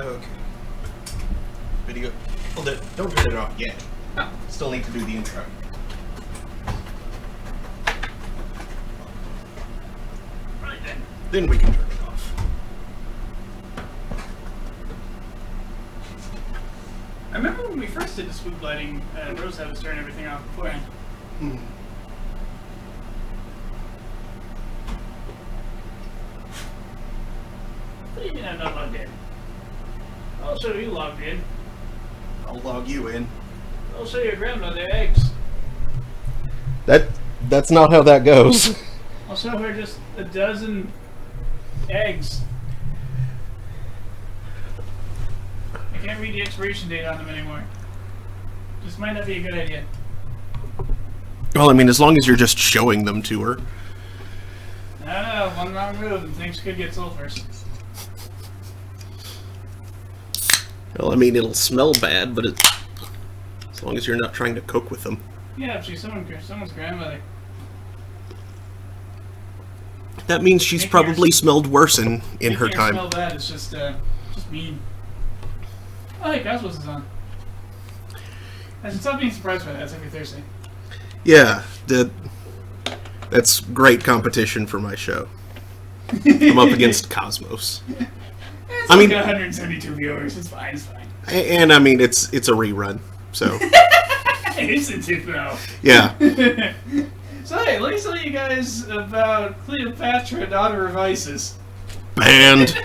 Okay. Video. Hold it. Don't turn it off yet. Oh, still need to do the intro. Right then. Then we can turn it off. I remember when we first did the spook lighting, Rose had us turn everything off beforehand. Hmm. What do you mean I'm not logged in? I'll show you logged in. I'll log you in. I'll show your grandma their eggs. That's not how that goes. I'll show her just a dozen eggs. I can't read the expiration date on them anymore. This might not be a good idea. Well, I mean, as long as you're just showing them to her. I don't know, one wrong move and things could get sold first. Well, I mean, it'll smell bad, but as long as you're not trying to cook with them. Yeah, if she's someone's grandmother. That means she's Making probably her- smelled worse in her Making her time. smell bad is just mean. Oh, hey, Cosmos is on. I should stop being surprised by that. It's every Thursday. Yeah, that's great competition for my show. I'm up against Cosmos. It's I like mean- 172 viewers. It's fine. It's fine. And I mean, it's a rerun, so Isn't it though? yeah. So hey, let me tell you guys about Cleopatra, daughter of Isis. Banned.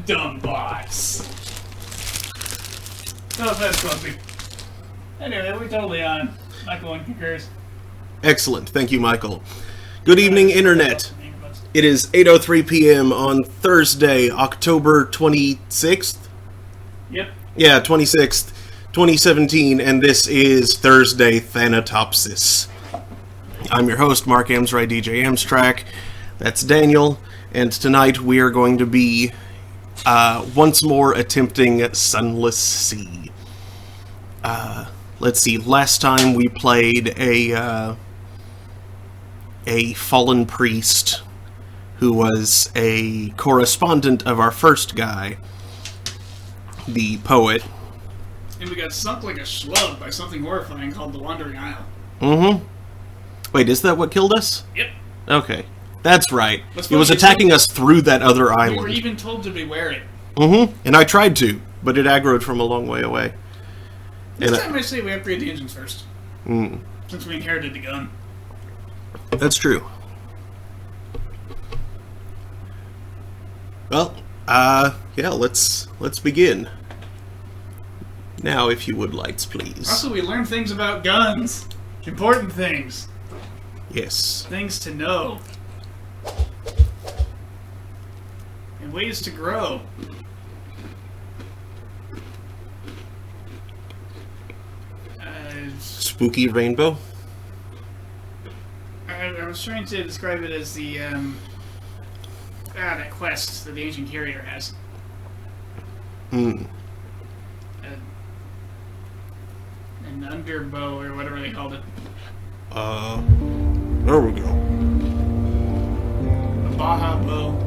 Dumb bots. Oh, that's something. Anyway, we're totally on. Michael one concurs. Excellent. Thank you, Michael. Good evening, Internet. It is 8:03 p.m. on Thursday, October 26th? Yep. Yeah, 26th, 2017, and this is Thursday Thanatopsis. I'm your host, Mark Amsray, DJ Amstrack. That's Daniel, and tonight we are going to be once more attempting Sunless Sea. Let's see, last time we played a fallen priest who was a correspondent of our first guy, the poet. And we got sunk like a schlub by something horrifying called the Wandering Isle. Mm-hmm. Wait, is that what killed us? Yep. Okay. That's right. What's It was funny is attacking us through that other We were island. even told to beware it. Mm-hmm. And I tried to, but it aggroed from a long way away. This And time I say we upgrade the engines first, since we inherited the gun. that's true. Well, yeah, let's begin. Now, if you would, lights, please. Also, we learned things about guns. Important things. Yes. Things to know. And ways to grow. Spooky rainbow? I was trying to describe it as the, that quest that the ancient carrier has. Hmm. An underbow, or whatever they called it. There we go. A Baja bow.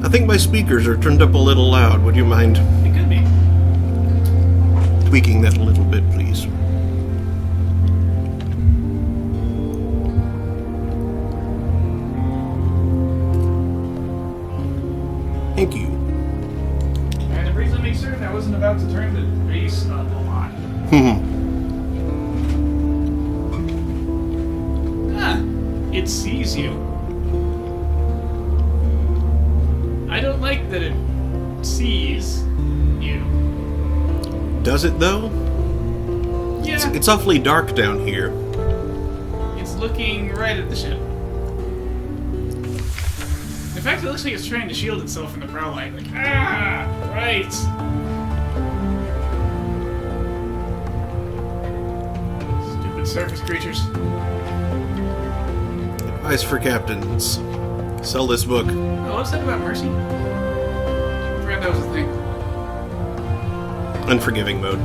I think my speakers are turned up a little loud. Would you mind It could be. tweaking that a little bit, please? Thank you. I had to briefly make certain I wasn't about to turn the bass up a lot. It sees you. I don't like that it sees you. Does it, though? Yeah, It's awfully dark down here. it's looking right at the ship. In fact, it looks like it's trying to shield itself from the prow light. Like, right. Stupid surface creatures. Advice for captains. Sell this book. Oh, what's that about mercy? I forgot that was a thing. Unforgiving mode.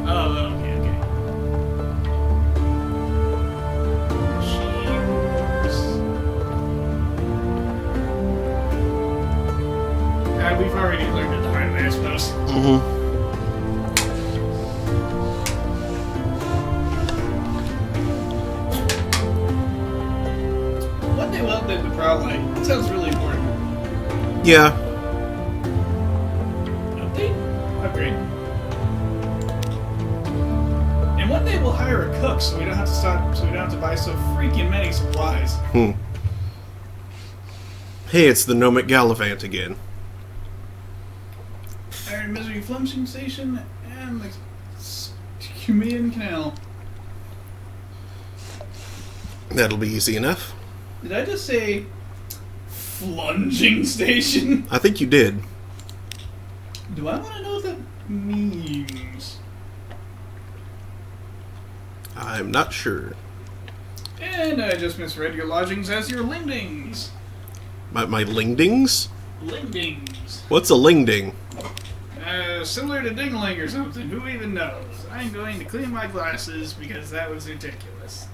Oh, okay. all like, that sounds really important. Yeah. Update? Upgrade. And one day we'll hire a cook so we don't have to buy so freaking many supplies. Hey, it's the Gnomic Gallivant again. Iron Misery Flumshing Station and the Cumean Canal. That'll be easy enough. Did I just say flunging station? I think you did. Do I want to know what that means? I'm not sure. And I just misread your lodgings as your lingdings. My lingdings? Lingdings. What's a lingding? Similar to dingling or something. Who even knows? I'm going to clean my glasses because that was ridiculous.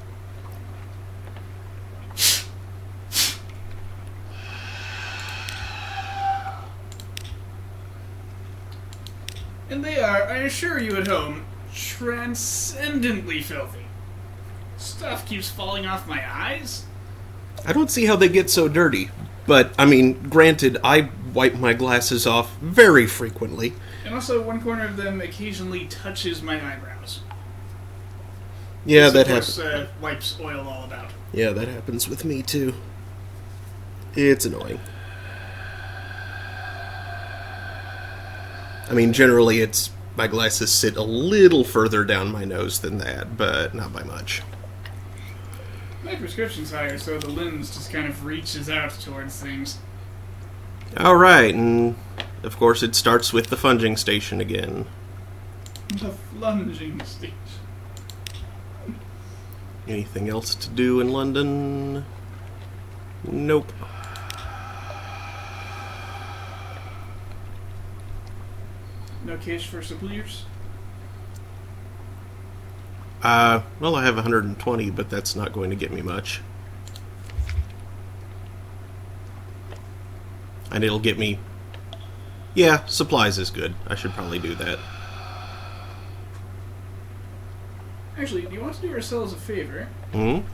And they are, I assure you at home, transcendently filthy. Stuff keeps falling off my eyes. I don't see how they get so dirty. But, I mean, granted, I wipe my glasses off very frequently. And also, one corner of them occasionally touches my eyebrows. Yeah, This, that of course, happens. wipes oil all about. Yeah, that happens with me, too. It's annoying. I mean, generally, it's my glasses sit a little further down my nose than that, but not by much. My prescription's higher, so the lens just kind of reaches out towards things. Alright, and of course it starts with the funging station again. The flunging station. Anything else to do in London? Nope. No cash for suppliers? Well, I have 120, but that's not going to get me much. And it'll get me... Yeah, supplies is good. I should probably do that. Actually, do you want to do ourselves a favor? Mm-hmm.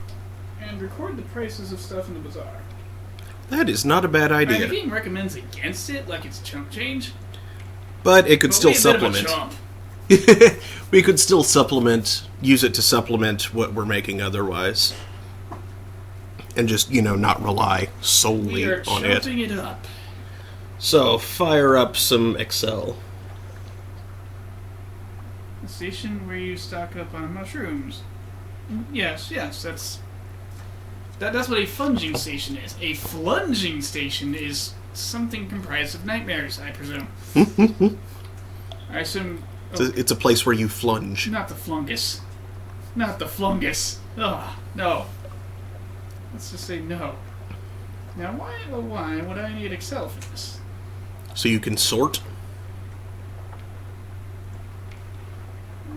And record the prices of stuff in the bazaar? That is not a bad idea. The game recommends against it, like it's chump change. But it could still be a bit of a supplement. chump. We could still supplement, use it to supplement what we're making otherwise. And just, you know, not rely solely We are on it. chumping it up. So, fire up some Excel. The station where you stock up on mushrooms. Yes, that's what a flunging station is. A flunging station is something comprised of nightmares, I presume. I assume... It's a place where you flunge. Not the flungus. Not the flungus. Ugh, no. Let's just say no. Now, why would I need Excel for this? So you can sort.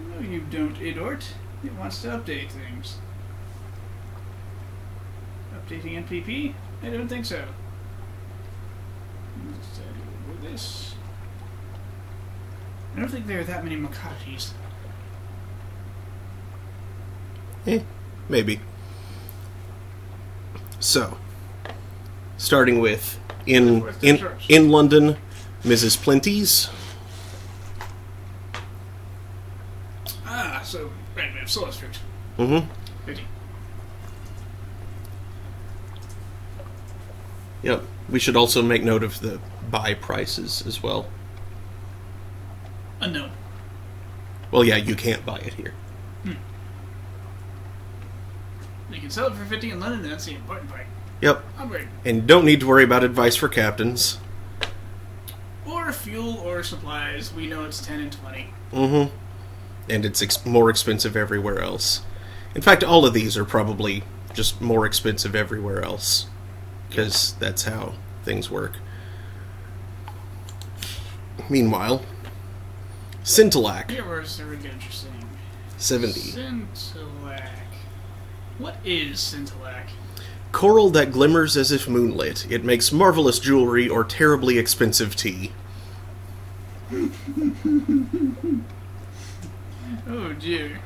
No, you don't, Idort. It wants to update things. Updating NPP? I don't think so. Let's do this. I don't think there are that many Makatis. Maybe. So, starting with in London, Mrs. Plenty's. Ah, so right, we have solar strict. Mm-hmm. 50. Yep. We should also make note of the buy prices as well. Unknown. Well, yeah, you can't buy it here. You can sell it for 50 in London, and that's the important part. Yep. Upgrade. And don't need to worry about advice for captains. Or fuel or supplies. We know it's 10 and 20. Mm-hmm. And it's more expensive everywhere else. In fact, all of these are probably just more expensive everywhere else. Because that's how things work. Meanwhile, Scintillac. Here was really interesting. 70. Scintillac. What is Scintillac? Coral that glimmers as if moonlit. It makes marvelous jewelry or terribly expensive tea. Oh dear.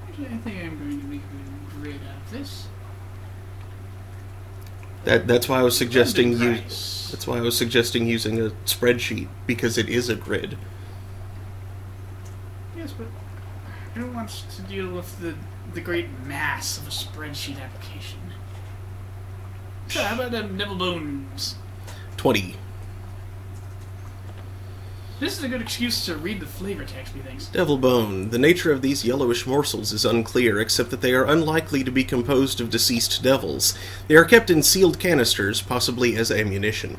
Actually, I think I'm going to make a grid out of this. That's why I was suggesting Price. That's why I was suggesting using a spreadsheet, because it is a grid. Yes, but I don't want to deal with the great mass of a spreadsheet application. So how about them nibble bones? 20. This is a good excuse to read the flavor text, methinks. Devil bone. The nature of these yellowish morsels is unclear, except that they are unlikely to be composed of deceased devils. They are kept in sealed canisters, possibly as ammunition.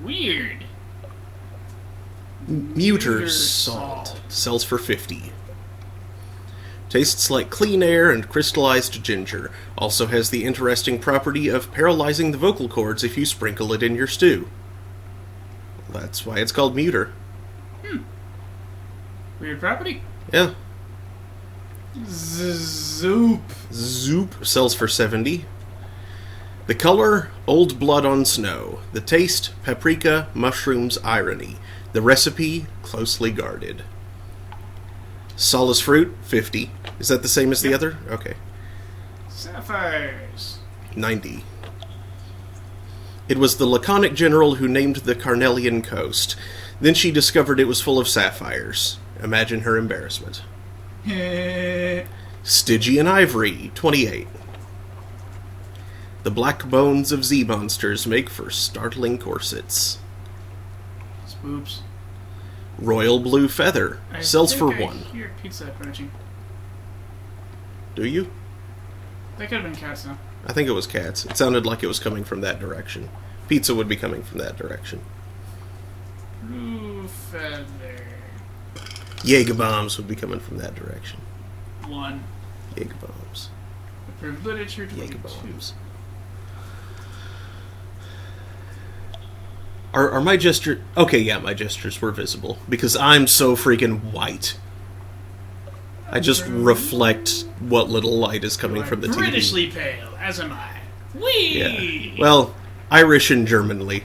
Weird. Muter salt. Sells for 50. Tastes like clean air and crystallized ginger. Also has the interesting property of paralyzing the vocal cords if you sprinkle it in your stew. That's why it's called Muter. Weird property. Yeah. Zoop. Zoop sells for 70. The color, old blood on snow. The taste, paprika, mushrooms, irony. The recipe, closely guarded. Solace fruit, 50. Is that the same as the other? Okay. Sapphires. 90. It was the laconic general who named the Carnelian coast. Then she discovered it was full of sapphires. Imagine her embarrassment. Stygian ivory, 28. The black bones of Z-monsters make for startling corsets. Spoops. Royal blue feather, sells for 1. Here, pizza approaching. Do you? That could have been cats, though. I think it was cats. It sounded like it was coming from that direction. Pizza would be coming from that direction. Blue feather. Jaeger bombs would be coming from that direction. 1. Jaeger bombs. Approved literature, 22. Jaeger bombs. Are my gestures... Okay, yeah, my gestures were visible. Because I'm so freaking white. I just reflect what little light is coming from the TV. Britishly pale, as am I. Whee! Yeah. Well, Irish and Germanly.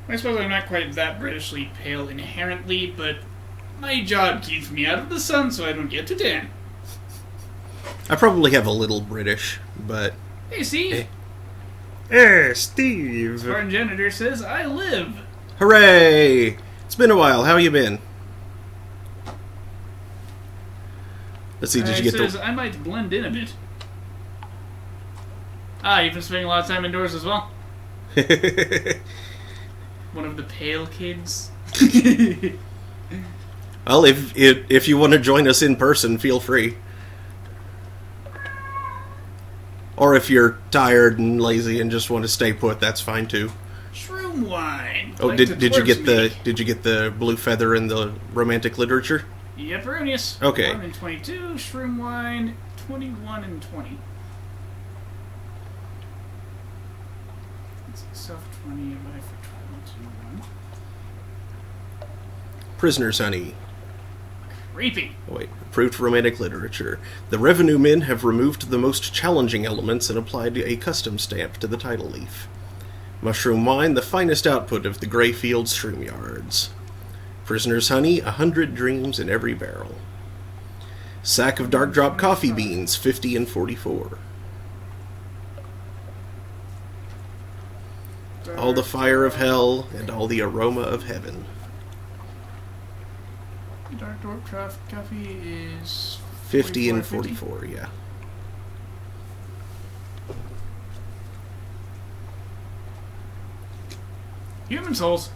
I suppose I'm not quite that Britishly pale inherently, but my job keeps me out of the sun so I don't get to tan. I probably have a little British, but... Hey, Steve! Hey, Steve! Spartan Janitor says I live! Hooray! It's been a while. How you been? Let's see, did you get says I might blend in a bit. You've been spending a lot of time indoors as well? One of the pale kids? Well, if you want to join us in person, feel free. Or if you're tired and lazy and just want to stay put, that's fine too. Shroom wine. Oh, did you get the blue feather in the romantic literature? Yep, erroneous. Okay. 1 and 22, shroom wine, 21 and 20. It's self 20 and I for 21. Prisoner's honey. Creepy. Oh, wait, approved romantic literature. The revenue men have removed the most challenging elements and applied a custom stamp to the title leaf. Mushroom wine, the finest output of the Greyfields shroom yards. Prisoner's honey, 100 dreams in every barrel. Sack of dark drop coffee beans, 50 and 44. All the fire of hell and all the aroma of heaven. Dark drop coffee is 50 and 44, yeah. Human souls.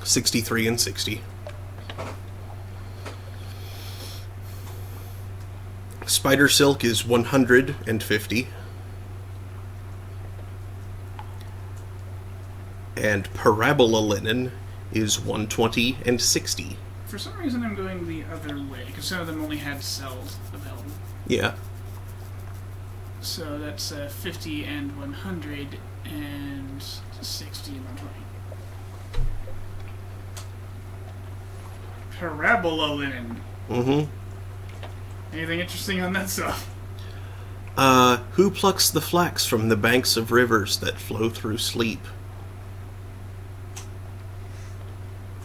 63 and 60. Spider silk is 150. And parabola linen is 120 and 60. For some reason I'm going the other way, because some of them only had cells available. Yeah. So that's 50 and 100 and 60 and 120. Parabola linen. Mm-hmm. Anything interesting on that stuff? Who plucks the flax from the banks of rivers that flow through sleep?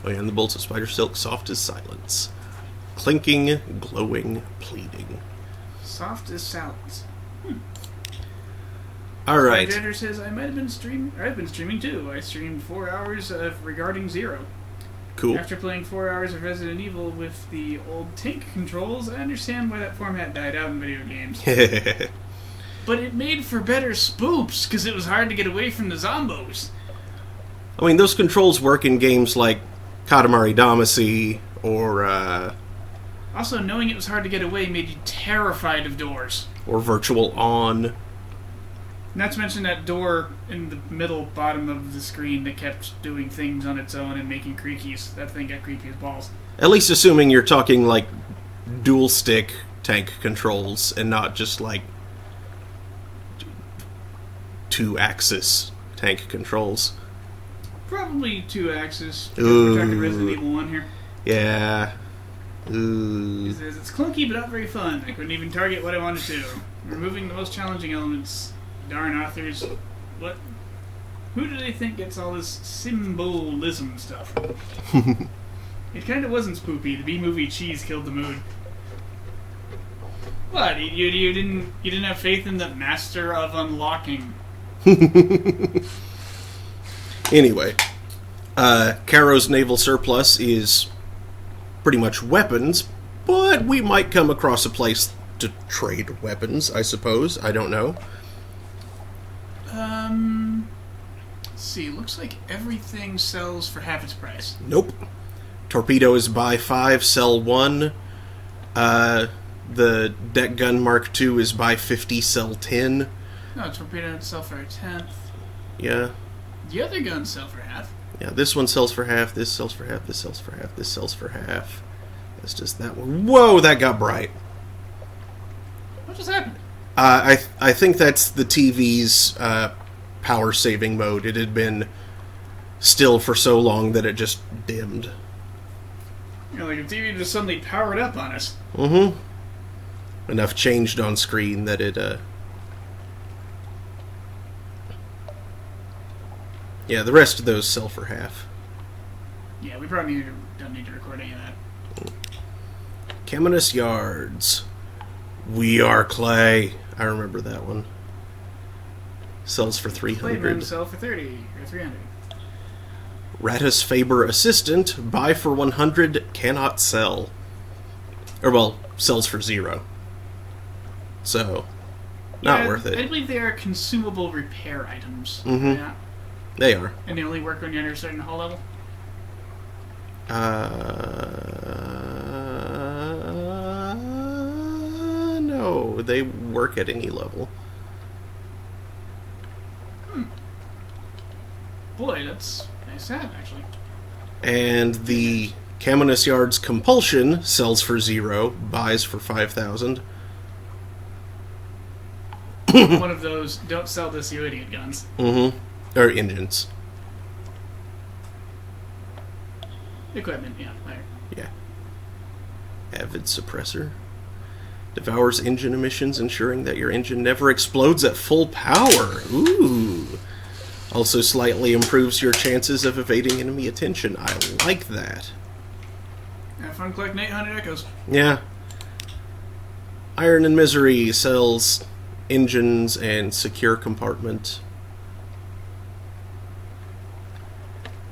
Oh yeah, and the bolts of spider silk, soft as silence. Clinking, glowing, pleading. Soft as silence. All right. Failbetter says, I might have been streaming, or I've been streaming too. I streamed 4 hours of Regarding Zero. Cool. After playing 4 hours of Resident Evil with the old tank controls, I understand why that format died out in video games. But it made for better spoops, because it was hard to get away from the zombos. I mean, those controls work in games like Katamari Damacy or Also, knowing it was hard to get away made you terrified of doors. or Virtual On. Not to mention that door in the middle bottom of the screen that kept doing things on its own and making creakies. That thing got creepy as balls. At least assuming you're talking like dual stick tank controls and not just like 2-axis tank controls. Probably 2-axis. Ooh. We're talking Resident Evil 1 here. Yeah. Ooh. He says, it's clunky but not very fun. I couldn't even target what I wanted to. Removing the most challenging elements. Darn authors. What? Who do they think gets all this symbolism stuff? It kind of wasn't spoopy. The B-movie cheese killed the mood. What? You didn't have faith in the master of unlocking? Anyway, Caro's naval surplus is pretty much weapons, but we might come across a place to trade weapons, I suppose. I don't know. Let's see. Looks like everything sells for half its price. Nope. Torpedo is buy 5, sell 1. The deck gun Mark II is buy 50, sell 10. No, torpedo would sell for a tenth. Yeah. The other guns sell for half. Yeah, this one sells for half, this sells for half, this sells for half, this sells for half. That's just that one. Whoa, that got bright. What just happened? I think that's the TV's power saving mode. It had been still for so long that it just dimmed. You know, like the TV just suddenly powered up on us. Mm-hmm. Enough changed on screen that it, yeah, the rest of those sell for half. Yeah, we probably don't need to record any of that. Caminus Yards. We are clay. I remember that one. Sells for Play 300. sell for 30 or 300. Ratus Faber Assistant, buy for 100, cannot sell. Or, well, sells for 0. So, not worth it. I believe they are consumable repair items. Mhm. Yeah. They are. And they only work when you're under a certain hull level? No, they work at any level. Boy, that's nice to have, actually. And the Caminus Yards Compulsion sells for 0, buys for 5,000. One of those don't sell this, you idiot guns. Mm-hmm. Or engines. Equipment, yeah. There. Yeah. Avid Suppressor. Devours engine emissions, ensuring that your engine never explodes at full power. Ooh. Also slightly improves your chances of evading enemy attention. I like that. Have fun collecting 800 echoes. Yeah. Iron and Misery sells engines and secure compartment.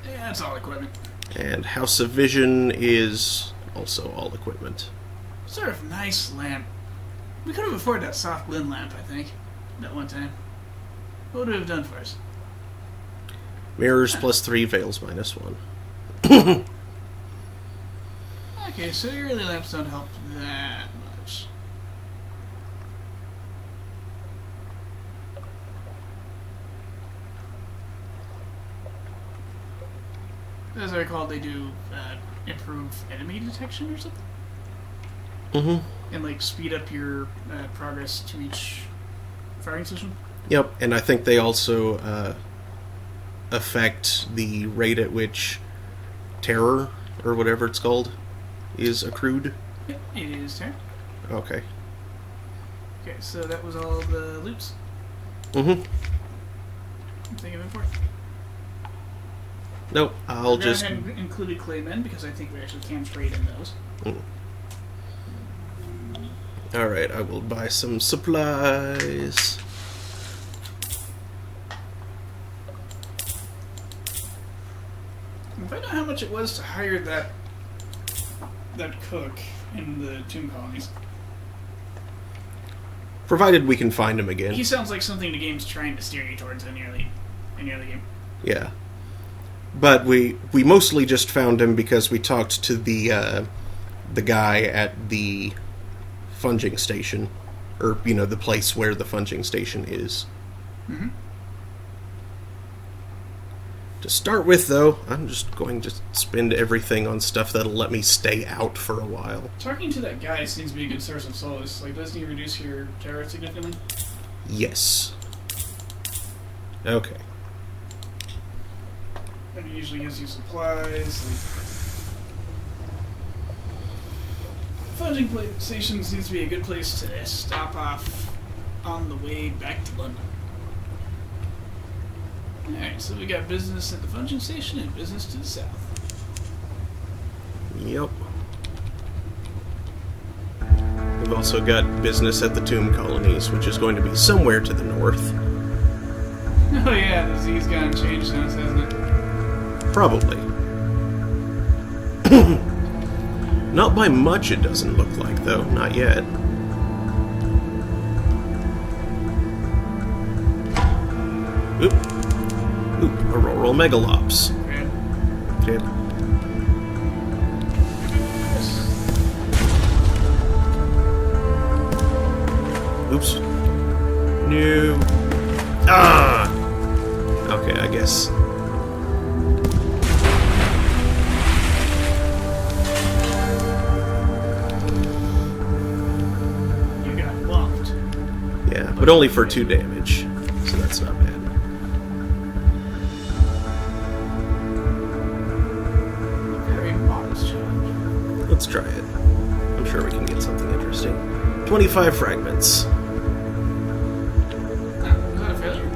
Yeah, it's all equipment. And House of Vision is also all equipment. Sort of nice lamp. We could have afforded that soft Lin lamp, I think, that one time. What would it have done for us? Mirrors plus 3, veils minus 1. Okay, so your early lamps don't help that much. As I recall, they do improve enemy detection or something? Mm-hmm. And, like, speed up your progress to each firing session? Yep, and I think they also affect the rate at which terror, or whatever it's called, is accrued. Yep, it is turn. Okay. Okay, so that was all the loops. Mm-hmm. Think of import. Nope, I'll just... I included Claymen because I think we actually can trade in those. Alright, I will buy some supplies. much it was to hire that cook in the tomb colonies. Provided we can find him again. He sounds like something the game's trying to steer you towards in the early game. Yeah. But we mostly just found him because we talked to the guy at the funging station. Or, the place where the funging station is. Mm-hmm. To start with, though, I'm just going to spend everything on stuff that'll let me stay out for a while. Talking to that guy seems to be a good source of solace. Like, doesn't he reduce your terror significantly? Yes. Okay. And he usually gives you supplies. Funging station seems to be a good place to stop off on the way back to London. Alright, so we got business at the funging station and business to the south. Yep. We've also got business at the tomb colonies, which is going to be somewhere to the north. Oh yeah, the Z's gone changed since, hasn't it? Probably. Not by much, it doesn't look like, though. Not yet. Oop. Oop, Auroral Megalops. Okay. Oops. No. Ah! Okay, I guess. You got bumped. Yeah, but only for 2 damage, so that's not bad. Very modest challenge. Let's try it. I'm sure we can get something interesting. 25 fragments. Was that a failure?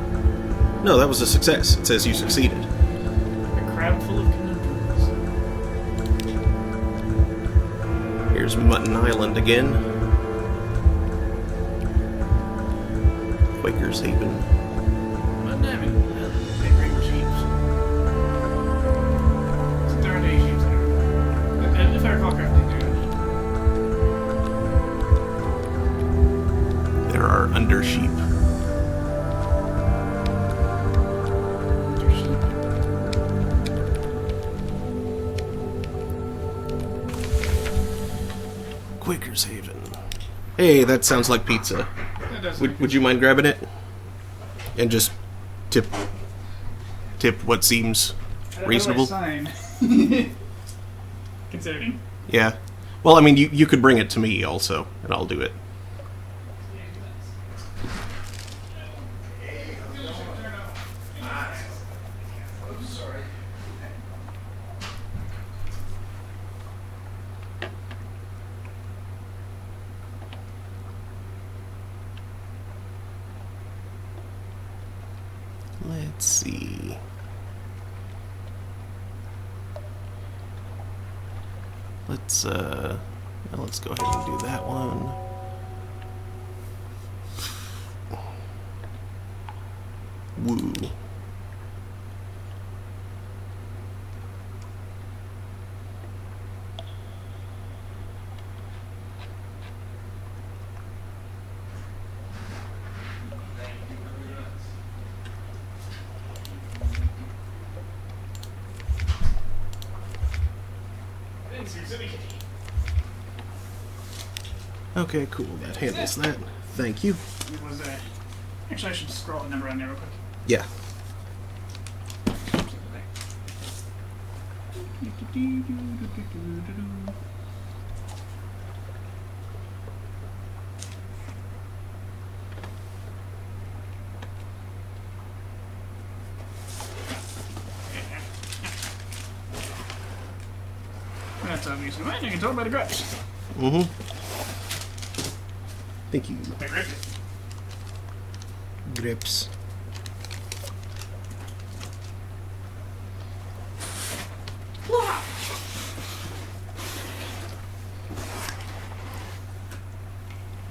No, that was a success. It says you succeeded. A crab full of conundrums. Here's Mutton Island again. Quaker's Haven. But I mean, they bring sheeps. There aren't any sheep there. If I recall correctly, There are under sheep. Quaker's Haven. Hey, that sounds like pizza. That does Would you mind grabbing it? And just tip what seems reasonable? Sign. Considering. Yeah. Well, I mean, you could bring it to me also, and I'll do it. Let's see. Let's go ahead and do that one. Woo. Okay, cool. That handles that. Thank you. It was actually, I should scroll the number on there real quick. Yeah. That's obviously mine. I can tell by the grips. Mm-hmm. Thank you. I gripped it. Grips.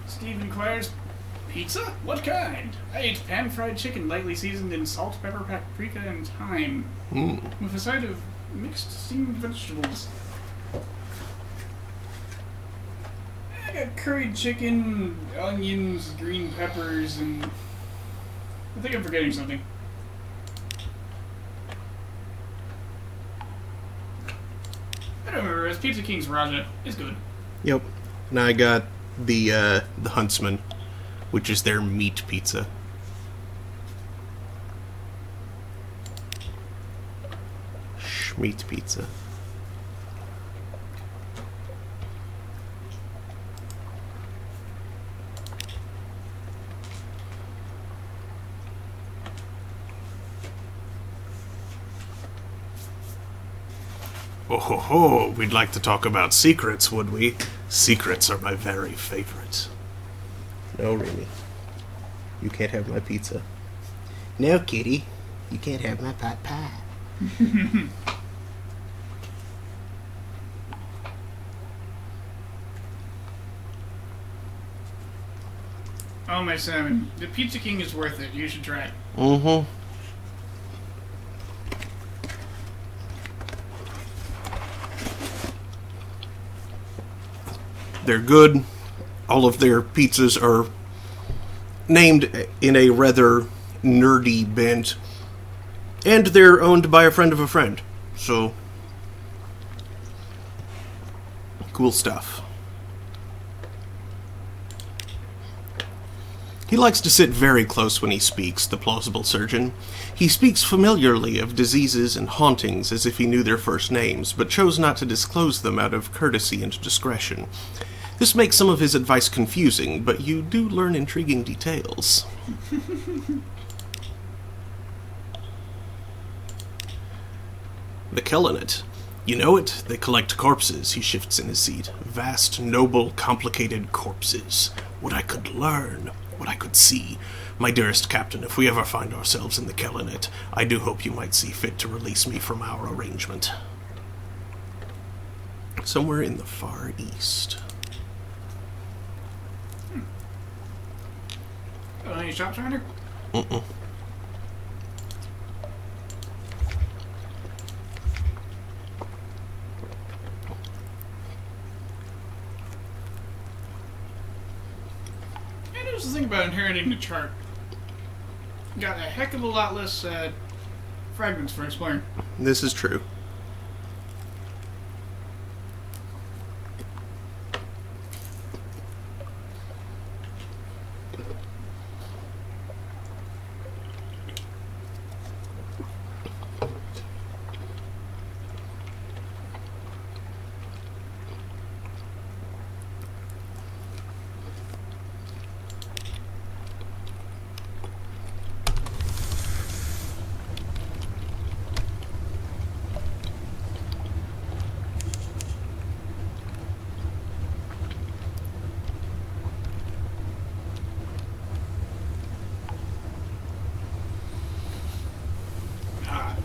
Steve inquires, pizza? What kind? I ate pan-fried chicken lightly seasoned in salt, pepper, paprika, and thyme. Mm. With a side of mixed steamed vegetables. I got curried chicken, onions, green peppers, and I think I'm forgetting something. I don't remember. It's Pizza King's Raja. It's good. Yep. And I got the Huntsman, which is their meat pizza. Meat pizza. Oh ho ho, we'd like to talk about secrets, would we? Secrets are my very favorite. No, Remy. You can't have my pizza. No, kitty. You can't have my pot pie. Oh, my salmon. The Pizza King is worth it. You should try it. Mm-hmm. They're good. All of their pizzas are named in a rather nerdy bent. And they're owned by a friend of a friend. So, cool stuff. He likes to sit very close when he speaks, the plausible surgeon. He speaks familiarly of diseases and hauntings as if he knew their first names, but chose not to disclose them out of courtesy and discretion. This makes some of his advice confusing, but you do learn intriguing details. The Kellinet. You know it? They collect corpses. He shifts in his seat. Vast, noble, complicated corpses. What I could learn. What I could see. My dearest captain, if we ever find ourselves in the Kellinet, I do hope you might see fit to release me from our arrangement. Somewhere in the Far East. Any shops around here? Mm-mm. And here's the thing about inheriting the chart. Got a heck of a lot less fragments for exploring. This is true.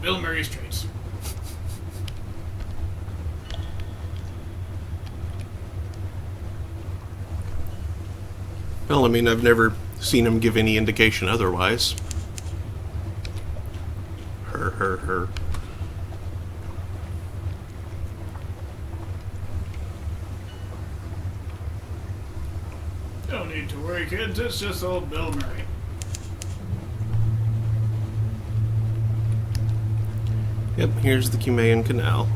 Bill Murray's traits. Well, I mean, I've never seen him give any indication otherwise. Her. Don't need to worry, kids. It's just old Bill Murray. Yep, here's the Cumaean Canal.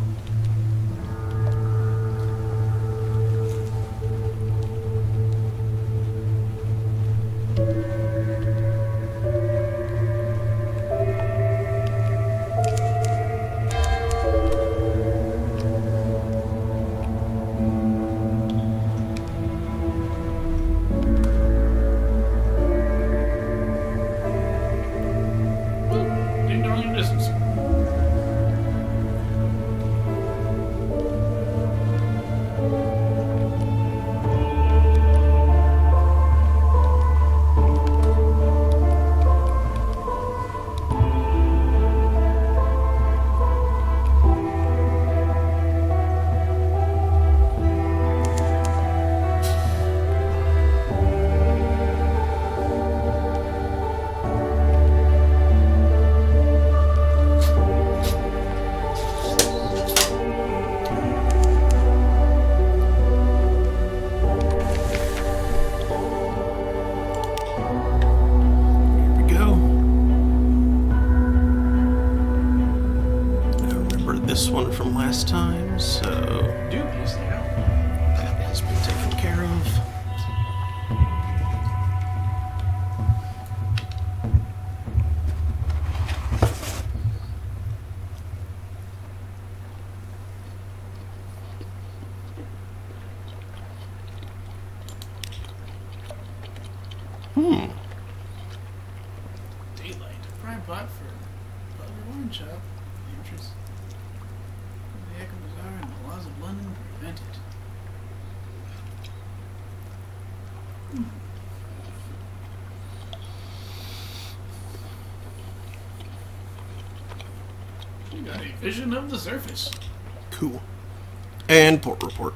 Ding dong in distance. Daylight. Prime pot for Butler Wine Shop. Interest. The Echo Bazaar and the laws of London prevent it. You got a vision of the surface. Cool. And port report.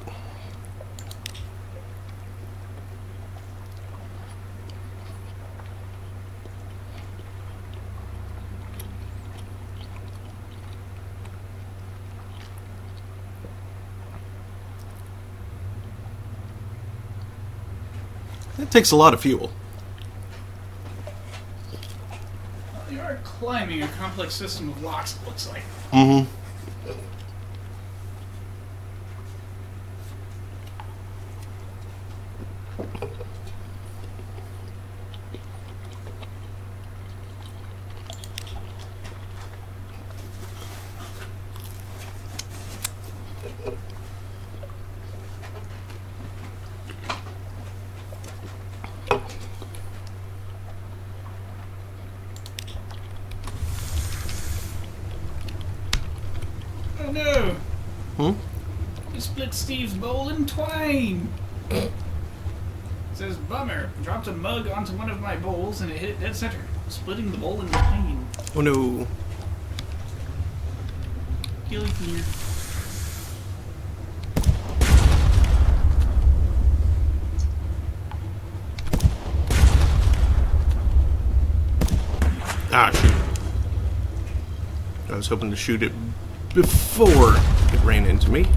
That takes a lot of fuel. Well, you are climbing a complex system of locks, it looks like. Mm-hmm. Oh no! Hmm? You split Steve's bowl in twain! It says, bummer. Dropped a mug onto one of my bowls and it hit it dead center, splitting the bowl in twain. Oh no. Killing clear. Ah, shoot. I was hoping to shoot it before it ran into me.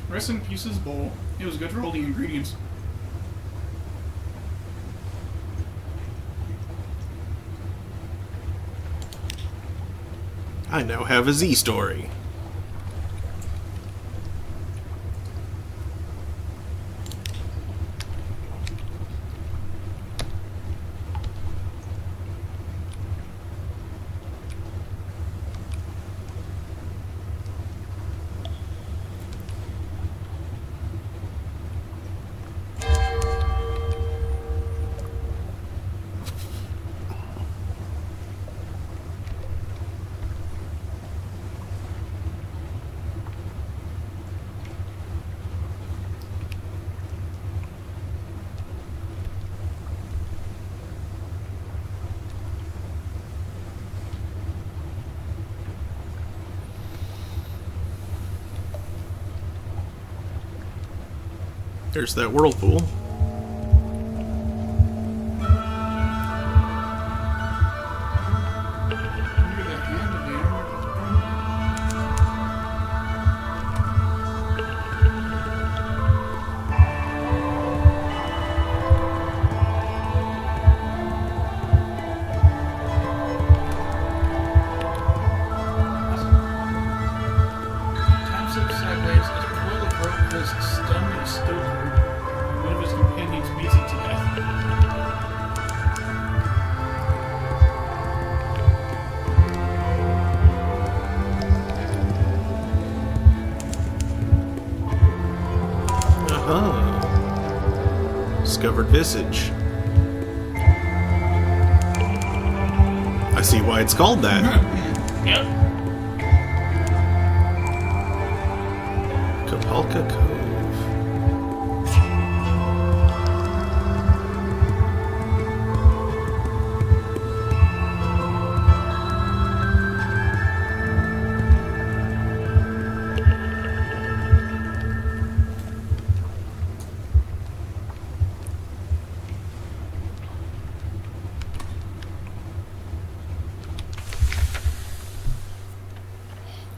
Rest in pieces bowl. It was good for holding ingredients. I now have a Z story. There's that whirlpool. You're the hand of the Time slips sideways as a coil of rope has stunned a stoker. One of his companions beats it to death. Discovered visage. I see why it's called that. Yep. Kapalka Cove.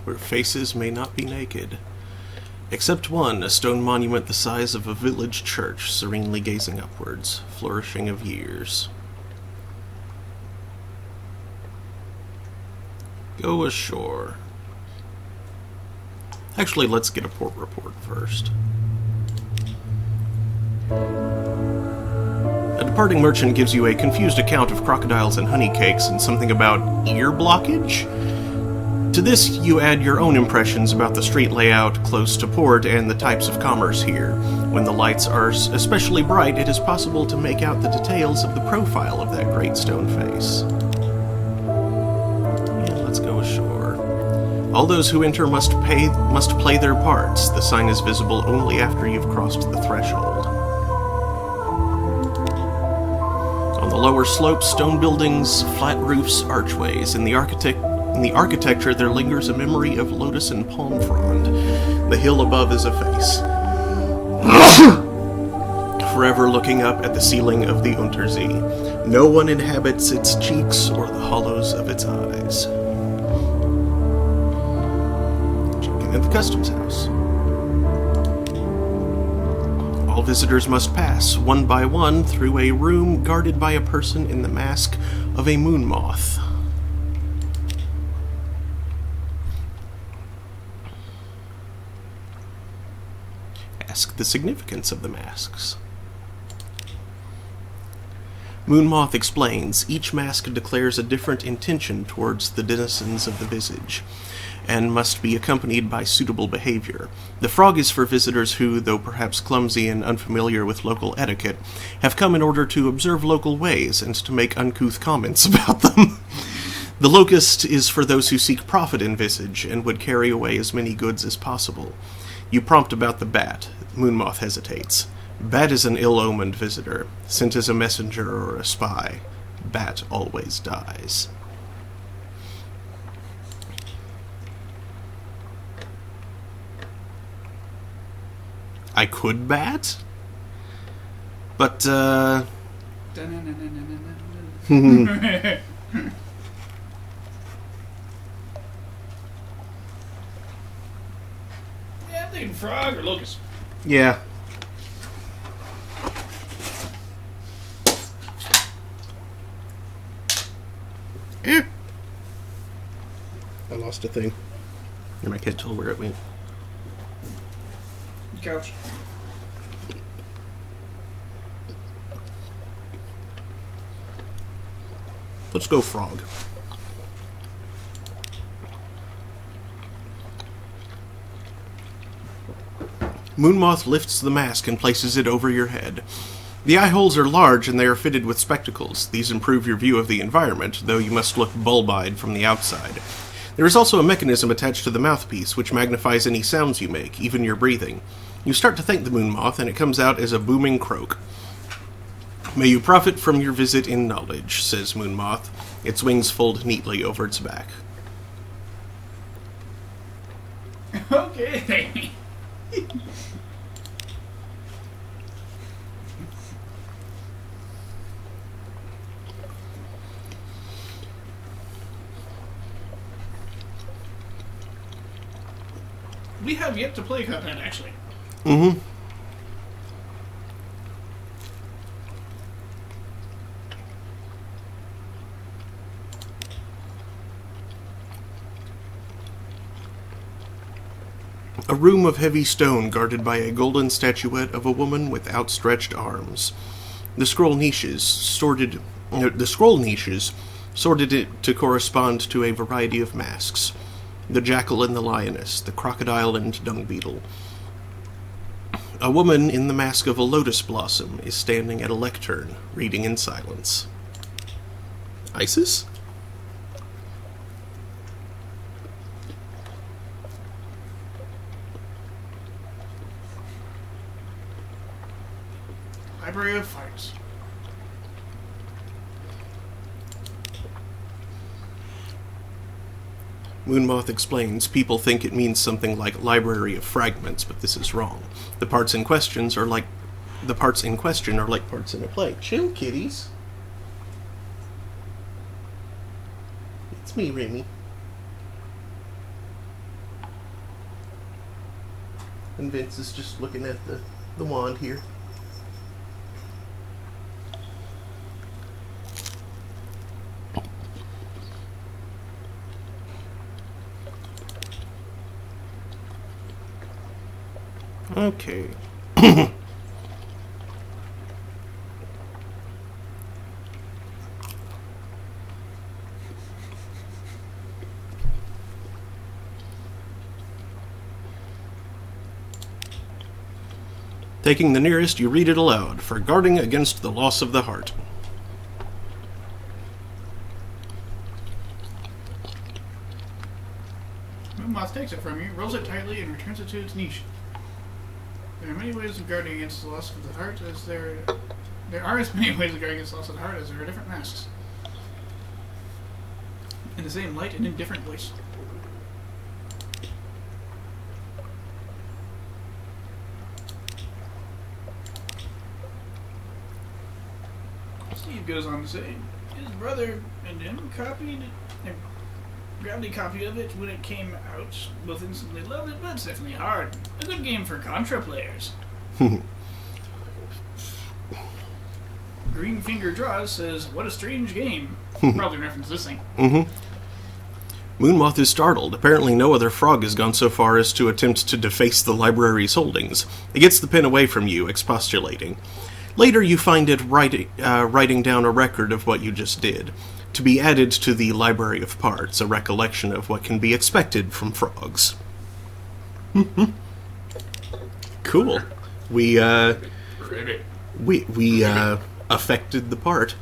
Where faces may not be naked. Except one, a stone monument the size of a village church, serenely gazing upwards, flourishing of years. Go ashore. Actually, let's get a port report first. At departing merchant gives you a confused account of crocodiles and honey cakes and something about ear blockage. To this, you add your own impressions about the street layout close to port and the types of commerce here. When the lights are especially bright, it is possible to make out the details of the profile of that great stone face. Yeah, let's go ashore. All those who enter must play their parts. The sign is visible only after you've crossed the threshold. On the lower slopes, stone buildings, flat roofs, archways. In the architecture, there lingers a memory of lotus and palm frond. The hill above is a face, forever looking up at the ceiling of the Untersee. No one inhabits its cheeks or the hollows of its eyes. Checking at the customs house. All visitors must pass, one by one, through a room guarded by a person in the mask of a moon moth. Ask the significance of the masks. Moonmoth explains, each mask declares a different intention towards the denizens of the visage, and must be accompanied by suitable behavior. The frog is for visitors who, though perhaps clumsy and unfamiliar with local etiquette, have come in order to observe local ways and to make uncouth comments about them. The locust is for those who seek profit in visage and would carry away as many goods as possible. You prompt about the bat. Moonmoth hesitates. Bat is an ill-omened visitor, sent as a messenger or a spy. Bat always dies. I could bat? But, Yeah, I'm thinking frog or locust. Yeah. I lost a thing. And I can't tell where it went. Couch. Let's go frog. Moonmoth lifts the mask and places it over your head. The eye holes are large and they are fitted with spectacles. These improve your view of the environment, though you must look bulb-eyed from the outside. There is also a mechanism attached to the mouthpiece which magnifies any sounds you make, even your breathing. You start to thank the Moonmoth and it comes out as a booming croak. May you profit from your visit in knowledge, says Moonmoth. Its wings fold neatly over its back. Okay. We have yet to play Cuphead, actually. Mm-hmm. A room of heavy stone guarded by a golden statuette of a woman with outstretched arms. The scroll niches sorted it to correspond to a variety of masks. The jackal and the lioness, the crocodile and dung beetle. A woman in the mask of a lotus blossom is standing at a lectern, reading in silence. Isis? Library of Fires. Moonmoth explains, people think it means something like Library of Fragments, but this is wrong. The parts in question are like parts in a play. Chill, kitties. It's me, Remy. And Vince is just looking at the wand here. Okay. Taking the nearest, you read it aloud, for guarding against the loss of the heart. Moth takes it from you, rolls it tightly, and returns it to its niche. There are many ways of guarding against the loss of the heart, as there are as many ways of guarding against the loss of the heart as there are different masks. In the same light and in different voice. Steve goes on to say, his brother and him grabbed a copy of it when it came out. Both instantly loved it, but it's definitely hard. A good game for Contra players. Green Finger Draws says, what a strange game. Probably reference this thing. Moonmoth is startled. Apparently no other frog has gone so far as to attempt to deface the library's holdings. It gets the pen away from you, expostulating. Later you find it writing down a record of what you just did, to be added to the Library of Parts, a recollection of what can be expected from frogs. Cool. We affected the part.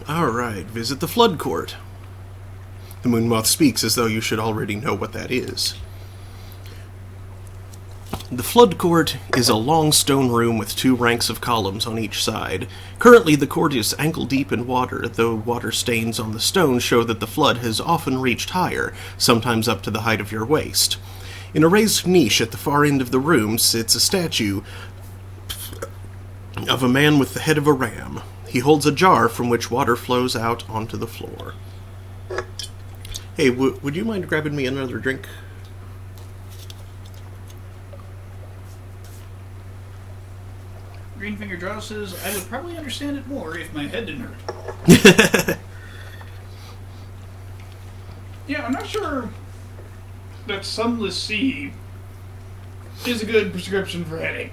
Alright, visit the Flood Court. The Moonmoth speaks as though you should already know what that is. The Flood Court is a long stone room with 2 ranks of columns on each side. Currently, the court is ankle-deep in water, though water stains on the stone show that the flood has often reached higher, sometimes up to the height of your waist. In a raised niche at the far end of the room sits a statue of a man with the head of a ram. He holds a jar from which water flows out onto the floor. Hey, would you mind grabbing me another drink? Green Finger Draw says, I would probably understand it more if my head didn't hurt. Yeah, I'm not sure that Sunless C is a good prescription for headache.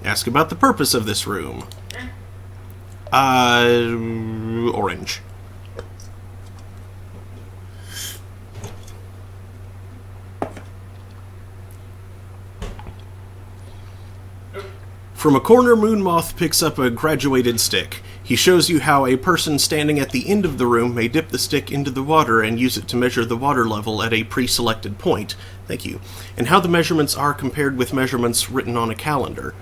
Ask about the purpose of this room. Orange. From a corner, Moonmoth picks up a graduated stick. He shows you how a person standing at the end of the room may dip the stick into the water and use it to measure the water level at a pre-selected point. Thank you. And how the measurements are compared with measurements written on a calendar.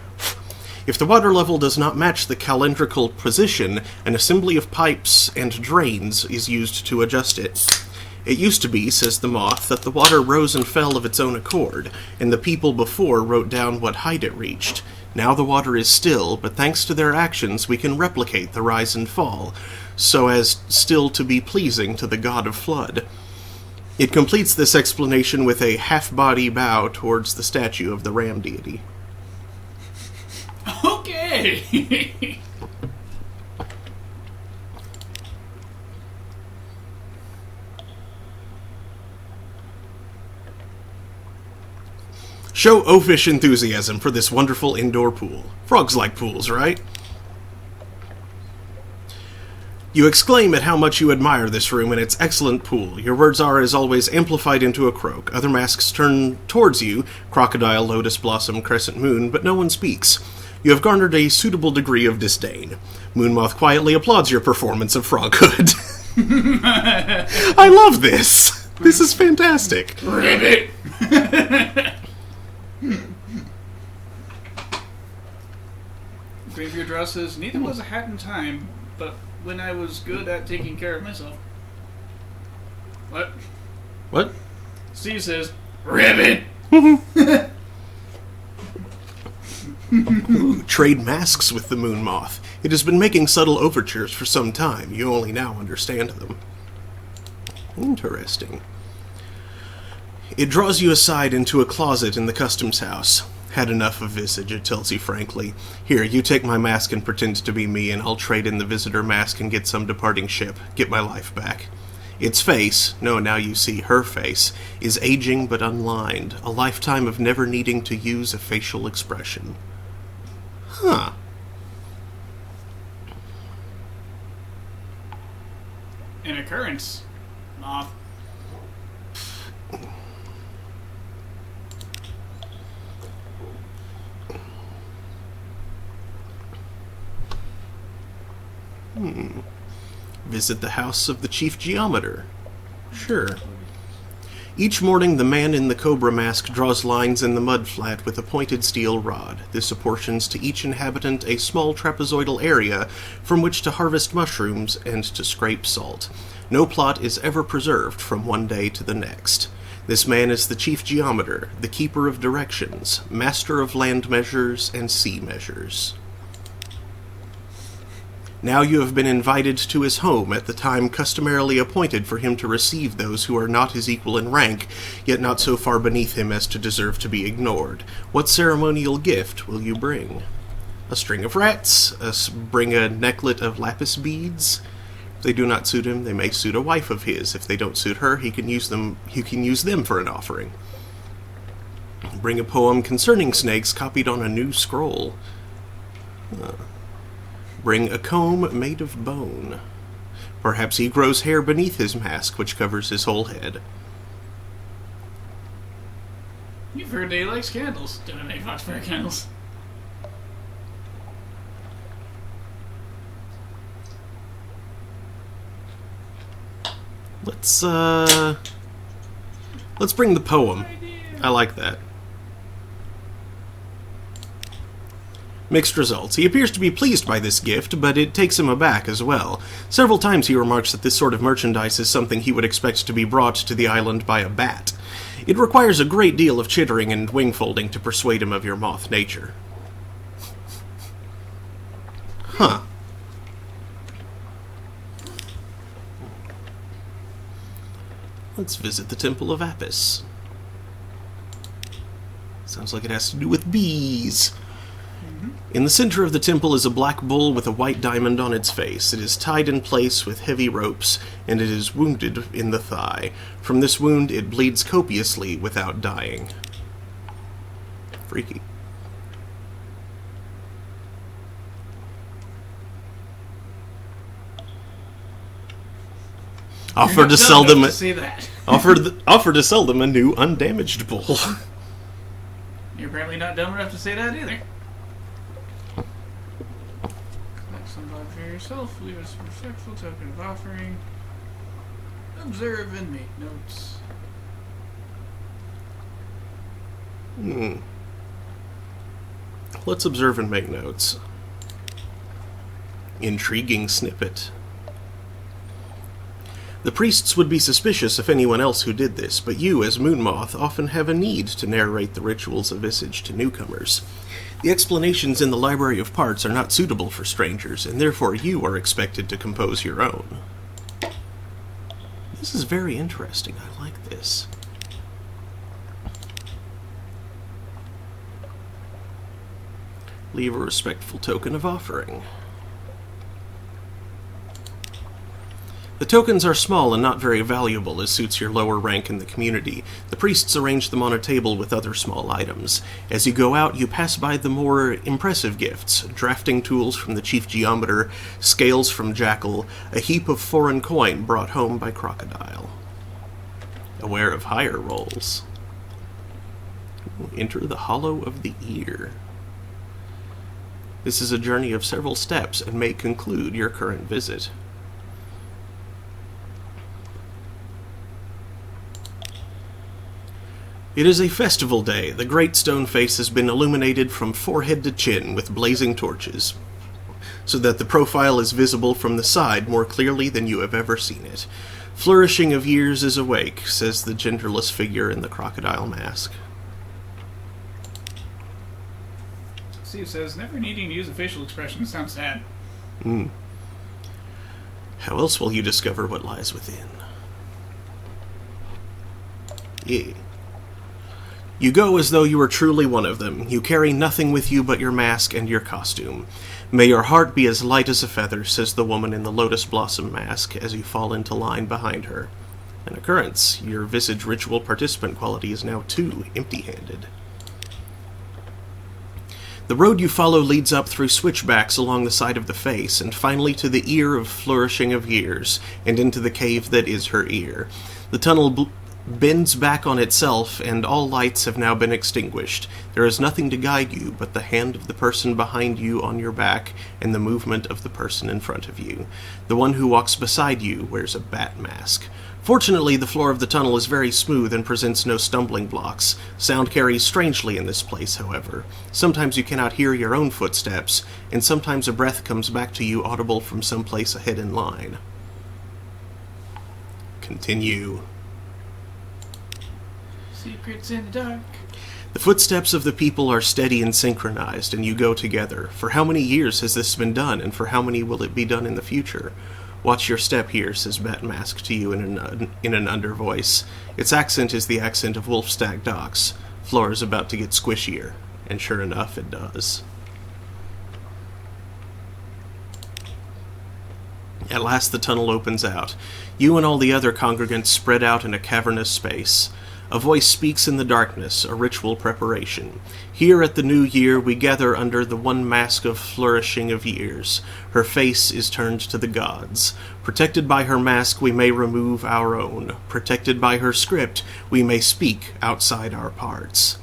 If the water level does not match the calendrical position, an assembly of pipes and drains is used to adjust it. It used to be, says the moth, that the water rose and fell of its own accord, and the people before wrote down what height it reached. Now the water is still, but thanks to their actions we can replicate the rise and fall, so as still to be pleasing to the god of flood. It completes this explanation with a half-body bow towards the statue of the ram deity. Okay! Show oafish enthusiasm for this wonderful indoor pool. Frogs like pools, right? You exclaim at how much you admire this room and its excellent pool. Your words are, as always, amplified into a croak. Other masks turn towards you, crocodile, lotus blossom, crescent moon, but no one speaks. You have garnered a suitable degree of disdain. Moonmoth quietly applauds your performance of froghood. I love this! This is fantastic. Ribbit! Grave Your Draw says, neither was a hat in time, but when I was good at taking care of myself. What? What? Steve says, Ribbit! Trade masks with the Moonmoth. It has been making subtle overtures for some time. You only now understand them. Interesting. It draws you aside into a closet in the customs house. Had enough of visage, it tells you frankly. Here, you take my mask and pretend to be me, and I'll trade in the visitor mask and get some departing ship. Get my life back. Its face, no, now you see her face, is aging but unlined. A lifetime of never needing to use a facial expression. Huh. An occurrence. Moth. Visit the house of the chief geometer. Sure. Each morning, the man in the cobra mask draws lines in the mud flat with a pointed steel rod. This apportions to each inhabitant a small trapezoidal area from which to harvest mushrooms and to scrape salt. No plot is ever preserved from one day to the next. This man is the chief geometer, the keeper of directions, master of land measures and sea measures. Now you have been invited to his home at the time customarily appointed for him to receive those who are not his equal in rank, yet not so far beneath him as to deserve to be ignored. What ceremonial gift will you bring? A string of rats? Bring a necklet of lapis beads? If they do not suit him, they may suit a wife of his. If they don't suit her, he can use them for an offering. Bring a poem concerning snakes copied on a new scroll. Bring a comb made of bone. Perhaps he grows hair beneath his mask, which covers his whole head. You've heard he likes candles. Don't make Foxfire candles. Let's bring the poem. I like that. Mixed results. He appears to be pleased by this gift, but it takes him aback as well. Several times he remarks that this sort of merchandise is something he would expect to be brought to the island by a bat. It requires a great deal of chittering and wing-folding to persuade him of your moth nature. Huh. Let's visit the Temple of Apis. Sounds like it has to do with bees. In the center of the temple is a black bull with a white diamond on its face. It is tied in place with heavy ropes, and it is wounded in the thigh. From this wound, it bleeds copiously without dying. Freaky. Offer to sell them. Offer to sell them a new undamaged bull. You're apparently not dumb enough to say that either. Collect some blood for yourself. Leave us a respectful token of offering. Observe and make notes. Let's observe and make notes. Intriguing snippet. The priests would be suspicious of anyone else who did this, but you, as Moonmoth, often have a need to narrate the rituals of Visage to newcomers. The explanations in the Library of Parts are not suitable for strangers, and therefore you are expected to compose your own. This is very interesting. I like this. Leave a respectful token of offering. The tokens are small and not very valuable, as suits your lower rank in the community. The priests arrange them on a table with other small items. As you go out, you pass by the more impressive gifts: drafting tools from the chief geometer, scales from Jackal, a heap of foreign coin brought home by Crocodile. Aware of higher rolls. Enter the hollow of the ear. This is a journey of several steps and may conclude your current visit. It is a festival day. The great stone face has been illuminated from forehead to chin with blazing torches, so that the profile is visible from the side more clearly than you have ever seen it. Flourishing of years is awake, says the genderless figure in the crocodile mask. Steve says, never needing to use a facial expression sounds sad. How else will you discover what lies within? Yeah. You go as though you are truly one of them. You carry nothing with you but your mask and your costume. May your heart be as light as a feather, says the woman in the lotus blossom mask as you fall into line behind her. An occurrence. Your visage ritual participant quality is now 2, empty-handed. The road you follow leads up through switchbacks along the side of the face, and finally to the ear of Flourishing of Years, and into the cave that is her ear. The tunnel bends back on itself, and all lights have now been extinguished. There is nothing to guide you but the hand of the person behind you on your back and the movement of the person in front of you. The one who walks beside you wears a bat mask. Fortunately, the floor of the tunnel is very smooth and presents no stumbling blocks. Sound carries strangely in this place, however. Sometimes you cannot hear your own footsteps, and sometimes a breath comes back to you audible from someplace ahead in line. Continue. Secrets in the dark. The footsteps of the people are steady and synchronized, and you go together. For how many years has this been done, and for how many will it be done in the future? Watch your step here, says Bat Mask to you in an under voice. Its accent is the accent of Wolfstag Docks. Floor is about to get squishier, and sure enough, it does. At last the tunnel opens out. You and all the other congregants spread out in a cavernous space. A voice speaks in the darkness, a ritual preparation. Here at the new year we gather under the one mask of flourishing of years. Her face is turned to the gods. Protected by her mask we may remove our own. Protected by her script we may speak outside our parts.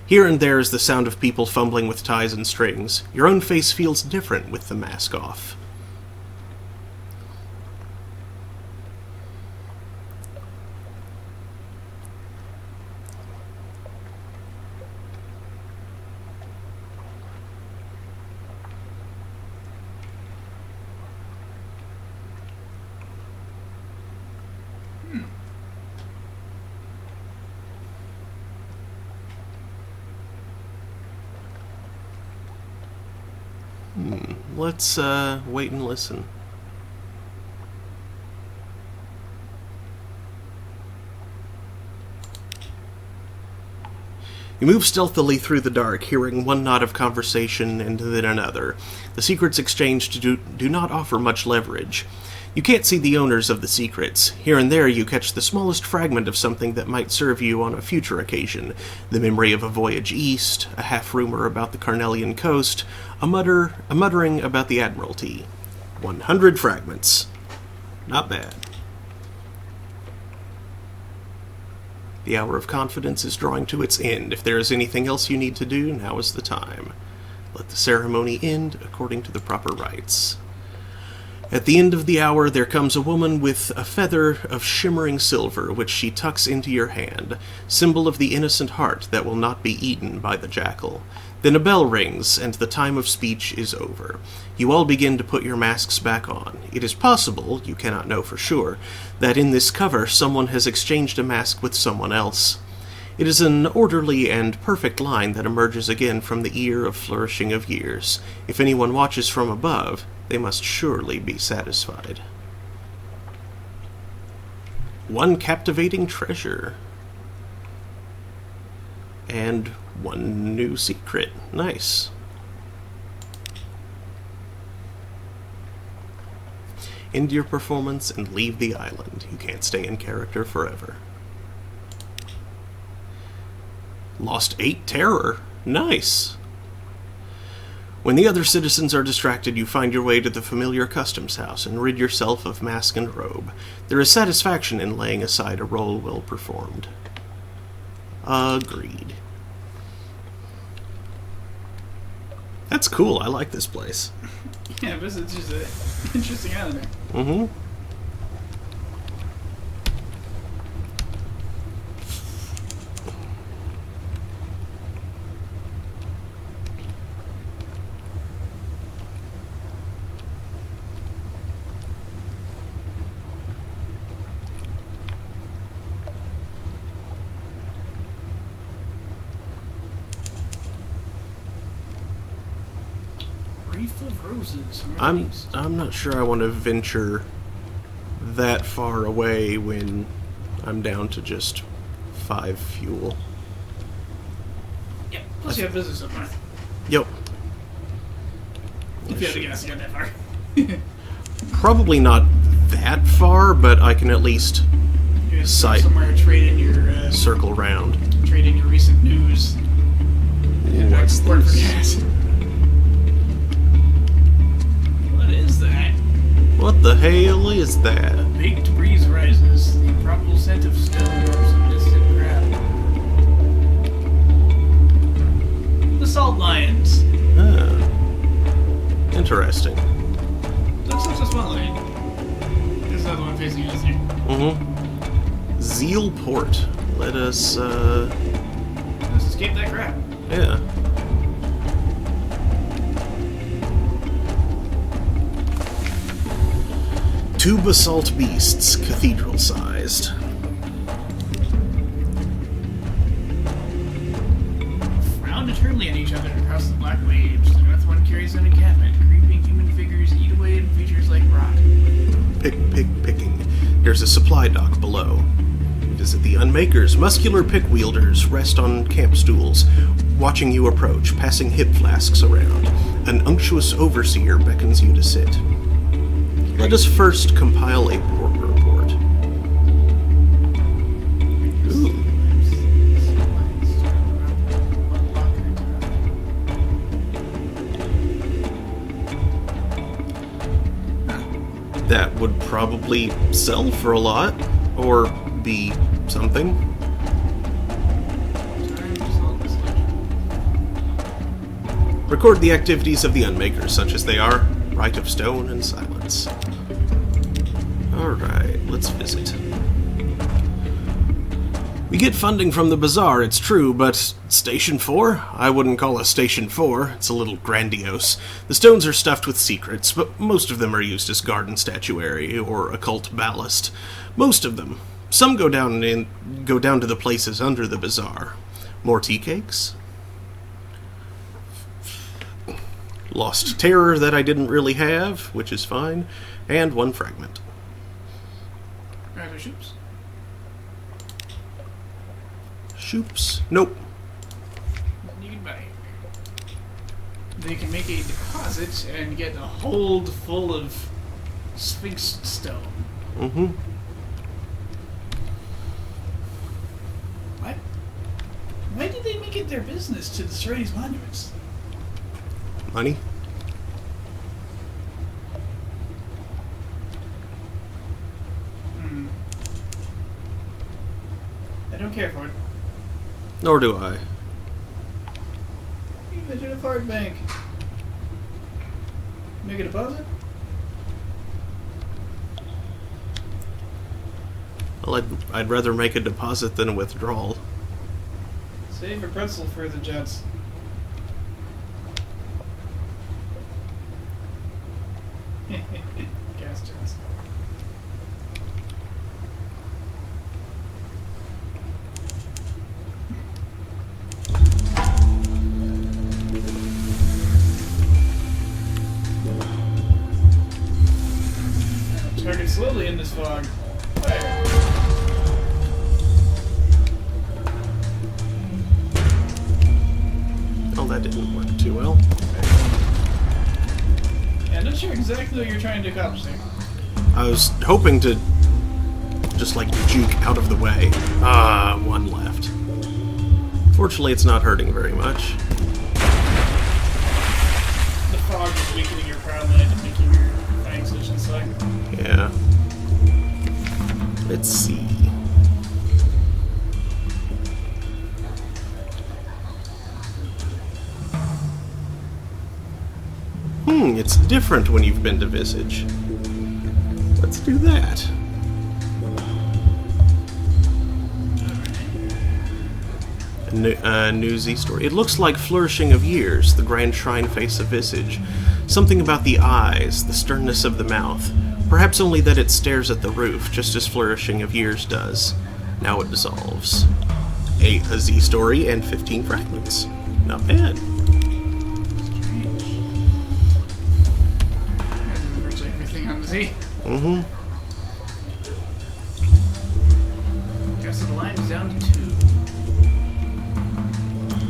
Here and there is the sound of people fumbling with ties and strings. Your own face feels different with the mask off. Let's wait and listen. You move stealthily through the dark, hearing one knot of conversation and then another. The secrets exchanged do not offer much leverage. You can't see the owners of the secrets. Here and there you catch the smallest fragment of something that might serve you on a future occasion. The memory of a voyage east, a half-rumor about the Carnelian coast, a muttering about the Admiralty. 100 fragments. Not bad. The hour of confidence is drawing to its end. If there is anything else you need to do, now is the time. Let the ceremony end according to the proper rites. At the end of the hour, there comes a woman with a feather of shimmering silver, which she tucks into your hand, symbol of the innocent heart that will not be eaten by the jackal. Then a bell rings, and the time of speech is over. You all begin to put your masks back on. It is possible, you cannot know for sure, that in this cover someone has exchanged a mask with someone else. It is an orderly and perfect line that emerges again from the ear of flourishing of years. If anyone watches from above, they must surely be satisfied. One captivating treasure. And one new secret. Nice. End your performance and leave the island. You can't stay in character forever. Lost 8 terror. Nice. When the other citizens are distracted, you find your way to the familiar customs house and rid yourself of mask and robe. There is satisfaction in laying aside a role well performed. Agreed. That's cool. I like this place. Yeah, but it's just an interesting island. Mm-hmm. Wreath of roses. I'm not sure I want to venture that far away when I'm down to just 5 fuel. Yep. Plus you have business up north. Yep. If you had to guess, you got that far. Probably not that far, but I can at least You guys sight somewhere trade in your circle round. trade in your recent news. And back What's and forth for this? gas. What is that? What the hell is that? A baked breeze rises. The improbable scent of stone ropes and us, Let's escape that crap. yeah. Two basalt beasts, cathedral-sized. Frown determinedly at each other across the black waves. The north one carries an encampment. Creeping human figures eat away in features like rot. Picking. There's a supply dock below. Visit the Unmakers. Muscular pick-wielders rest on camp stools, watching you approach, passing hip flasks around. An unctuous overseer beckons you to sit. Let us first compile a report. Ooh. That would probably sell for a lot, or be something. Record the activities of the Unmakers, such as they are. Rite of stone and silence. Alright, let's visit. We get funding from the bazaar, it's true, but Station 4? I wouldn't call it Station 4. It's a little grandiose. The stones are stuffed with secrets, but most of them are used as garden statuary or occult ballast. Most of them. Some go down to the places under the bazaar. More tea cakes? Lost terror that I didn't really have, which is fine, and one fragment. Rather shoops. Shoops? Nope. You can buy. They can make a deposit and get a hold full of Sphinx stone. Mm-hmm. Why did they make it their business to destroy these monuments? Money? I don't care for it. Nor do I. You mentioned a fart bank. Make a deposit? Well, I'd rather make a deposit than a withdrawal. Save a pretzel for the Jets. Gas Jets. Target slowly in this fog. Fire. Oh, that didn't work too well. Yeah, I'm not sure exactly what you're trying to accomplish there. I was hoping to just, like, juke out of the way. Ah, one left. Fortunately, it's not hurting very much. The fog is weakening your crown land and making your fighting position slack. Yeah. Let's see. It's different when you've been to Visage. Let's do that. A newsy story. It looks like Flourishing of Years, the grand shrine face of Visage. Something about the eyes, the sternness of the mouth. Perhaps only that it stares at the roof, just as Flourishing of Years does. Now it dissolves. A Z story and 15 fragments. Not bad. Virtually everything on the Z. Mm-hmm. Guess the line is down to 2.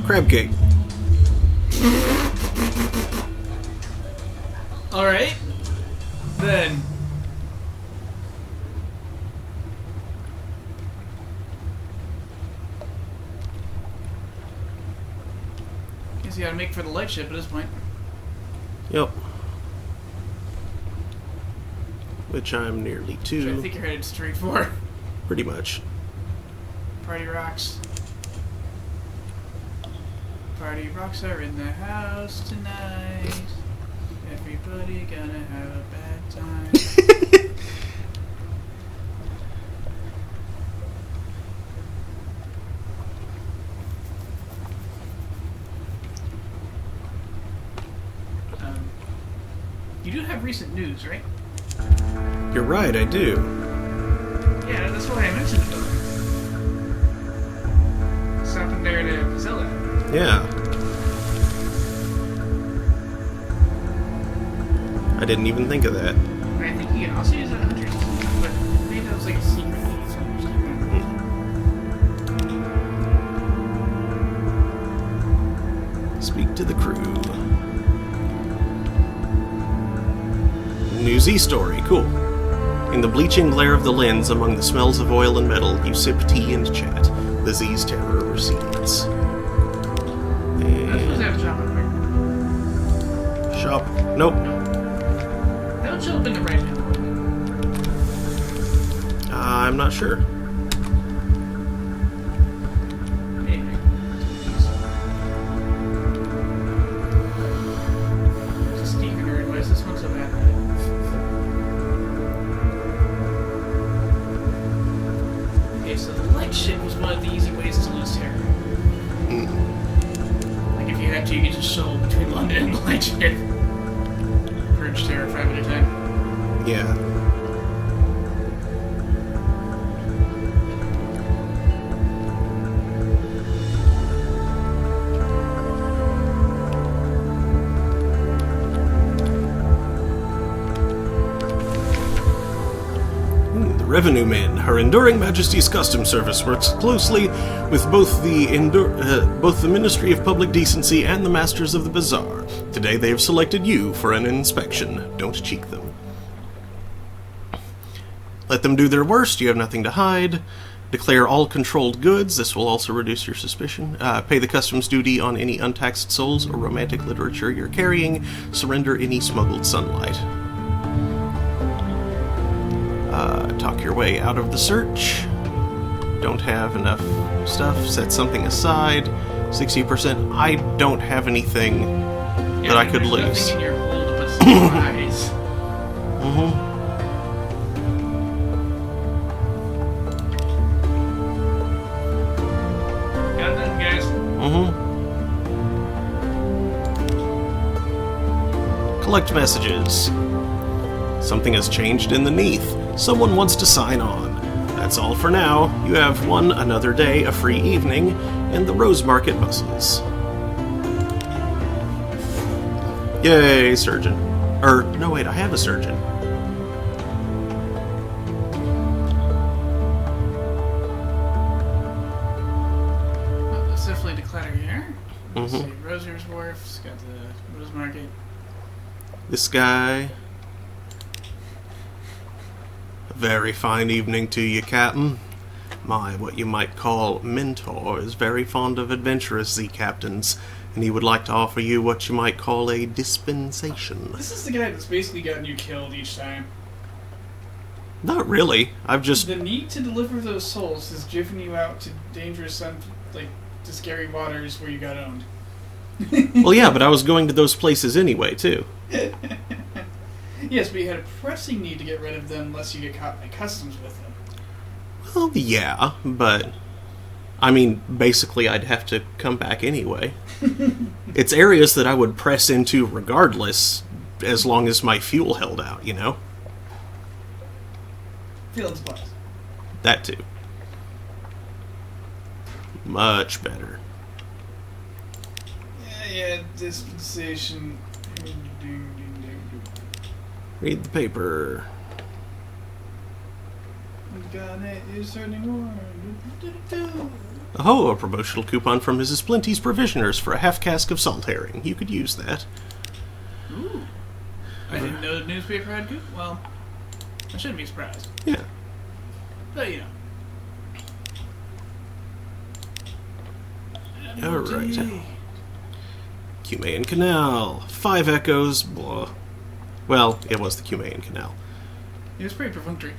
Crab cake. Alright. Then. Guess you gotta make for the light ship at this point. Yep. Which I'm nearly Which I to. think you're headed straight for. Pretty much. Party rocks. Party rocks are in the house tonight. Everybody gonna have a bad time. You do have recent news, right? You're right, I do. Yeah, that's why I mentioned it. Stopping there to sell it. Yeah. I didn't even think of that. I think you can also use it on hunters, but maybe that was like a secret. Speak to the crew. New Z story, cool. In the bleaching glare of the lens, among the smells of oil and metal, you sip tea and chat. The Z's terror recedes. I'm supposed to have a shop up here. Shop? Nope. That would show up in the right hand. I'm not sure. Anyway. Just Steven nerd, why is this one so bad? Okay, so the light shit was one of the easy ways to lose terror. Like if you had to, you could just show between London and the light shit. Purge terror 5 at a time. Yeah. The Revenue Men, Her Enduring Majesty's Customs Service, works closely with both the Ministry of Public Decency and the Masters of the Bazaar. Today they have selected you for an inspection. Don't cheek them. Let them do their worst. You have nothing to hide. Declare all controlled goods. This will also reduce your suspicion. Pay the customs duty on any untaxed souls or romantic literature you're carrying. Surrender any smuggled sunlight. Talk your way out of the search. Don't have enough stuff. Set something aside. 60%. I don't have anything that I could lose. Nothing in your hold but supplies. Got that, guys? Collect messages. Something has changed in the Neath. Someone wants to sign on. That's all for now. You have one another day, a free evening, and the Rose Market bustles. Yay, surgeon. No wait, I have a surgeon. Well, let's definitely declutter here. Let's see, Rosier's Wharf, it's got the Rose Market. This guy. A very fine evening to you, Captain. My, what you might call mentor, is very fond of adventurous sea captains, and he would like to offer you what you might call a dispensation. This is the guy that's basically gotten you killed each time. Not really. I've just... The need to deliver those souls has driven you out to dangerous, to scary waters where you got owned. Well, yeah, but I was going to those places anyway, too. Yes, but you had a pressing need to get rid of them unless you get caught by customs with them. Well, yeah, but... I mean, basically I'd have to come back anyway. It's areas that I would press into regardless, as long as my fuel held out, you know? Fuel and supplies. That too. Much better. Yeah, dispensation. Read the paper. Got it, is certainly more. Oh, a promotional coupon from Mrs. Plenty's Provisioners for a half cask of salt herring. You could use that. Ooh. I didn't know the newspaper had good. Well, I shouldn't be surprised. Yeah. But, you know. Alright. Cumaean Canal. 5 echoes. Blah. Well, it was the Cumaean Canal. It was pretty perfunctory.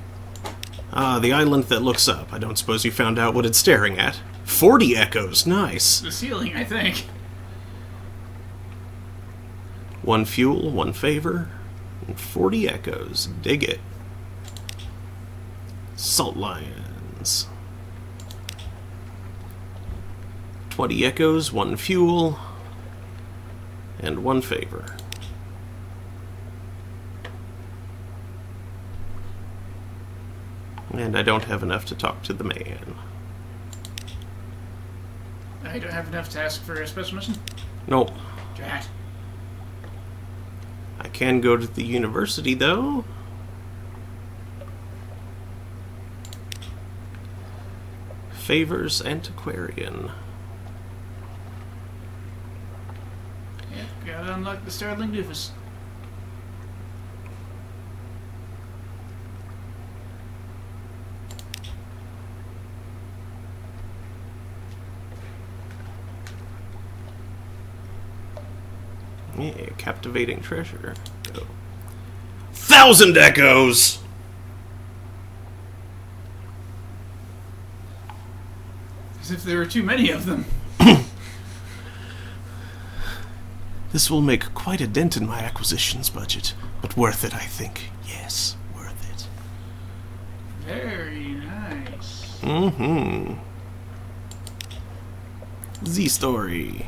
Ah, the island that looks up. I don't suppose you found out what it's staring at. 40 echoes. Nice. The ceiling, I think. 1 fuel, 1 favor, and 40 echoes. Dig it. Salt Lions. 20 echoes, 1 fuel, and 1 favor. And I don't have enough to talk to the man. I don't have enough to ask for a special mission? Nope. Drat. I can go to the university, though. Favors Antiquarian. Yeah, gotta unlock the Starling Doofus. Yeah, captivating treasure. Go. 1,000 echoes! As if there were too many of them. This will make quite a dent in my acquisitions budget, but worth it, I think. Yes, worth it. Very nice. Mm-hmm. Z-Story.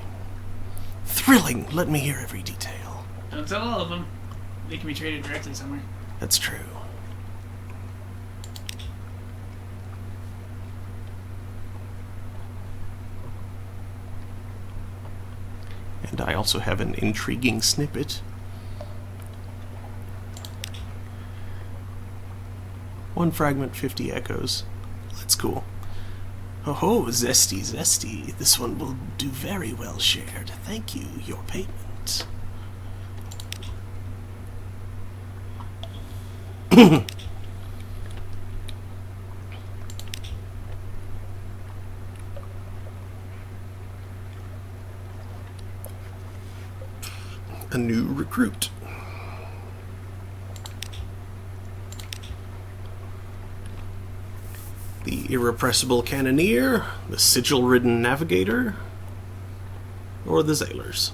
Thrilling. Let me hear every detail. Don't tell all of them. They can be traded directly somewhere. That's true. And I also have an intriguing snippet. One fragment, 50 echoes. That's cool. Oh, zesty, zesty. This one will do very well shared. Thank you. Your payment. A new recruit. The irrepressible cannoneer, the sigil-ridden navigator, or the sailors.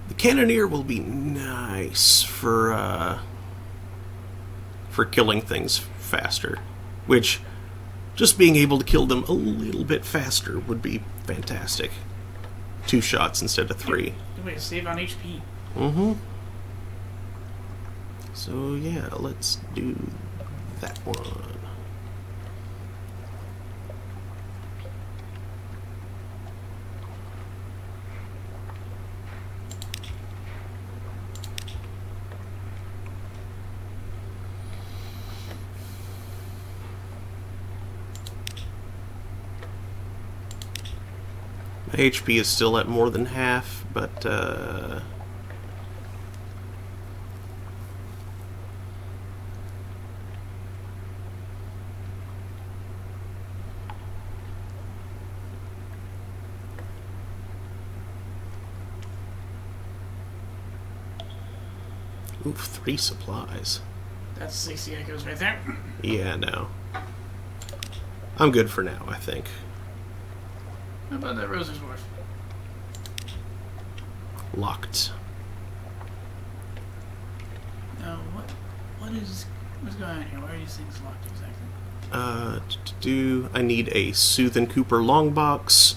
The cannoneer will be nice for killing things faster, which just being able to kill them a little bit faster would be fantastic. 2 shots instead of 3. Good way to save on HP. Mm-hmm. So yeah, let's do that one. My HP is still at more than half, but oof, 3 supplies. That's 60 echoes right there. Yeah, no. I'm good for now, I think. How about that Roser's Wharf? Locked. No, what's going on here? Why are these things locked exactly? I need a Sooth and Cooper longbox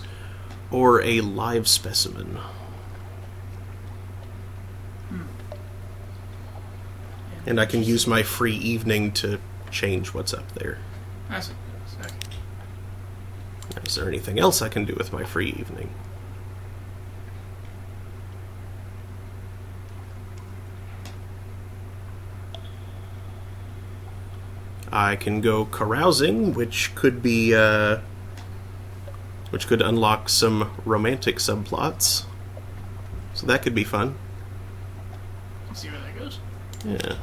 or a live specimen. And I can use my free evening to change what's up there. That's it. Is there anything else I can do with my free evening? I can go carousing, which could be, which could unlock some romantic subplots. So that could be fun. Let's see where that goes. Yeah.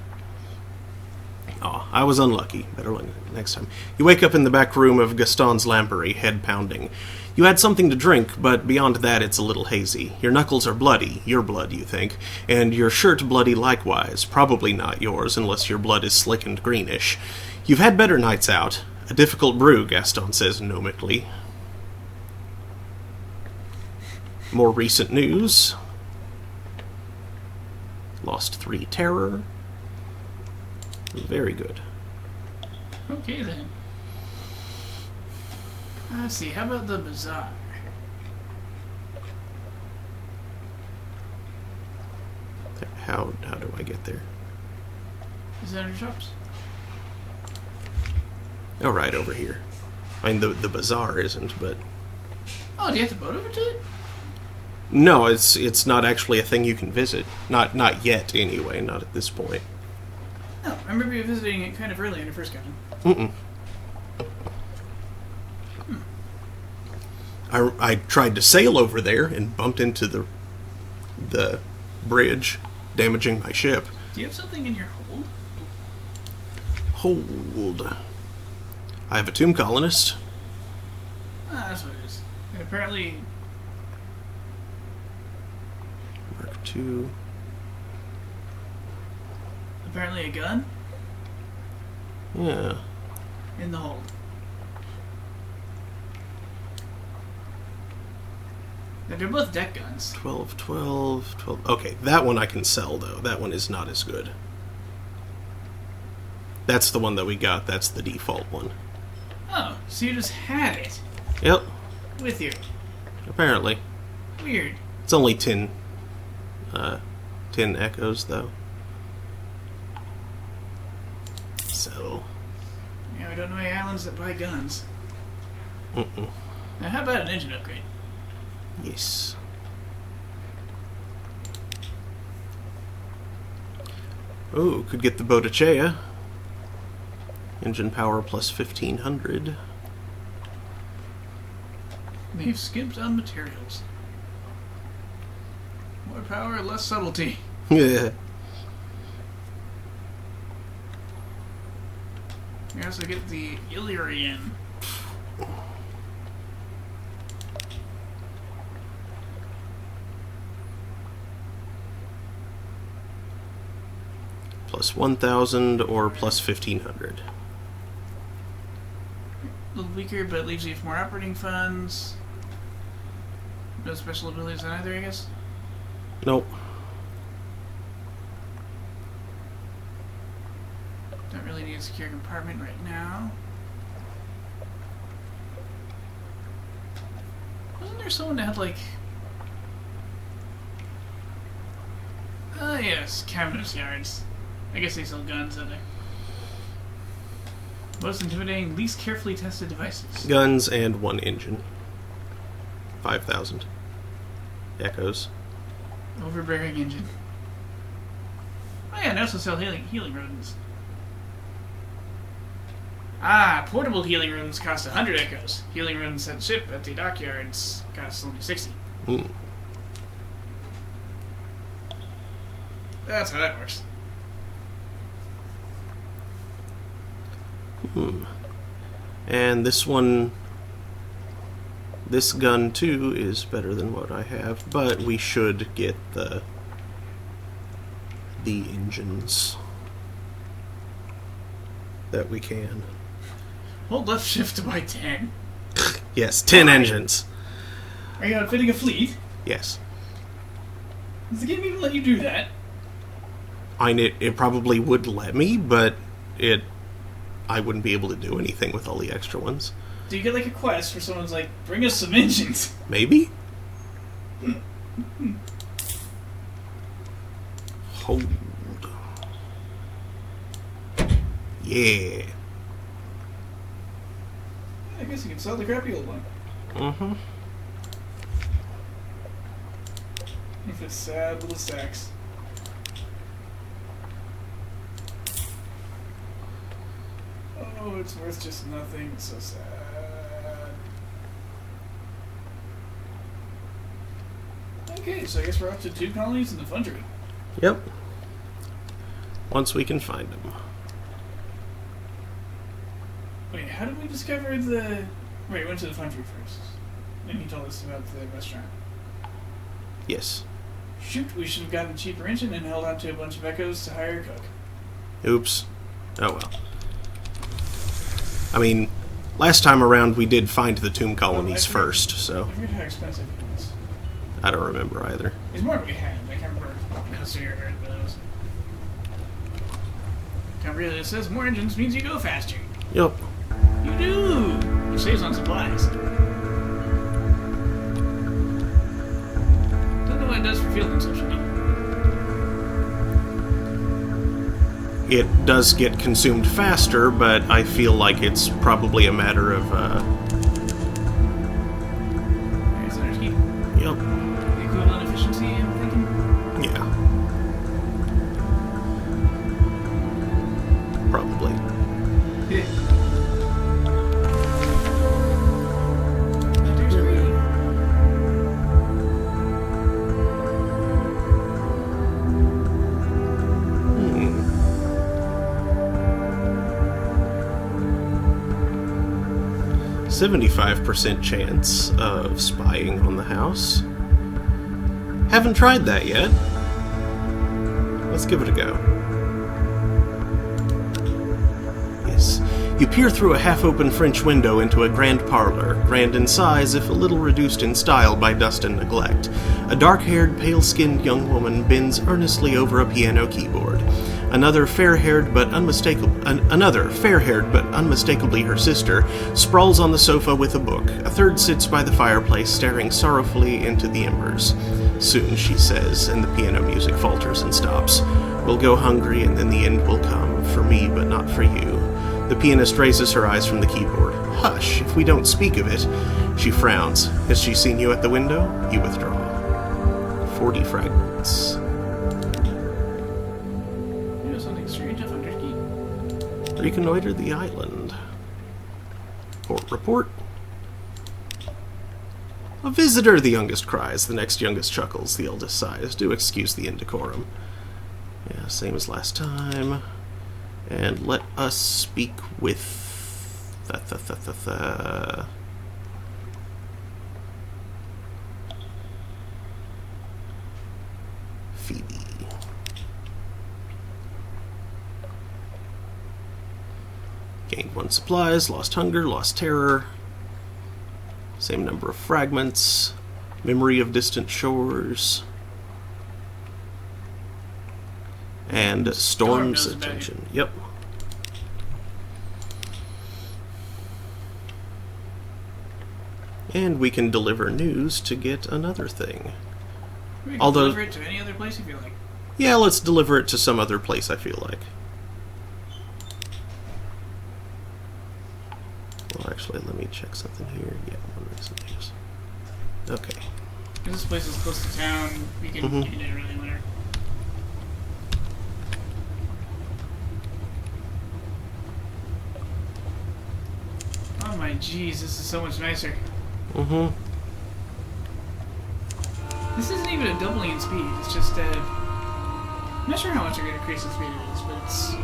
Oh, I was unlucky. Better luck next time. You wake up in the back room of Gaston's lampery, head pounding. You had something to drink, but beyond that it's a little hazy. Your knuckles are bloody, your blood, you think, and your shirt bloody likewise. Probably not yours, unless your blood is slick and greenish. You've had better nights out. A difficult brew, Gaston says gnomically. More recent news. Lost 3 terror. Very good. Okay then. Let's see, how about the bazaar? How do I get there? Is that under shops? Oh, right over here. I mean, the bazaar isn't, but... Oh, do you have to boat over to it? No, it's not actually a thing you can visit. Not yet, anyway. Not at this point. Oh, I remember you visiting it kind of early in your first cabin. I tried to sail over there and bumped into the bridge, damaging my ship. Do you have something in your hold? Hold. I have a tomb colonist. Ah, that's what it is. And apparently... Mark II. Apparently a gun? Yeah. In the hold. They're both deck guns. 12, 12, 12. Okay, that one I can sell, though. That one is not as good. That's the one that we got. That's the default one. Oh, so you just had it Yep, with you. apparently. Weird. It's only 10 echoes, though. So... Yeah, we don't know any islands that buy guns. Mm-mm. Now, how about an engine upgrade? Yes. Oh, could get the Botticea. Engine power plus 1500. They've skimped on materials. More power, less subtlety. Yeah. We also get the Illyrian. Plus 1000 or plus 1500. A little weaker, but leaves you with more operating funds. No special abilities on either, I guess. Nope. Don't really need a secure compartment right now. Wasn't there someone that had, like... Oh, yes, cabinet yards. I guess they sell guns, don't they? Most intimidating, least carefully tested devices. Guns and one engine. 5,000 echoes. Overbearing engine. Oh yeah, and they also sell healing rodents. Ah, portable healing rodents cost 100 echoes. Healing rodents at ship at the dockyards cost only 60. That's how that works. And this one, this gun too is better than what I have, but we should get the engines that we can. Hold left shift to buy 10. Yes, 10 Why? engines. Are you outfitting a fleet? Yes. Does the game even let you do that? It probably would let me, but I wouldn't be able to do anything with all the extra ones. Do you get like a quest where someone's like, bring us some engines? Maybe? Hold. Yeah. I guess you can sell the crappy old one. Mm-hmm. If it's sad little sacks. Oh, it's worth just nothing. It's so sad. Okay, so I guess we're up to 2 colonies in the Foundry. Yep. Once we can find them. Wait, how did we discover the... Wait, we went to the Foundry first. And he told us about the restaurant. Yes. Shoot, we should have gotten a cheaper engine and held on to a bunch of echoes to hire a cook. Oops. Oh well. I mean, last time around we did find the tomb colonies first, so... I forget how expensive it was. I don't remember either. It's more than we had. I can't remember how severe it was. Can't really, it says more engines means you go faster. Yep. You do! It saves on supplies. Don't know what it does for fuel consumption either. it does get consumed faster, but I feel like it's probably a matter of, There's energy. yep, The equivalent efficiency, I'm thinking. yeah. Probably. Yeah. There's green. Hmm. 75% chance of spying on the house. Haven't tried that yet. Let's give it a go. Yes. You peer through a half-open French window into a grand parlor, grand in size if a little reduced in style by dust and neglect. A dark-haired, pale-skinned young woman bends earnestly over a piano keyboard. Another fair-haired but unmistakably her sister sprawls on the sofa with a book. A third sits by the fireplace, staring sorrowfully into the embers. Soon, she says, and the piano music falters and stops. We'll go hungry, and then the end will come, for me, but not for you. The pianist raises her eyes from the keyboard. Hush, if we don't speak of it. She frowns. Has she seen you at the window? You withdraw. 40 fragments. Something strange up under key. Reconnoiter the island. Report. A visitor, the youngest cries. The next youngest chuckles. The eldest sighs. Do excuse the indecorum. Yeah, same as last time. And let us speak with... Phoebe. Gained 1 supplies, lost hunger, lost terror. Same number of fragments. Memory of distant shores. And Storm's attention. Yep. And we can deliver news to get another thing. We can Although, deliver it to any other place if you like. yeah, let's deliver it to some other place, I feel like. Well, actually, let me check something here. Yeah, one recent news. Okay. This place is close to town. You can Mhm. get it really later. Oh my jeez, this is so much nicer. Mm-hmm. This isn't even a doubling in speed. It's just I'm not sure how much a good increase in speed it is, but it's...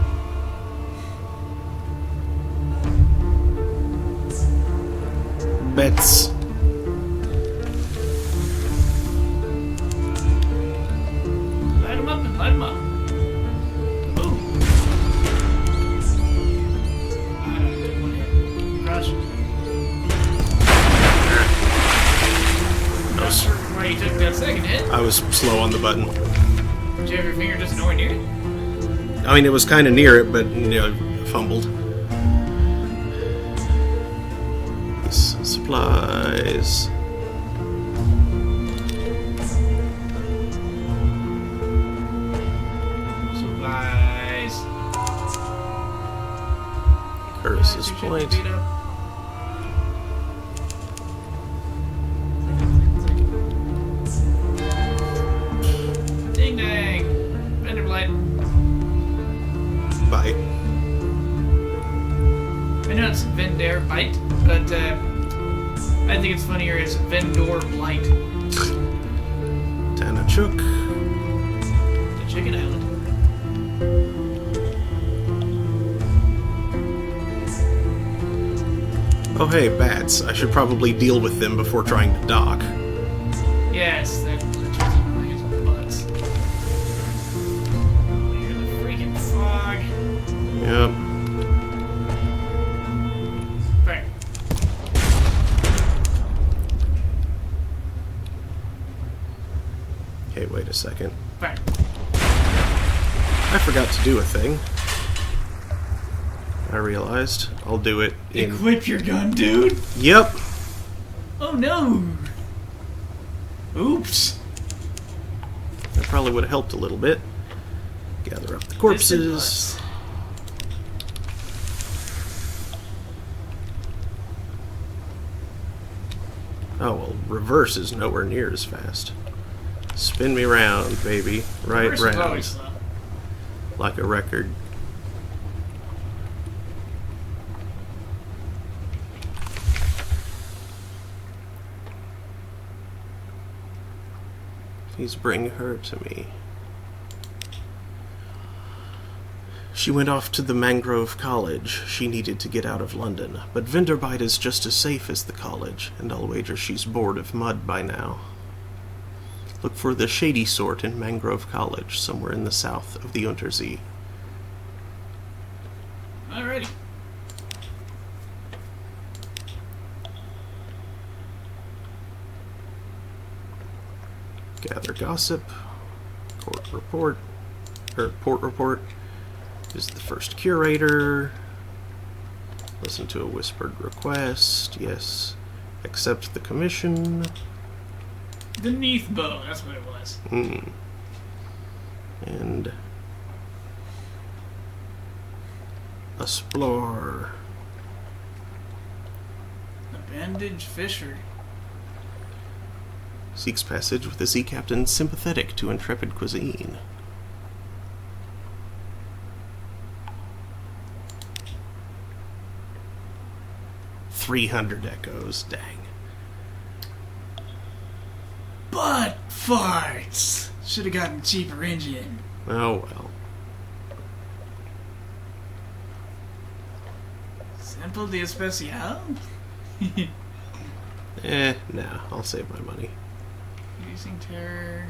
Bets. Light them up and light them up. Boom. Rush. Not sure why you took that second hit. I was slow on the button. Did you have your finger just nowhere near it? I mean, it was kind of near it, but, you know, fumbled. These supplies. Supplies. Curtis's Two ships point. beat up. Ding dang. Bender blight. Bye. I know it's Vendor Bite, but I think it's funnier as Vendor Blight. Thanatopsis. The Chicken Island. Oh hey, bats. I should probably deal with them before trying to dock. Yes, that literally annoys my butts. You're the freaking fog. Yep. Right. Okay, wait a second. Right. I forgot to do a thing. I realized. I'll do it in... Equip your gun, dude. Yep. Oh no. Oops. That probably would have helped a little bit. Gather up the corpses. Oh, well, reverse is nowhere near as fast. Spin me round, baby. Right Reverse is always round. slow. Like a record. Please bring her to me. She went off to the Mangrove College. She needed to get out of London. But Vinderbite is just as safe as the college, and I'll wager she's bored of mud by now. Look for the shady sort in Mangrove College, somewhere in the south of the Untersee. Alrighty. Gather gossip. Port report. Is the first curator. Listen to a whispered request. Yes. Accept the commission. The Neath Bow, that's what it was. And explore. The Bandage Fisher. Seeks passage with a sea captain sympathetic to intrepid cuisine. $300 echoes, dang. Butt farts! Should have gotten a cheaper engine. Oh well. Sample de especial? Nah, I'll save my money. Using terror.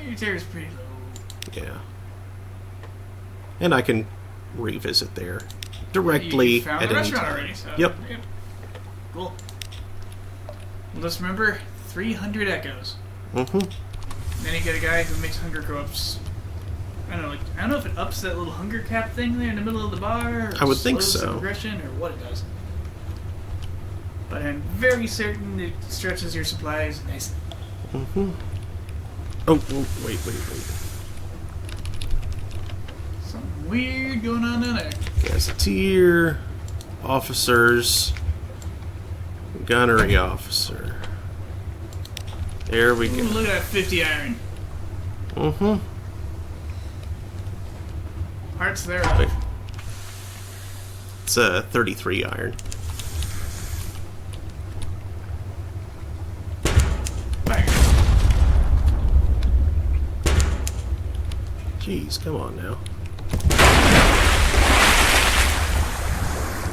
Your terror's pretty low. Yeah. And I can revisit there directly You found at the any restaurant time. already, so. Yep. Cool. Well, just remember 300 echoes. Mm-hmm. Then you get a guy who makes hunger go ups. I don't know if it ups that little hunger cap thing there in the middle of the bar. Or I would think slows the so. progression, or what it does. But I'm very certain it stretches your supplies nicely. Mm-hmm. Oh, wait. Something weird going on down there. Gazetteer, officers, gunnery officer. There we Ooh, go. look at that 50 iron. Mm-hmm. Hearts there. Wait. It's a 33 iron. Fire. Jeez, come on now.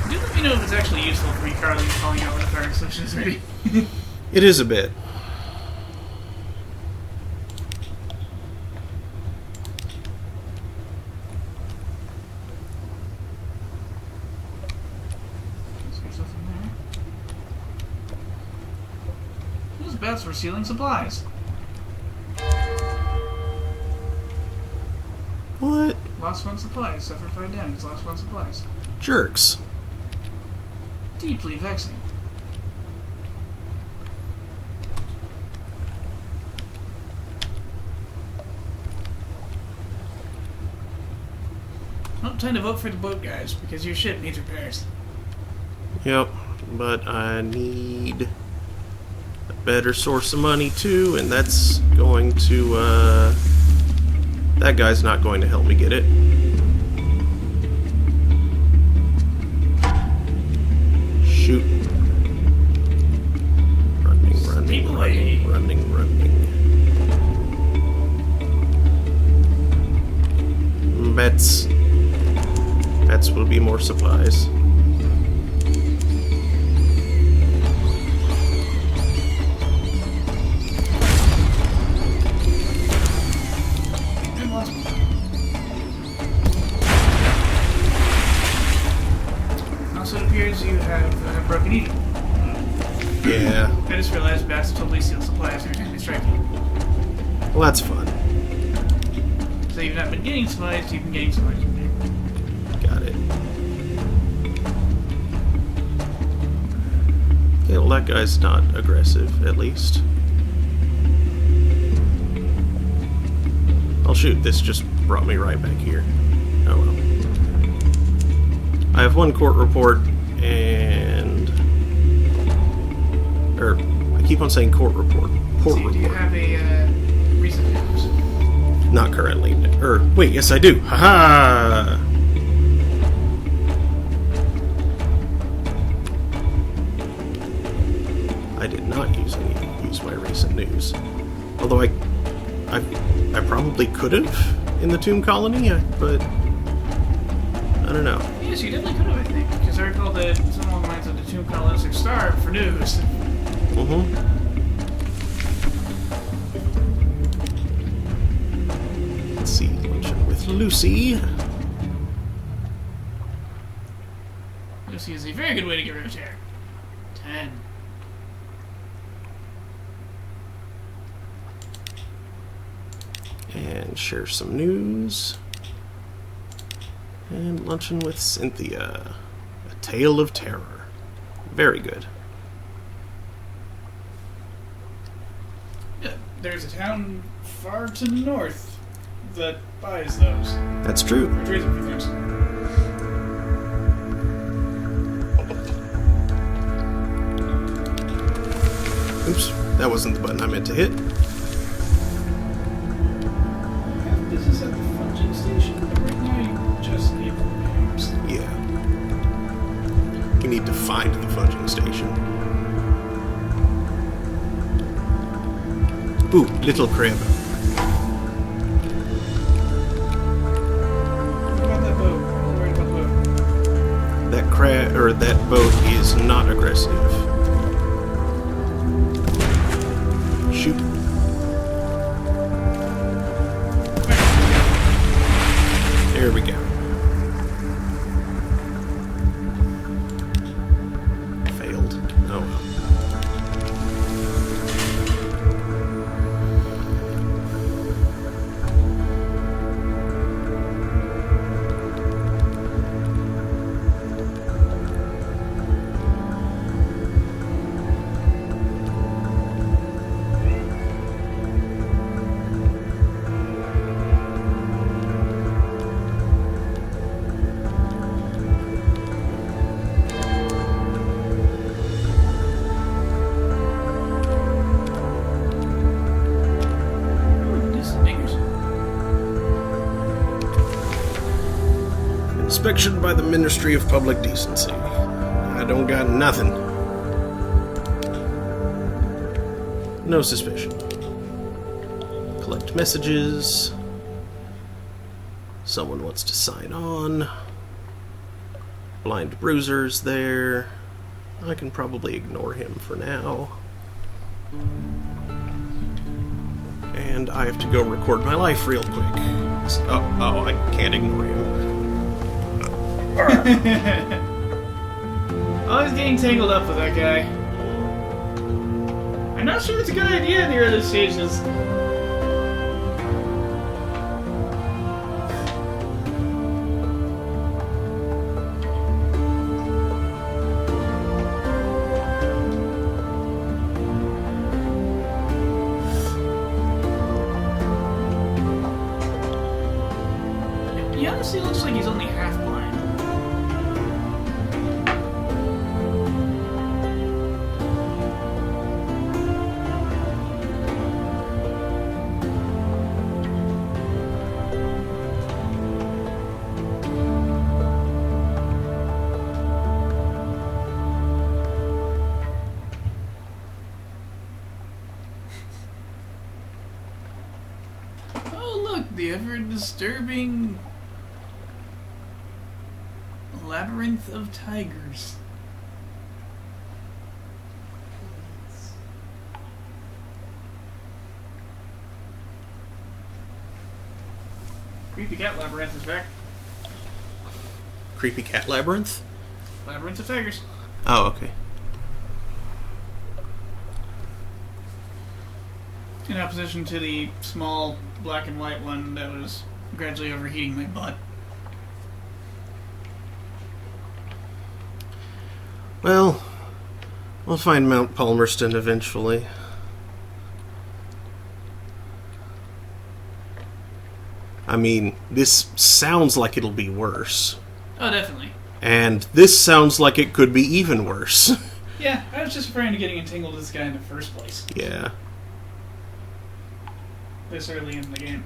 Do let me know if it's actually useful for me, Carly, calling out when the firing solution is ready. It is a bit. Those bats were sealing supplies. What? Lost one supplies, suffered 5 damage, lost one supplies. Jerks. Deeply vexing. Well, time to vote for the boat guys, because your ship needs repairs. Yep, but I need a better source of money too, and that's going to, that guy's not going to help me get it. Shoot. Running. Bets will be more supplies. Also, it appears you have broken even. Yeah. I just realized bats totally steal supplies every time they strike you. Well, that's fun. So you've not been getting supplies, you've been getting supplies from there. Got it. Yeah, well, that guy's not aggressive, at least. Oh, shoot, this just brought me right back here. Oh, well. I have one court report, and Or, I keep on saying court report. Port report. Do you have a recent news? Not currently. Wait, yes I do. Haha! I did not use my recent news. Although I probably could have in the Tomb Colony, but I don't know. Yes, you definitely could have, I think, because I recall that some along the lines of the Tomb Colonists are starved for news. Mm-hmm. Let's see, luncheon with Lucy. Lucy is a very good way to get rid of terror. 10. And share some news. And luncheon with Cynthia. A Tale of Terror. Very good. Yeah, there's a town far to the north that buys those. That's true. For trades and things. Oops, that wasn't the button I meant to hit. Business at the fudging station, but right now you just need games. Yeah. We need to find the fudging station. Ooh, little crab. What about that boat? I'm worried about the boat. That boat is not aggressive. Shoot. There we go. Failed. Oh well. Inspection by the Ministry of Public Decency. I don't got nothing. No suspicion. Collect messages. Someone wants to sign on. Blind Bruiser's there. I can probably ignore him for now. And I have to go record my life real quick. Oh, I can't ignore him. Always getting tangled up with that guy. I'm not sure that's a good idea in the early stages. He honestly looks like he's only half blind. The ever-disturbing labyrinth of tigers. Creepy cat labyrinth is back. Creepy cat labyrinth? Labyrinth of tigers. Oh, okay. In opposition to the small black and white one that was gradually overheating my butt. Well, we'll find Mount Palmerston eventually. I mean, this sounds like it'll be worse. Oh, definitely. And this sounds like it could be even worse. Yeah, I was just afraid of getting entangled with this guy in the first place. Yeah. This early in the game.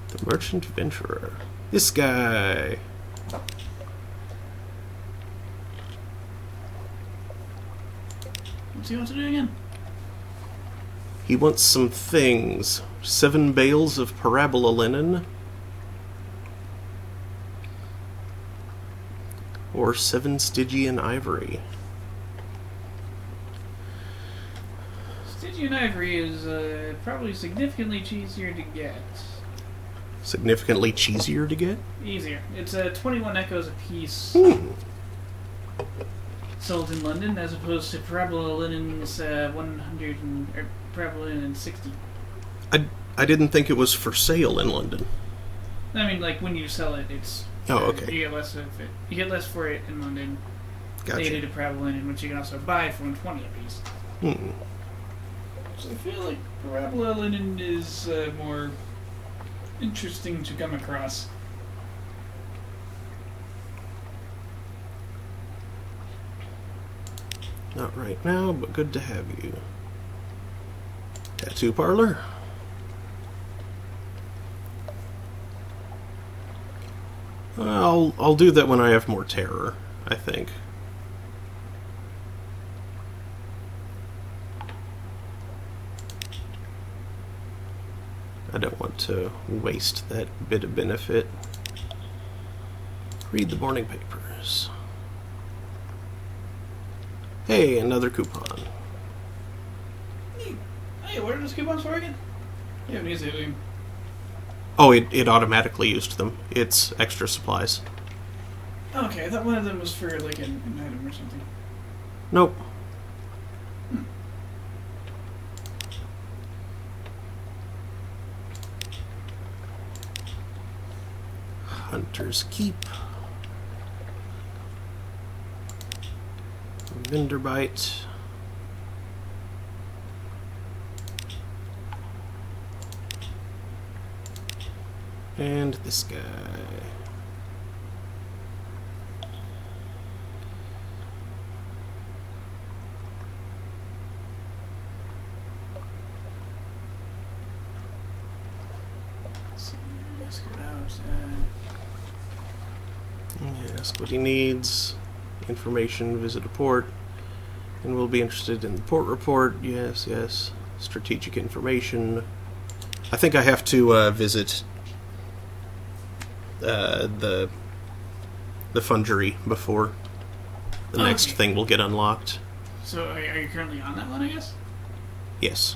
The Merchant Venturer. This guy. What's he want to do again? He wants some things. 7 bales of parabola linen. Or 7 Stygian ivory. Stygian ivory is probably significantly cheesier to get. Significantly cheesier to get? Easier. It's 21 echoes a piece. Sold in London, as opposed to parabola linen's 100 or parabola linen 60. I didn't think it was for sale in London. I mean, like when you sell it, it's okay. You get less of it. You get less for it in London. Gotcha. Dated to parabola linen, which you can also buy for 120 a piece. So I feel like parabola linen is more interesting to come across. Not right now, but good to have you. Tattoo parlor. I'll do that when I have more terror, I think. I don't want to waste that bit of benefit. Read the morning papers. Hey, another coupon. Hey, what are those coupons for again? You haven't used it. Oh, it automatically used them. It's extra supplies. Okay, I thought one of them was for like an item or something. Nope. Hunter's Keep. Vendor Bite. And this guy. Let's go out. Ask what he needs. Information, visit a port. And we'll be interested in the port report. Yes, yes. Strategic information. I think I have to visit the Fungery before the next thing will get unlocked. So are you currently on that one, I guess? Yes.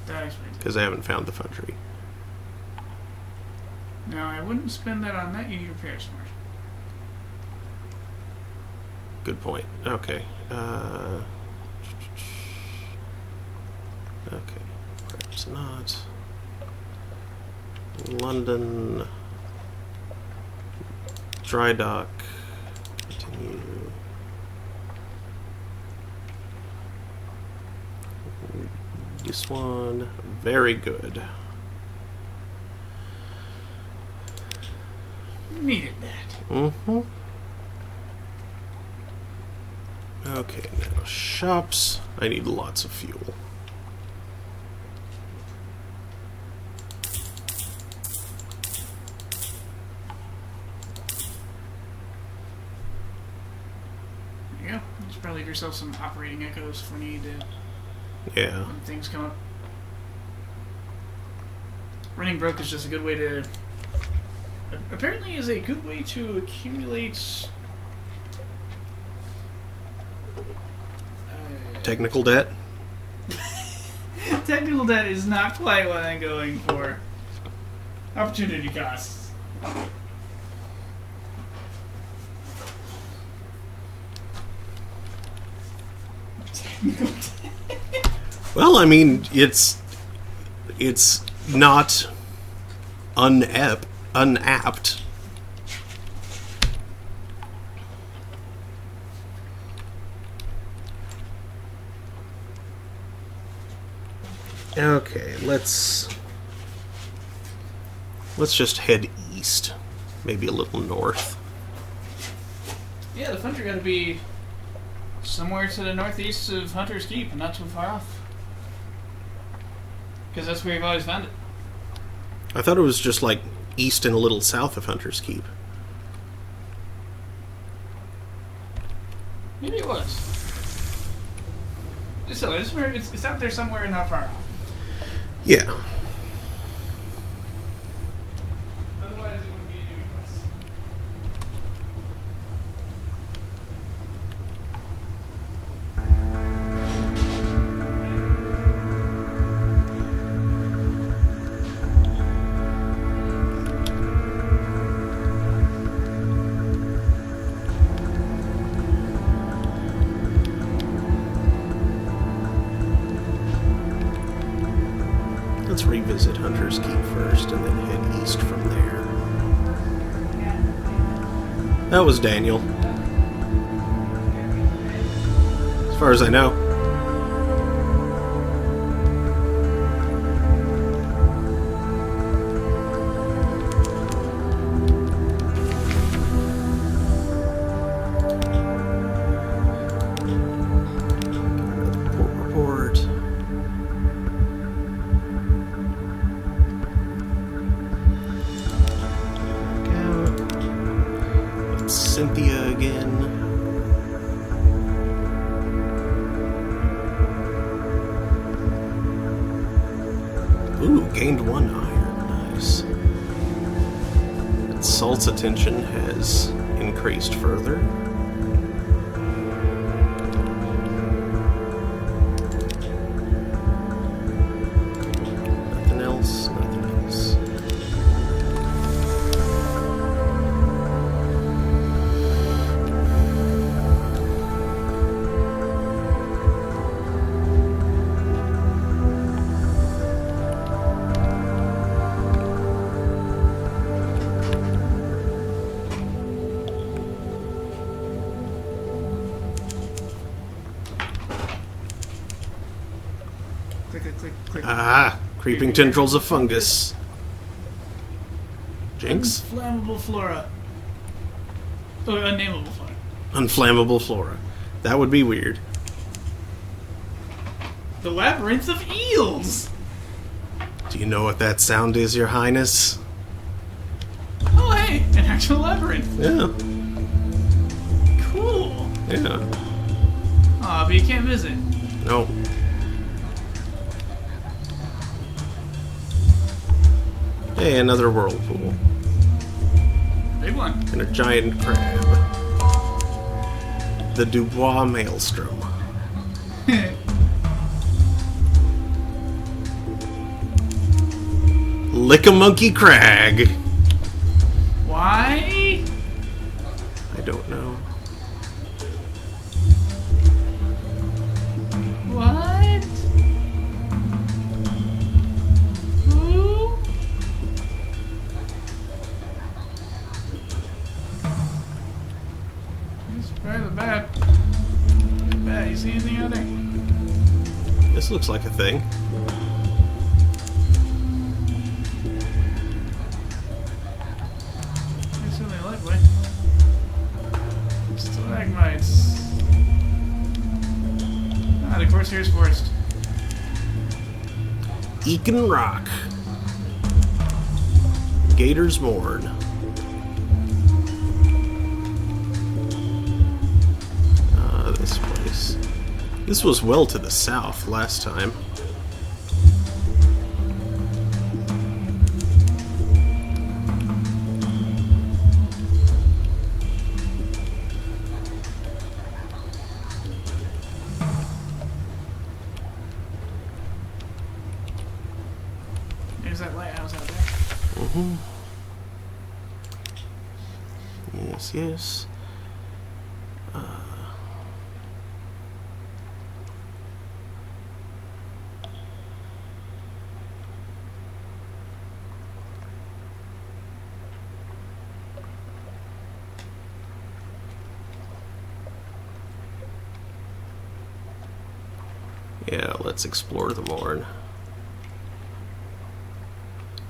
That explains it. Because I haven't found the Fungery. No, I wouldn't spend that on that. You need repair smart. Good point. Okay. Okay. Perhaps not. London. Dry dock. Continue. This one. Very good. Needed that. Mm-hmm. Okay, now shops. I need lots of fuel. There you go. You should probably give yourself some operating echoes when you need to. Yeah. When things come up. Running broke is just a good way to. Apparently, is a good way to accumulate. Technical debt? Technical debt is not quite what I'm going for. Opportunity costs. Technical debt. Well, I mean, it's not unapt. Okay, let's Let's just head east. Maybe a little north. Yeah, the Thunder gotta be somewhere to the northeast of Hunter's Keep and not too far off. Because that's where you've always found it. I thought it was just like east and a little south of Hunter's Keep. Maybe it was. So it's out there somewhere and not far off. Yeah. Otherwise, it wouldn't be a new quest. Let's revisit Hunter's Keep first and then head east from there. That was Daniel. As far as I know. Report. Cynthia again. Ooh, gained 1 iron. Nice. Salt's attention has increased further. Nothing else, nothing else. Click, click, click, click. Ah, creeping tendrils of fungus. Jinx? Unflammable flora. Oh, unnameable flora. Unflammable flora. That would be weird. The labyrinth of eels! Do you know what that sound is, Your Highness? Oh, hey! An actual labyrinth. Yeah, Cool. yeah. Aw, but you can't visit. No. Hey, another whirlpool. Big one. And a giant crab. The Dubois Maelstrom. Lick-a-Monkey Crag. Why? I don't know. What? Who? Let's try the bat. Bat, you see anything out there? This looks like a thing. It's really likely. Stalagmites. Ah, the Corsair's Forest. Eakin Rock. Gator's Mourn. This place. This was well to the south last time. There's that lighthouse out there. Mm-hmm. Yes, yes. Yeah, let's explore the Mourn.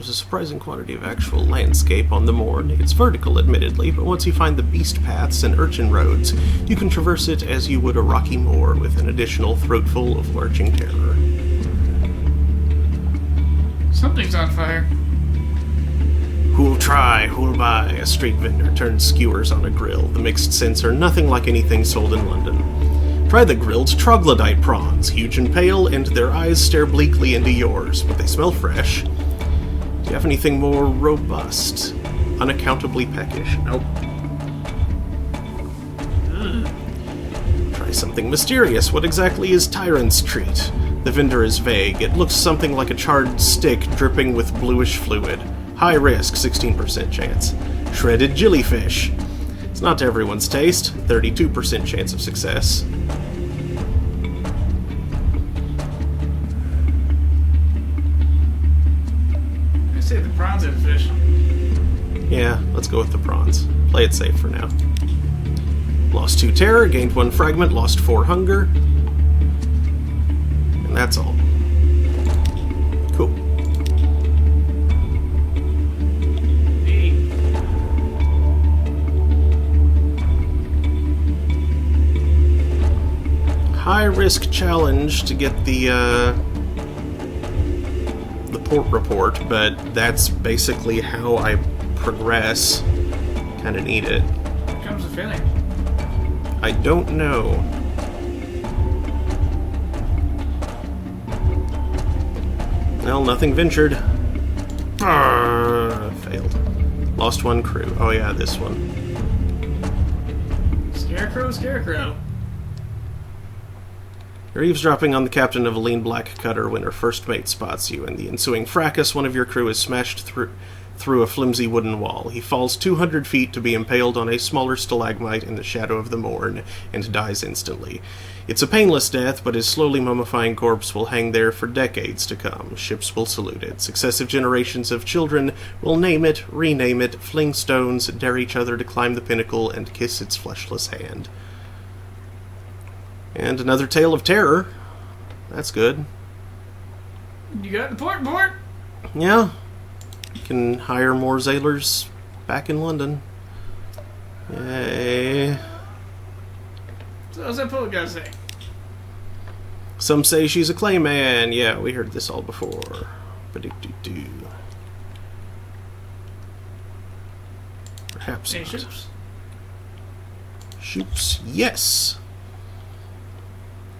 There's a surprising quantity of actual landscape on the Mourne. It's vertical, admittedly, but once you find the beast paths and urchin roads, you can traverse it as you would a rocky moor with an additional throatful of lurching terror. Something's on fire. Who'll try, who'll buy? A street vendor turns skewers on a grill. The mixed scents are nothing like anything sold in London. Try the grilled troglodyte prawns, huge and pale, and their eyes stare bleakly into yours, but they smell fresh. Do you have anything more robust? Unaccountably peckish? Nope. Try something mysterious. What exactly is Tyrant's Treat? The vendor is vague. It looks something like a charred stick dripping with bluish fluid. High risk, 16% chance. Shredded jellyfish. It's not to everyone's taste. 32% chance of success. I say the prawns are the fish. Yeah, let's go with the prawns. Play it safe for now. Lost 2 terror, gained 1 fragment, lost 4 hunger. And that's all. Cool. High risk challenge to get the port report, but that's basically how I progress. Kinda need it. Here comes the failure. I don't know. Well, nothing ventured. Failed. Lost 1 crew. Oh yeah, this one. Scarecrow. You're eavesdropping on the captain of a lean black cutter when her first mate spots you. In the ensuing fracas, one of your crew is smashed through a flimsy wooden wall. He falls 200 feet to be impaled on a smaller stalagmite in the shadow of the Mourne, and dies instantly. It's a painless death, but his slowly mummifying corpse will hang there for decades to come. Ships will salute it. Successive generations of children will name it, rename it, fling stones, dare each other to climb the pinnacle, and kiss its fleshless hand. And another tale of terror. That's good. You got the port? Yeah. You can hire more sailors back in London. Yay. So what's that poet gotta say? Some say she's a clayman. Yeah, we heard this all before. Ba-do-do-do. Perhaps Any not. ships? Shoops, yes.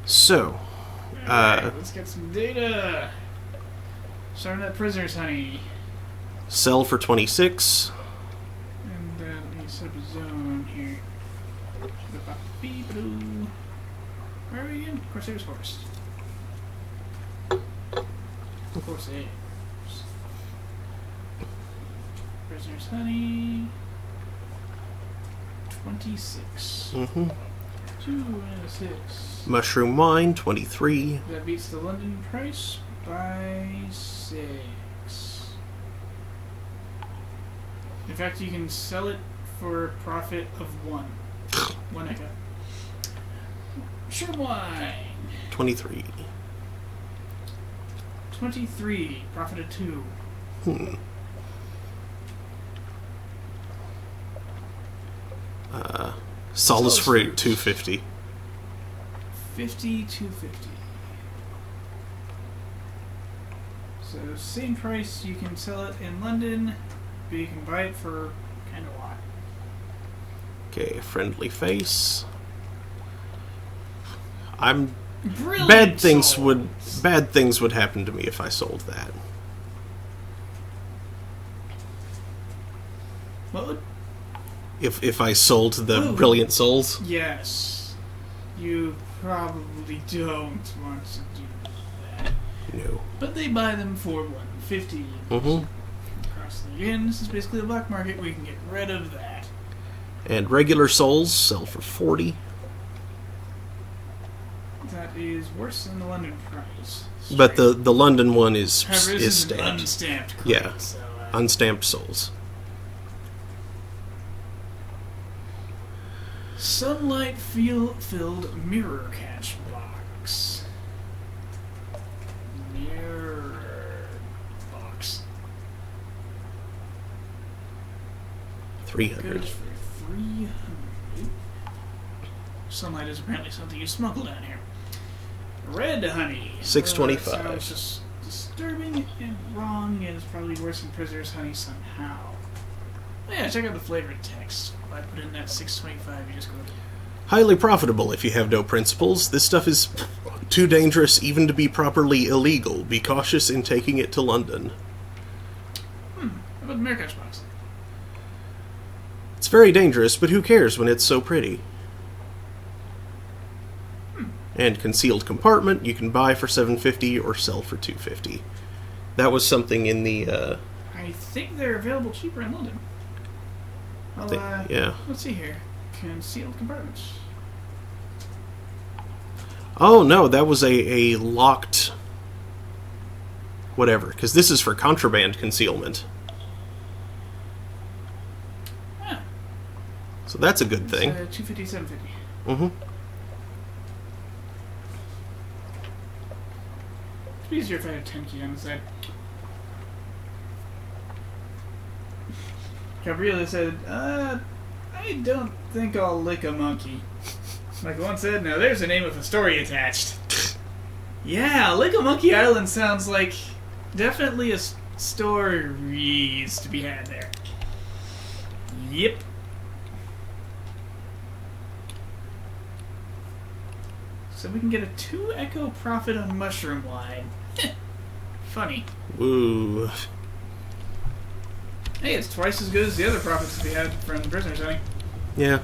So, Alright, let's get some data. Starting at prisoners, honey. sell for 26. And let me set up a zone here. Where are we again? Corsairs Forest. Corsairs. Prisoners, honey. 26. 2 and a 6. Mushroom wine, 23. That beats the London price by 6. In fact, you can sell it for a profit of 1. 1 echo. Mushroom wine. 23. 23. Profit of 2. Solace fruit, 250. 50, 250. So, same price, you can sell it in London, but you can buy it for kind of a lot. Okay, friendly face. I'm Brilliant bad things souls. would happen to me if I sold that. What would? If I sold the Ooh. brilliant souls. Yes. You probably don't want to do that. No. But they buy them for 150. Across the again, this is basically a black market. We can get rid of that. And regular souls sell for 40. That is worse than the London price. But the London one is However, this is an stamped. unstamped crate, Yeah. so, Unstamped souls. Sunlight filled mirror catch box. Mirror box. 300. Goes for 300. Sunlight is apparently something you smuggle down here. Red honey. 625. Sounds just disturbing and wrong, and it's probably worse than prisoner's honey somehow. Oh yeah, check out the flavored text. If I put in that 625, you just go... Highly profitable if you have no principles. This stuff is too dangerous even to be properly illegal. Be cautious in taking it to London. How about the Marrakesh box? It's very dangerous, but who cares when it's so pretty? And concealed compartment you can buy for $7.50 or sell for $2.50. That was something in the. I think they're available cheaper in London. Well, yeah. Let's see here. Concealed compartments. Oh no, that was a locked. Whatever, because this is for contraband concealment. Yeah. So that's a good thing. $2.50, $7.50. Mm-hmm. It'd be easier if I had 10 key on the side. Gabriela said, I don't think I'll lick a monkey. Like one said, now there's a name with a story attached. Yeah, Lick a Monkey Island sounds like definitely a stories to be had there. Yep. So we can get a 2 echo profit on mushroom wine. Funny. Woo. Hey, it's twice as good as the other profits we had from prisoners, honey. Yeah.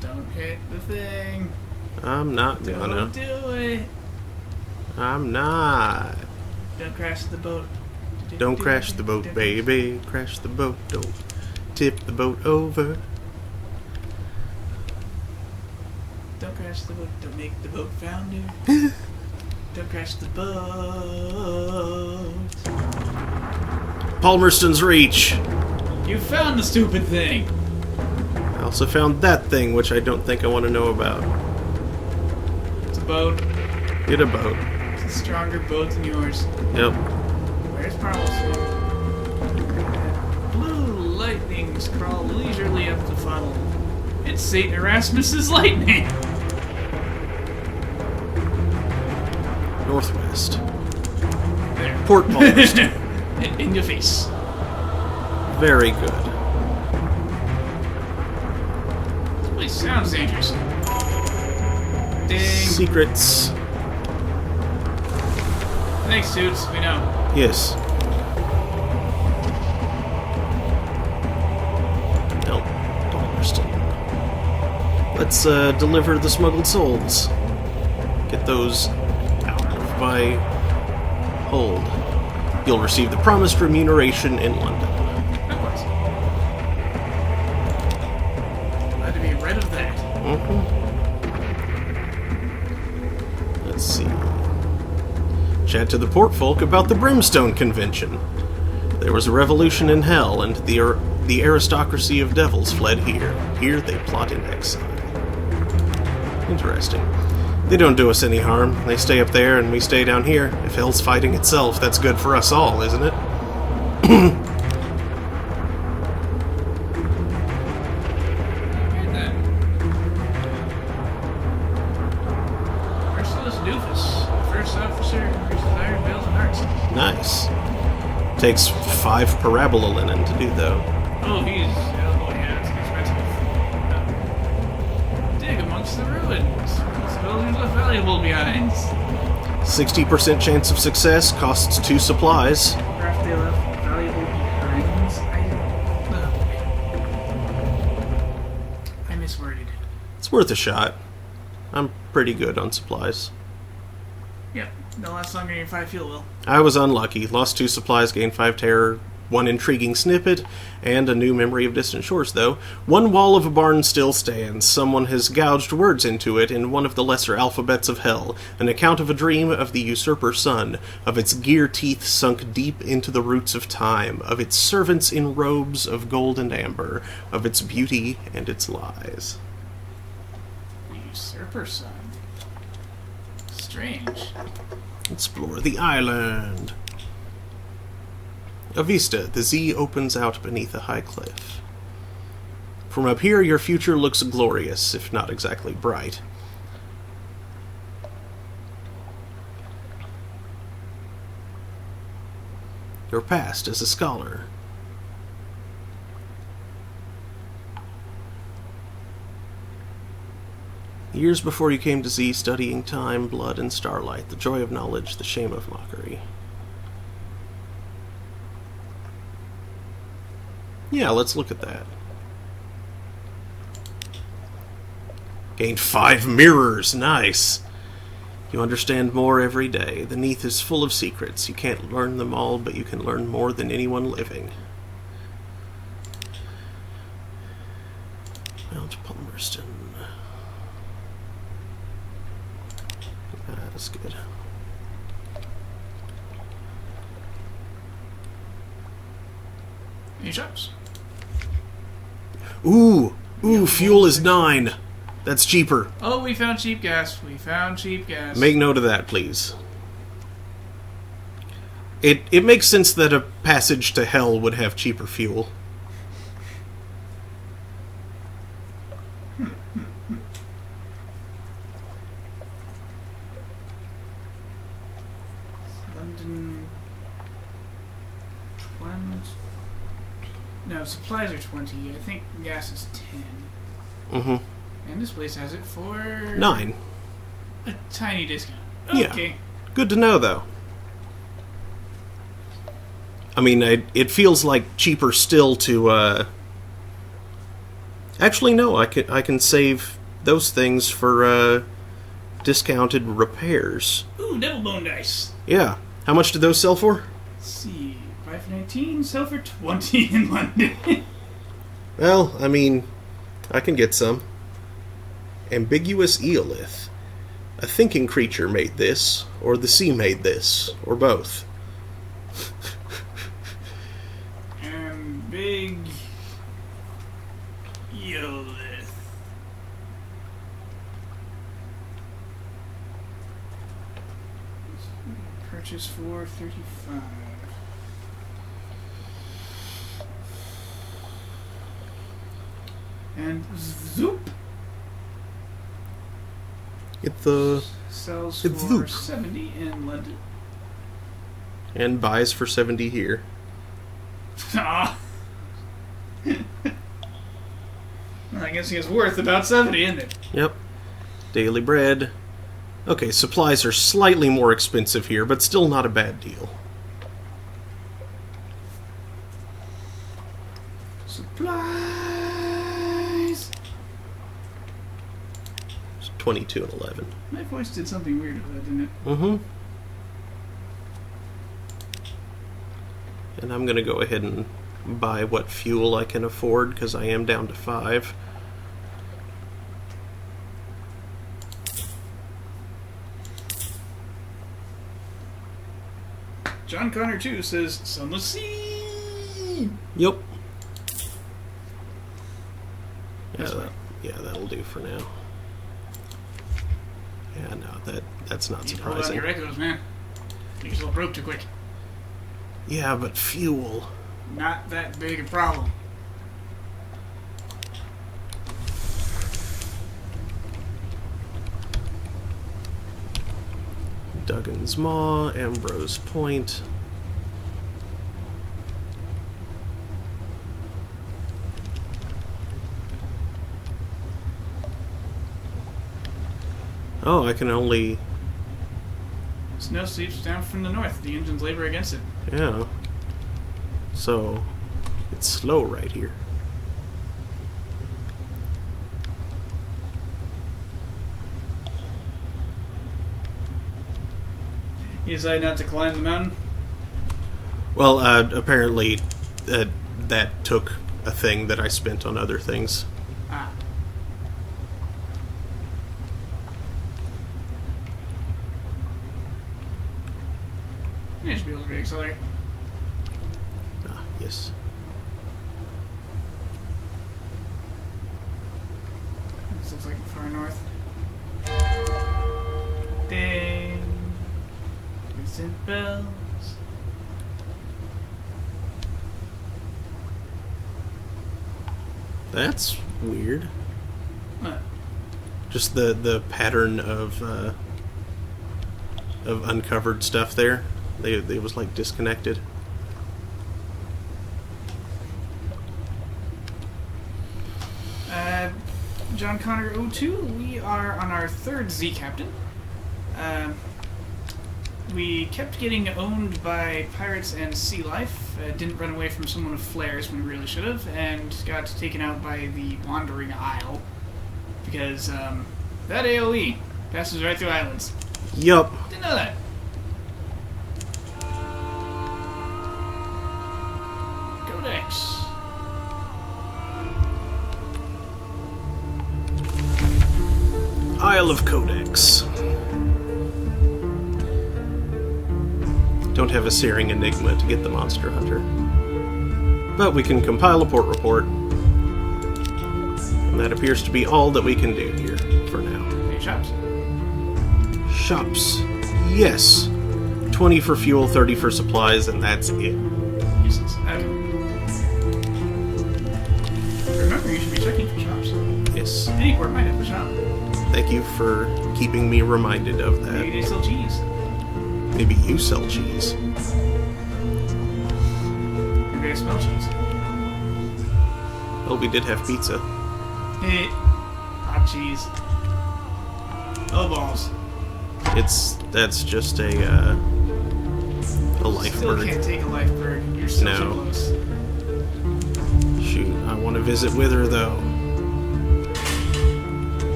Don't hit the thing. I'm not gonna. Don't do it. I'm not. Don't crash the boat. Don't crash the boat, baby. Crash the boat. Don't tip the boat over. Don't crash the boat. Don't make the boat founder. Don't crash the boat. Palmerston's Reach. You found the stupid thing. I also found that thing, which I don't think I want to know about. It's a boat. Get a boat. It's a stronger boat than yours. Yep. Where's Parles? Blue lightnings crawl leisurely up the funnel. It's St. Erasmus's lightning. Northwest. There. Port Palmerston. In your face. Very good. This place sounds dangerous. Ding. Secrets. Thanks, Suits. We know. Yes. Nope. Palmerston. Let's deliver the smuggled souls. Get those out of my hold. You'll receive the promised remuneration in London. Of course. Glad to be rid of that. Mm-hmm. Let's see. Chat to the port folk about the Brimstone Convention. There was a revolution in hell, and the aristocracy of devils fled here. Here they plot in exile. Interesting. They don't do us any harm. They stay up there, and we stay down here. If hell's fighting itself, that's good for us all, isn't it? Alright then. Merciless Doofus. First officer versus Iron Bales and Hearts. Nice. Takes 5 parabola linen to do, though. Oh, yeah, it's expensive. Dig amongst the ruins. Soldiers left valuable behind. 60% chance of success, costs 2 supplies. Craft they left valuable behind. I misworded. It's worth a shot. I'm pretty good on supplies. Yep, no last longer than 5 fuel will. I was unlucky. Lost 2 supplies, gained 5 terror. One intriguing snippet, and a new memory of distant shores, though. One wall of a barn still stands. Someone has gouged words into it in one of the lesser alphabets of hell. An account of a dream of the usurper sun, of its gear teeth sunk deep into the roots of time, of its servants in robes of gold and amber, of its beauty and its lies. The usurper sun. Strange. Explore the island. A vista. The Z opens out beneath a high cliff. From up here, your future looks glorious, if not exactly bright. Your past as a scholar. Years before you came to Z, studying time, blood, and starlight, the joy of knowledge, the shame of mockery. Yeah, let's look at that. Gained 5 mirrors. Nice. You understand more every day. The Neath is full of secrets. You can't learn them all, but you can learn more than anyone living. Mount Palmerston. That is good. Any shops? Ooh, fuel is 9. That's cheaper. Oh, we found cheap gas. We found cheap gas. Make note of that, please. It makes sense that a passage to hell would have cheaper fuel. London 20. No, supplies are 20. I think gas is 10. Mm-hmm. And this place has it for 9. A tiny discount. Yeah. Okay. Good to know, though. I mean, it feels like cheaper still to, Actually, no, I can save those things for, discounted repairs. Ooh, double bone dice. Yeah. How much did those sell for? Let's see. 5 for 19, sell for 20 in London. Well, I mean, I can get some. Ambiguous Eolith. A thinking creature made this, or the sea made this, or both. Big Eolith. Purchase for 35. And zoop sells for zoop. 70 in London. And buys for 70 here. Ah. Well, I guess it's worth about 70, isn't it? Yep. Daily bread. Okay, supplies are slightly more expensive here, but still not a bad deal. Supplies. It's 22 and 11. My voice did something weird with that, didn't it? Mm-hmm. And I'm going to go ahead and buy what fuel I can afford, because I am down to 5. John Connor 2 says, Sunless Sea! Yep. Yeah, that'll do for now. Yeah, no, that's not You hold on surprising. your echoes, man. You just broke too quick. Yeah, but fuel. Not that big a problem. Duggan's Maw, Ambrose Point. Oh, I can only... Snow sweeps down from the north. The engines labor against it. Yeah. So, it's slow right here. You decide not to climb the mountain? Well, apparently that took a thing that I spent on other things. Ah. You should be able to reaccelerate. Ah, yes. This looks like far north. Ding. Distant bells. That's weird. What? Just the pattern of uncovered stuff there. They was like disconnected. John Connor 02, we are on our third Z Captain. We kept getting owned by pirates and sea life, didn't run away from someone with flares when we really should have, and got taken out by the Wandering Isle. Because that AoE passes right through islands. Yup. Didn't know that. Codex. Isle of Codex. Don't have a searing enigma to get the monster hunter. But we can compile a port report. And that appears to be all that we can do here for now. Any shops? Shops. Yes. 20 for fuel, 30 for supplies, and that's it. Useless. Remember, you should be checking for shops. Yes. Any port might have a shop. Thank you for keeping me reminded of that. Maybe they sell cheese. Maybe you sell cheese. Maybe I smell cheese. Well, we did have pizza. Hey, hot cheese. Oh balls. That's just a life Still bird. can't take a life bird. You're still so No. close. Shoot, I want to visit with her though.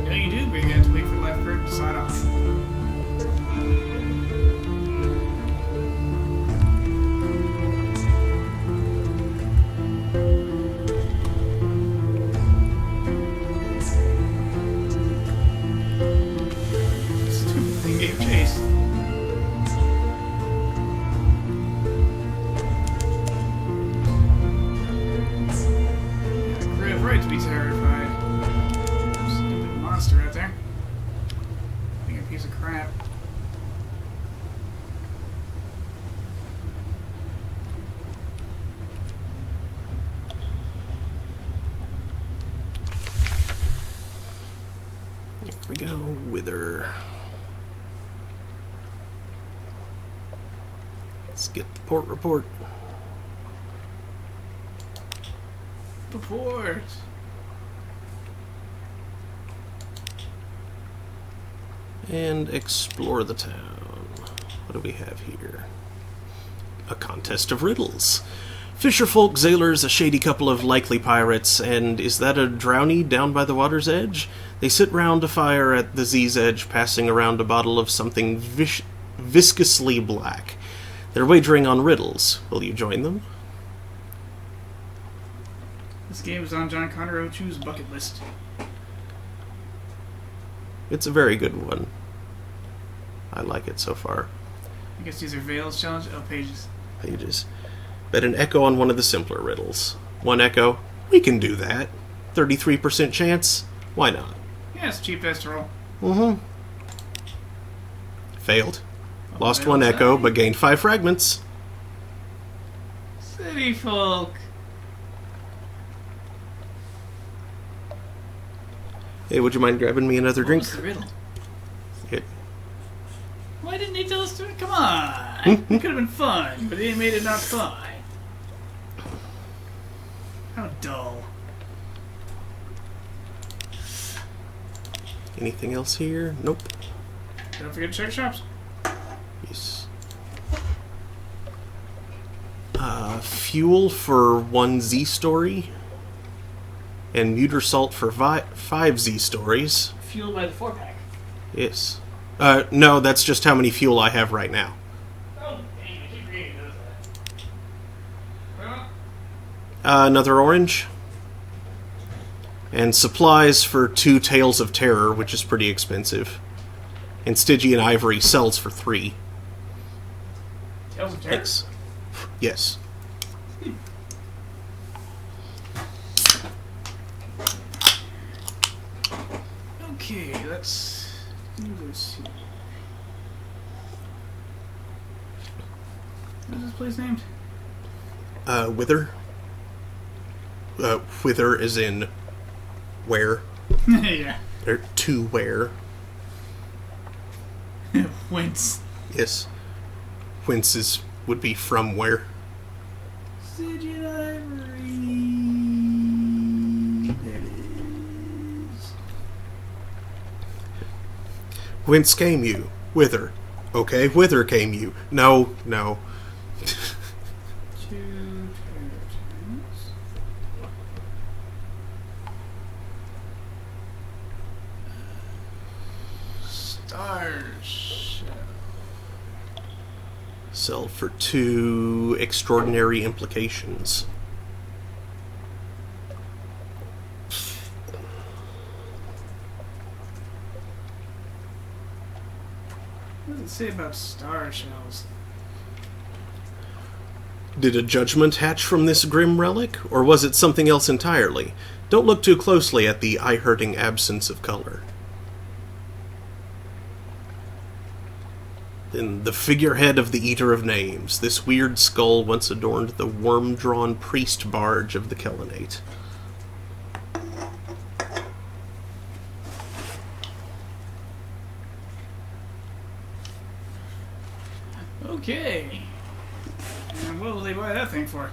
I know you do, but you have to wait for the life bird to sign off. Stupid in-game chase. Great right to be terrified. Stupid monster out there. Being a piece of crap. Here we go, Wither. Let's get the port report. Report. And explore the town. What do we have here? A contest of riddles. Fisherfolk, sailors, a shady couple of likely pirates, and is that a drownie down by the water's edge? They sit round a fire at the Z's edge, passing around a bottle of something viscously black. They're wagering on riddles. Will you join them? This game is on John Connor 02's bucket list. It's a very good one. I like it so far. I guess these are Veils challenge. Oh, pages. Pages. Bet an echo on one of the simpler riddles. One echo. We can do that. 33% chance. Why not? Yeah, it's cheap best to roll. Mm-hmm. Failed. Oh, Lost failed one echo, side. but gained 5 fragments. City folk. Hey, would you mind grabbing me another What drink? was the riddle? Yeah. Why didn't they tell us to? Come on. It could have been fun, but they made it not fun. How dull. Anything else here? Nope. Don't forget to check shops. Yes. Fuel for 1 Z story. And muter salt for 5 Z stories. Fueled by the 4-pack. Yes. No, that's just how many fuel I have right now. Oh, dang, I keep reading those. Well, Another orange. And supplies for 2 Tales of Terror, which is pretty expensive. And Stygian Ivory sells for 3. Tales of Terror? Thanks. Yes. Okay, let's do this here. What is this place named? Wither. Wither is in where? Yeah. Or to where? Whence? Yes. Whence would be from where? Stygian Ivory. There it is. Whence came you? Whither. Okay, whither came you? No. 2 territories. Star Shell. Sell for 2 Extraordinary Implications. What does it say about star shells? Did a judgment hatch from this grim relic, or was it something else entirely? Don't look too closely at the eye-hurting absence of color. Then the figurehead of the Eater of Names. This weird skull once adorned the worm-drawn priest barge of the Kellenate. Okay. And what will they buy that thing for?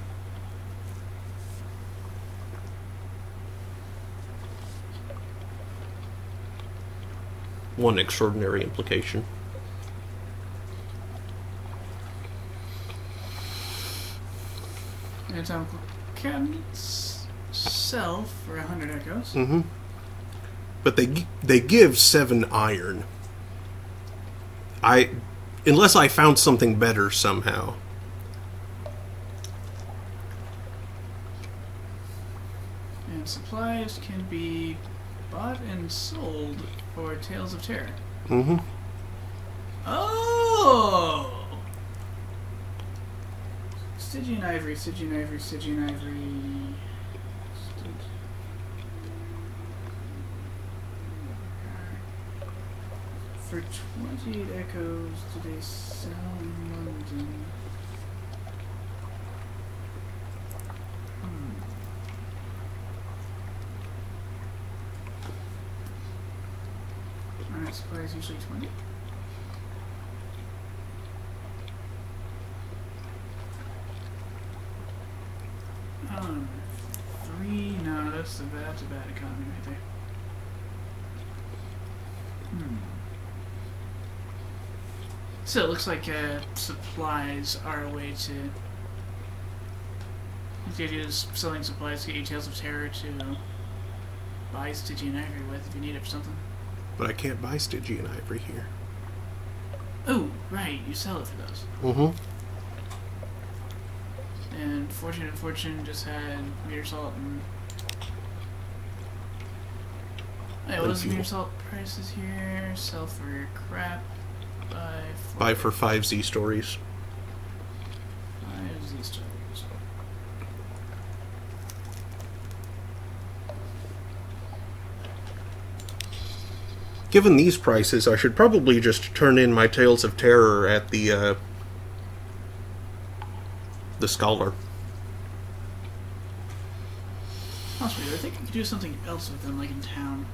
One Extraordinary Implication. Anatomical cabinets sell for 100 echoes. Mm-hmm. But they give 7 iron. Unless I found something better somehow. And supplies can be bought and sold for Tales of Terror. Mm-hmm. Oh! Stygian Ivory, Stygian Ivory, Stygian Ivory. For 28 echoes, do they sell in London? Alright, supplies usually 20. Um, 3, no, that's a bad economy right there. So it looks like supplies are a way to... The idea is selling supplies to get you Tales of Terror to buy Stygian Ivory with if you need it for something. But I can't buy Stygian Ivory here. Oh, right, you sell it for those. Mm-hmm. And Fortune and Fortune just had meter salt and... Hey, what is meter salt prices here? Sell for crap. Buy for 5 Z stories. 5 Z stories. Given these prices, I should probably just turn in my Tales of Terror at the Scholar. Possibly, I think I could do something else with them, like in town.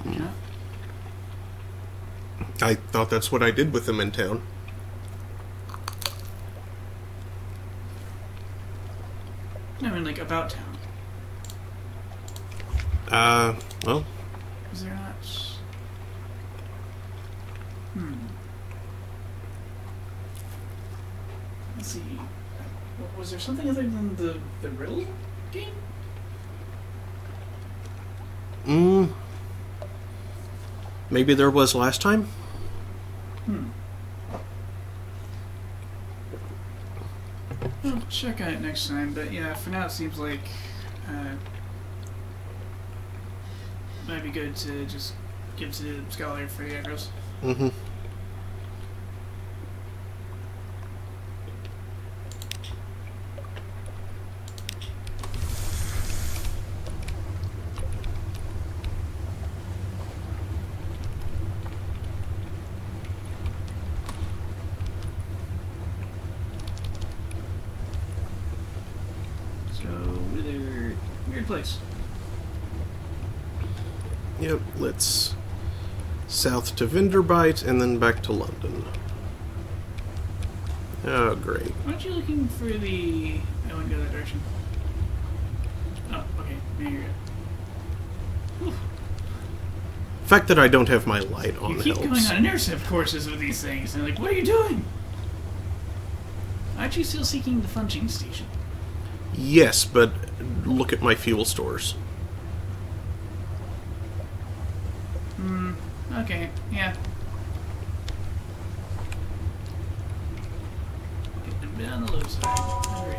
Yeah. I thought that's what I did with them in town. I mean, like, about town. Well... Is there not... Let's see. Was there something other than the riddle game? Maybe there was last time? We'll check on it next time, but yeah, for now it seems like might be good to just give to the Scholar for the aggros. Mm-hmm. Weird place. Yep, let's south to Vinderbite and then back to London. Oh, great. Aren't you looking for the... I wouldn't go that direction. Oh, okay. There you go. The fact that I don't have my light on You keep helps. going on intercept courses with these things, and they're like, what are you doing? Aren't you still seeking the funging station? Yes, but look at my fuel stores. Okay, yeah. Getting a bit on the low side. Not great,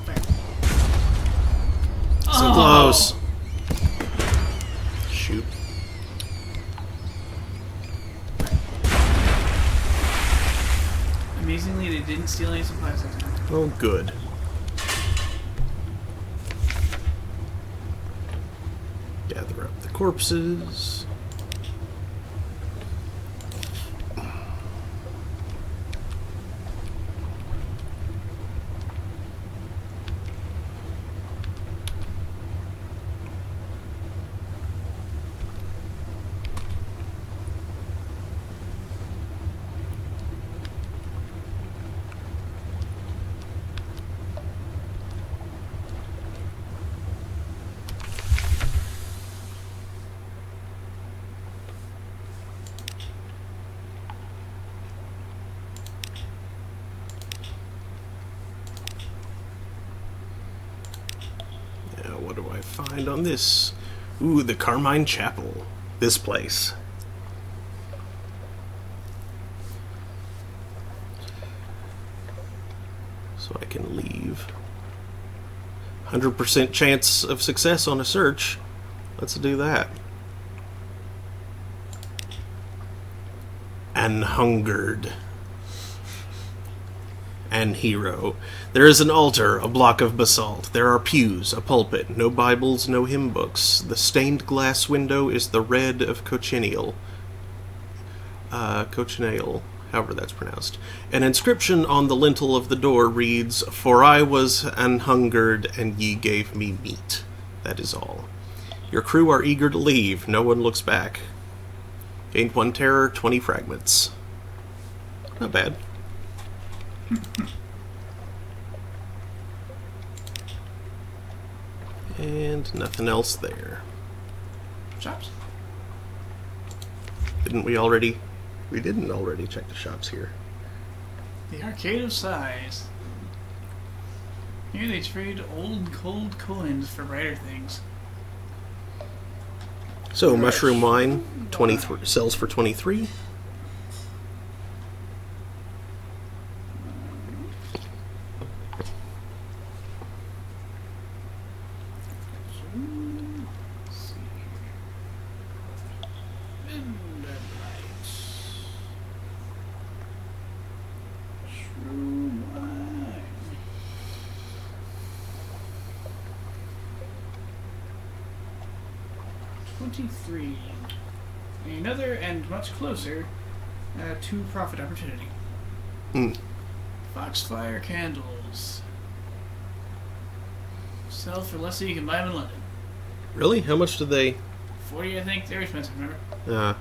but... So close. Shoot. Amazingly, they didn't steal any supplies that time. Oh, good. Gather up the corpses. What do I find on this? Ooh, the Carmine Chapel. This place. So I can leave. 100% chance of success on a search. Let's do that. Anhungered. An hero. There is an altar, a block of basalt. There are pews, a pulpit, no Bibles, no hymn books. The stained glass window is the red of cochineal. Cochineal, however that's pronounced. An inscription on the lintel of the door reads, "For I was anhungered, and ye gave me meat." That is all. Your crew are eager to leave. No one looks back. Gained 1 terror, 20 fragments. Not bad. And nothing else there. Shops? Didn't we already? We didn't already check the shops here. The Arcade of Sighs. Here they trade old cold coins for brighter things. So, mushroom wine, 23 sells for 23. Another and much closer to profit opportunity. Foxfire candles. Sell for less than you can buy them in London. Really? How much do they? 40, I think. They're expensive, remember?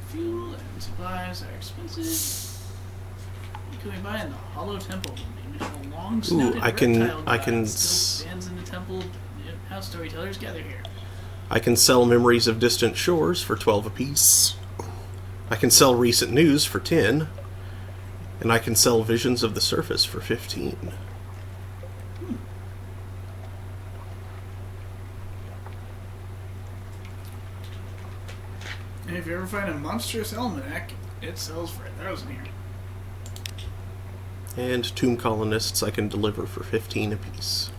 Fuel and supplies are expensive. What can we buy in the Hollow Temple? The initial long-snouted I can still stands in the temple. How storytellers gather here. I can sell Memories of Distant Shores for 12 apiece. I can sell Recent News for 10. And I can sell Visions of the Surface for 15. And if you ever find a monstrous almanac, it sells for 1,000 here. And Tomb Colonists I can deliver for 15 apiece.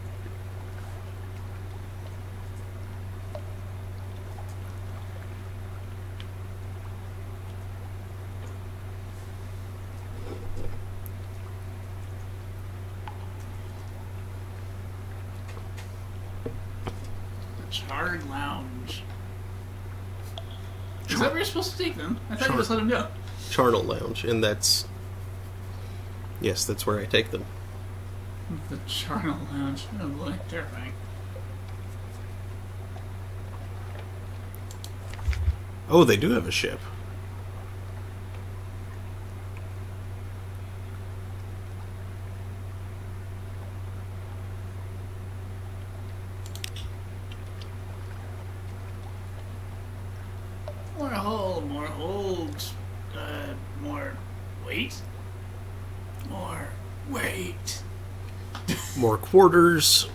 Charred Lounge. Is that where you're supposed to take them? I thought you just let them go. Charnel Lounge, and that's... Yes, that's where I take them. The Charnel Lounge. Oh boy, terrifying. Oh, they do have a ship. More hull, more hold, more weight. More weight. More quarters.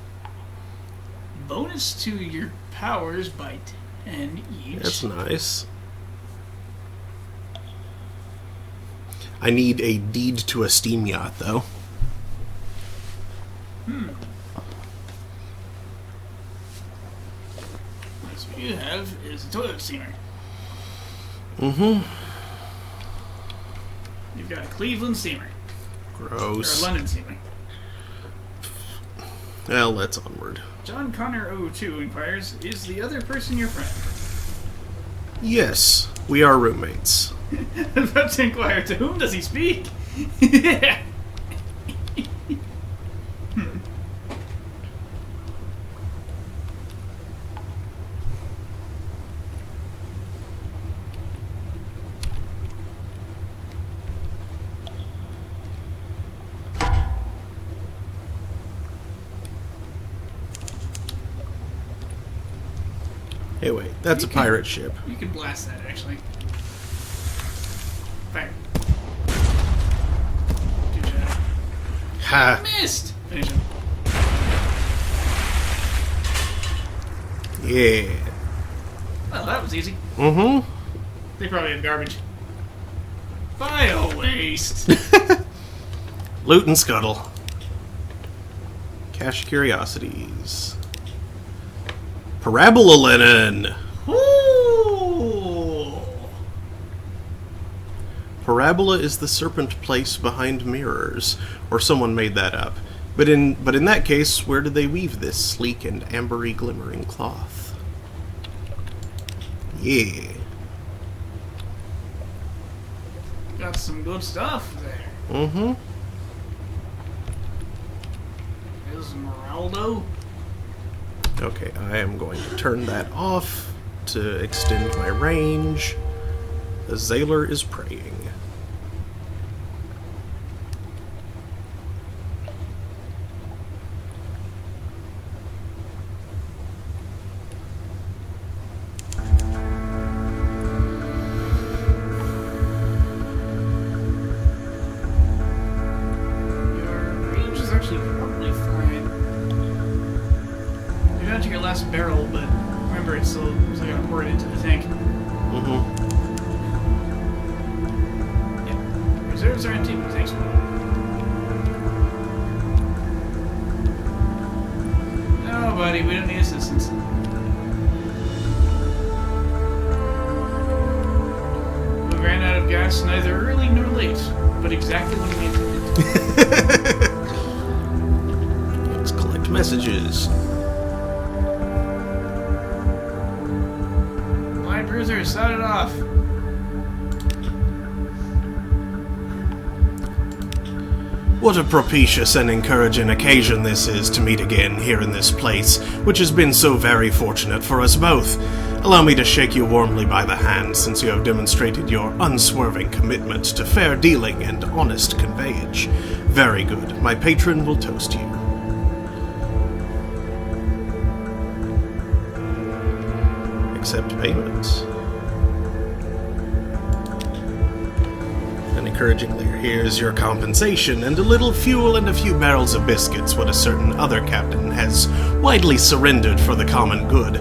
Bonus to your powers by 10 each. That's nice. I need a deed to a steam yacht, though. So what you have is a toilet steamer. Mm-hmm. You've got a Cleveland steamer. Gross. Or a London steamer. Well, that's onward. John Connor 02 inquires, is the other person your friend? Yes, we are roommates. I was about to inquire, to whom does he speak? Hey, wait, that's a pirate ship. You can blast that, actually. Fire. Good job. Ha! Missed! Finish him. Yeah. Well, that was easy. Mm-hmm. They probably have garbage. File waste! Loot and scuttle. Cache curiosities. Parabola linen! Ooh! Parabola is the serpent place behind mirrors, or someone made that up. But in that case, where did they weave this sleek and ambery glimmering cloth? Yeah. Got some good stuff there. Mm-hmm. Esmeralda. Okay, I am going to turn that off to extend my range. The Zailor is praying. Your range is actually probably fine. You're down to your last barrel, but remember it's still gonna pour it into the tank. Mm-hmm. Yeah. Reserves are empty, but thanks. No, buddy, we don't need assistance. We ran out of gas neither early nor late, but exactly when we intended. Let's collect messages. My bruiser, set it off. What a propitious and encouraging occasion this is to meet again here in this place, which has been so very fortunate for us both. Allow me to shake you warmly by the hand, since you have demonstrated your unswerving commitment to fair dealing and honest conveyage. Very good. My patron will toast you. Accept payment. Any encouragingly. Here's your compensation, and a little fuel and a few barrels of biscuits, what a certain other captain has widely surrendered for the common good.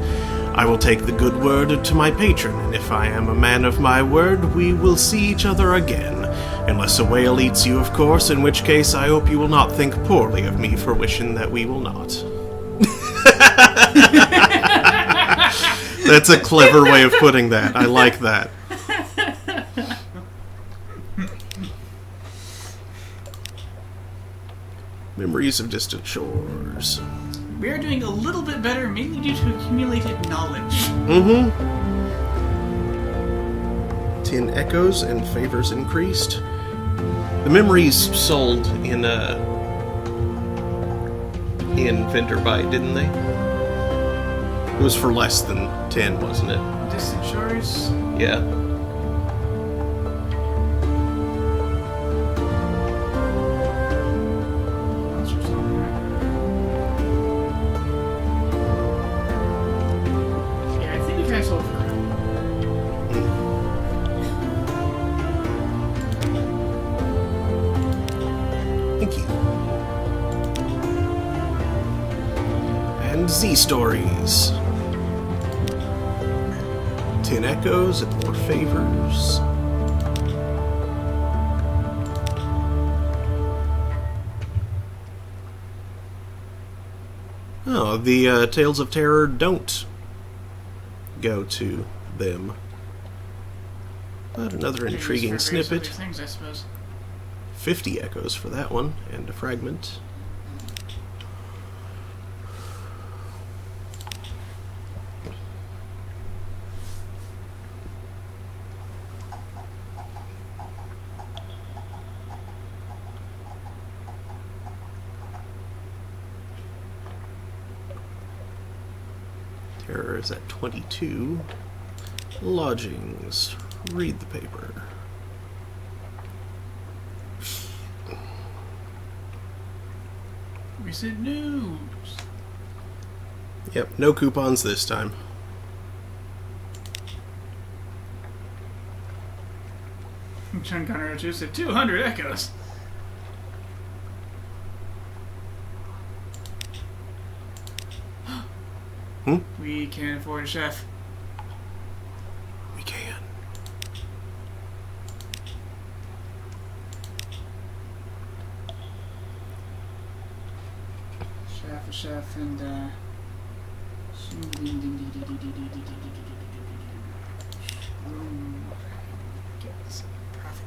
I will take the good word to my patron, and if I am a man of my word, we will see each other again. Unless a whale eats you, of course, in which case I hope you will not think poorly of me for wishing that we will not. That's a clever way of putting that. I like that. Memories of distant shores. We are doing a little bit better, mainly due to accumulated knowledge. 10 echoes and favors increased. The memories sold in Vendor Buy, didn't they? It was for less than 10, wasn't it? Distant shores? Yeah. Z-Stories. 10 echoes and more favors. Oh, the Tales of Terror don't go to them. But another intriguing snippet. Things, I suppose. 50 echoes for that one, and a fragment. Terror is at 22. Lodgings. Read the paper. Recent news. Yep, no coupons this time. Sean Connery just said 200 echoes. We can't afford a chef. We can. A chef, and profit.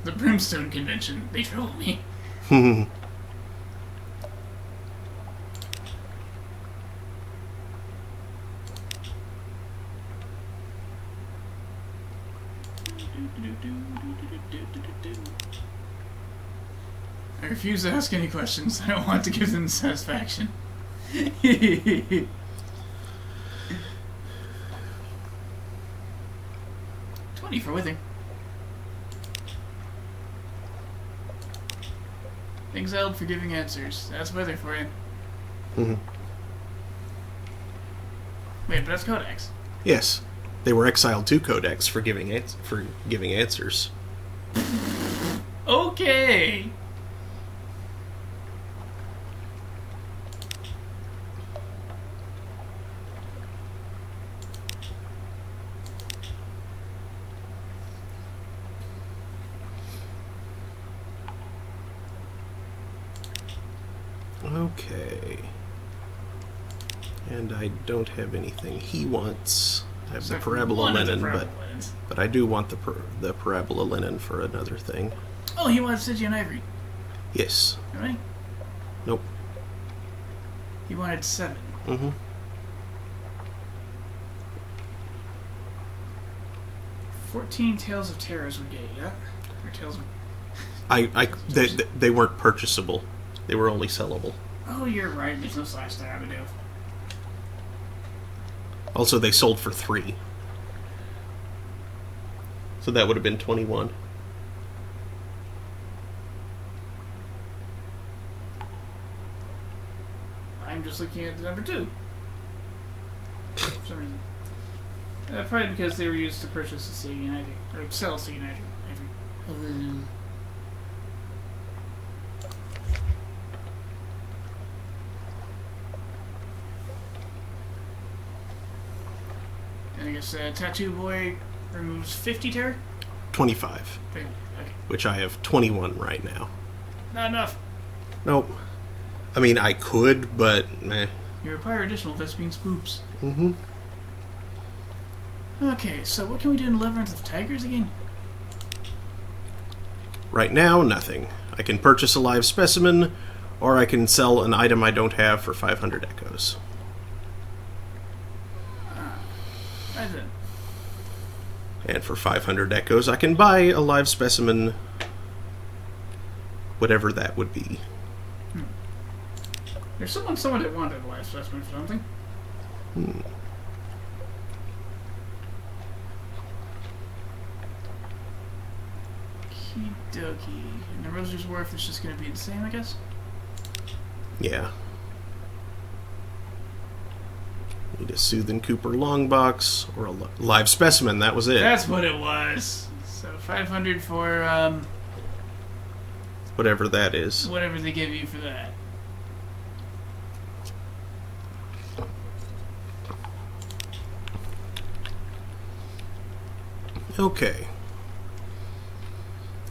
The Brimstone Convention. They troll me. I refuse to ask any questions. I don't want to give them satisfaction. 20 for withing. Exiled for giving answers. That's weather for you. Wait, but that's Codex. Yes, they were exiled to Codex for giving answers. Okay. Okay. And I don't have anything he wants. I have the parabola linen, but I do want the parabola linen for another thing. Oh, he wants Stygian ivory. Yes. Really? Nope. He wanted 7. 14 Tales of Terrors would get you, yeah? Or Tales of... They weren't purchasable. They were only sellable. Oh, you're right. There's no slash to have to do. Also, they sold for 3. So that would have been 21. just looking at the number 2. For some reason. Probably because they were used to purchase the Sega United, or sell Sega United. And I guess Tattoo Boy removes 50 terror? 25. Okay. Which I have 21 right now. Not enough. Nope. I mean, I could, but meh. You require additional Vespine Spoops. Mm-hmm. Okay, so what can we do in Labyrinth of Tigers again? Right now, nothing. I can purchase a live specimen, or I can sell an item I don't have for 500 echoes. I did. And for 500 echoes, I can buy a live specimen, whatever that would be. There's someone that wanted a live specimen for something. Okie-dokie. And the Roser's Wharf is just going to be the same, I guess? Yeah. Need a Soothing Cooper long box or a live specimen. That was it. That's what it was. So 500 for whatever that is. Whatever they give you for that. Okay.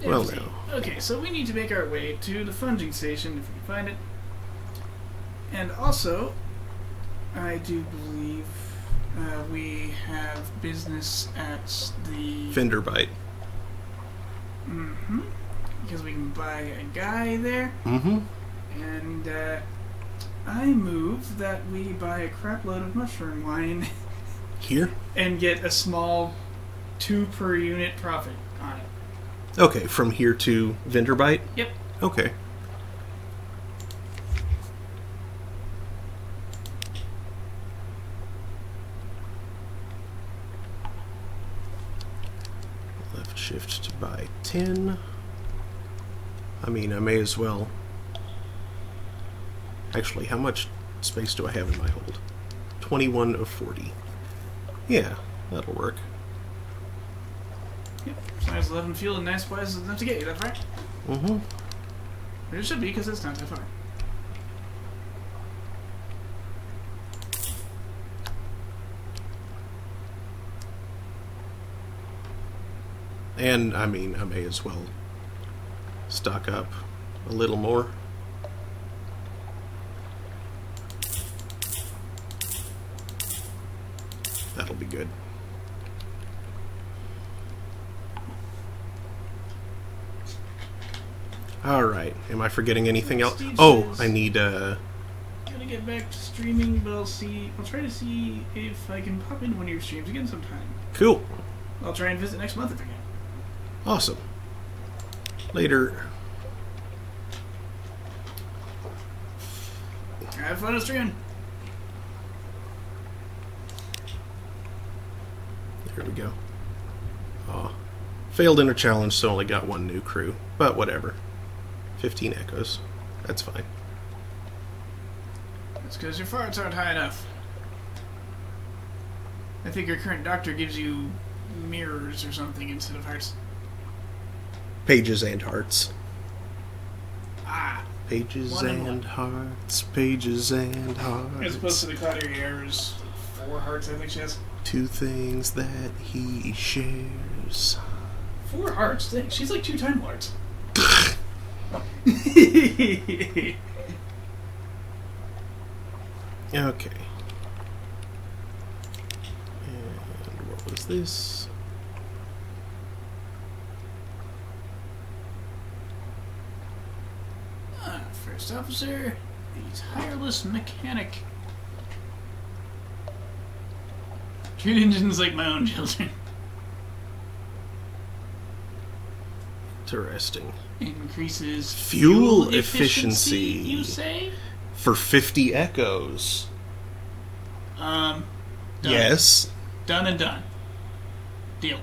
Well, now. Okay, so we need to make our way to the funging station if we can find it. And also, I do believe we have business at the... Finderbite. Mm-hmm. Because we can buy a guy there. Mm-hmm. And I move that we buy a crap load of mushroom wine. Here? And get a small 2 per unit profit on it. Okay, from here to Vinderbite? Yep. Okay. Left shift to buy 10. I mean, I may as well... Actually, how much space do I have in my hold? 21 of 40. Yeah, that'll work. Yep. Size 11 fuel and nice supplies enough to get you, that's right. Mm-hmm. But it should be, because it's not that far. And, I mean, I may as well stock up a little more. That'll be good. Alright, am I forgetting anything else? Oh, I need, Gotta get back to streaming, but I'll try to see if I can pop into one of your streams again sometime. Cool. I'll try and visit next month if I can. Awesome. Later. Have fun at streaming. There we go. Aw. Failed inner challenge, so only got 1 new crew. But whatever. 15 echoes. That's fine. That's because your farts aren't high enough. I think your current doctor gives you mirrors or something instead of hearts. Pages and hearts. Ah. Pages and hearts. Pages and hearts. As opposed to the Claudia Ayers 4 hearts, I think she has. 2 things that he shares. 4 hearts? Dang, she's like 2 Time Lords. Okay. And what was this? First officer, the tireless mechanic. Treat engines like my own children. Interesting. Increases fuel efficiency, you say? For 50 echoes. Done. Yes. Done and done. Deal.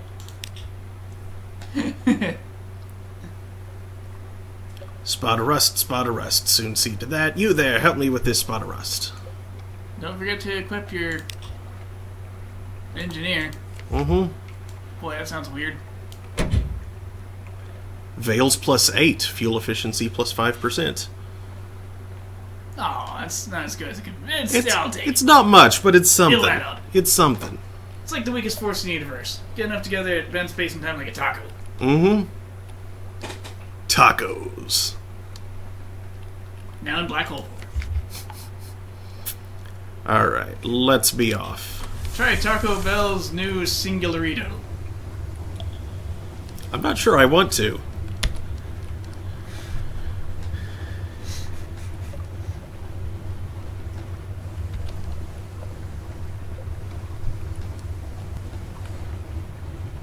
Spot of rust, spot of rust. Soon see to that. You there, help me with this spot of rust. Don't forget to equip your engineer. Mm-hmm. Boy, that sounds weird. Veils +8. Fuel efficiency +5%. Oh, that's not as good as it could be. It's not much, but it's something. It'll add up. It's something. It's like the weakest force in the universe. Get enough together at bend space and time like a taco. Mm-hmm. Tacos. Now in black hole. Alright, let's be off. Try Taco Bell's new Singularito. I'm not sure I want to.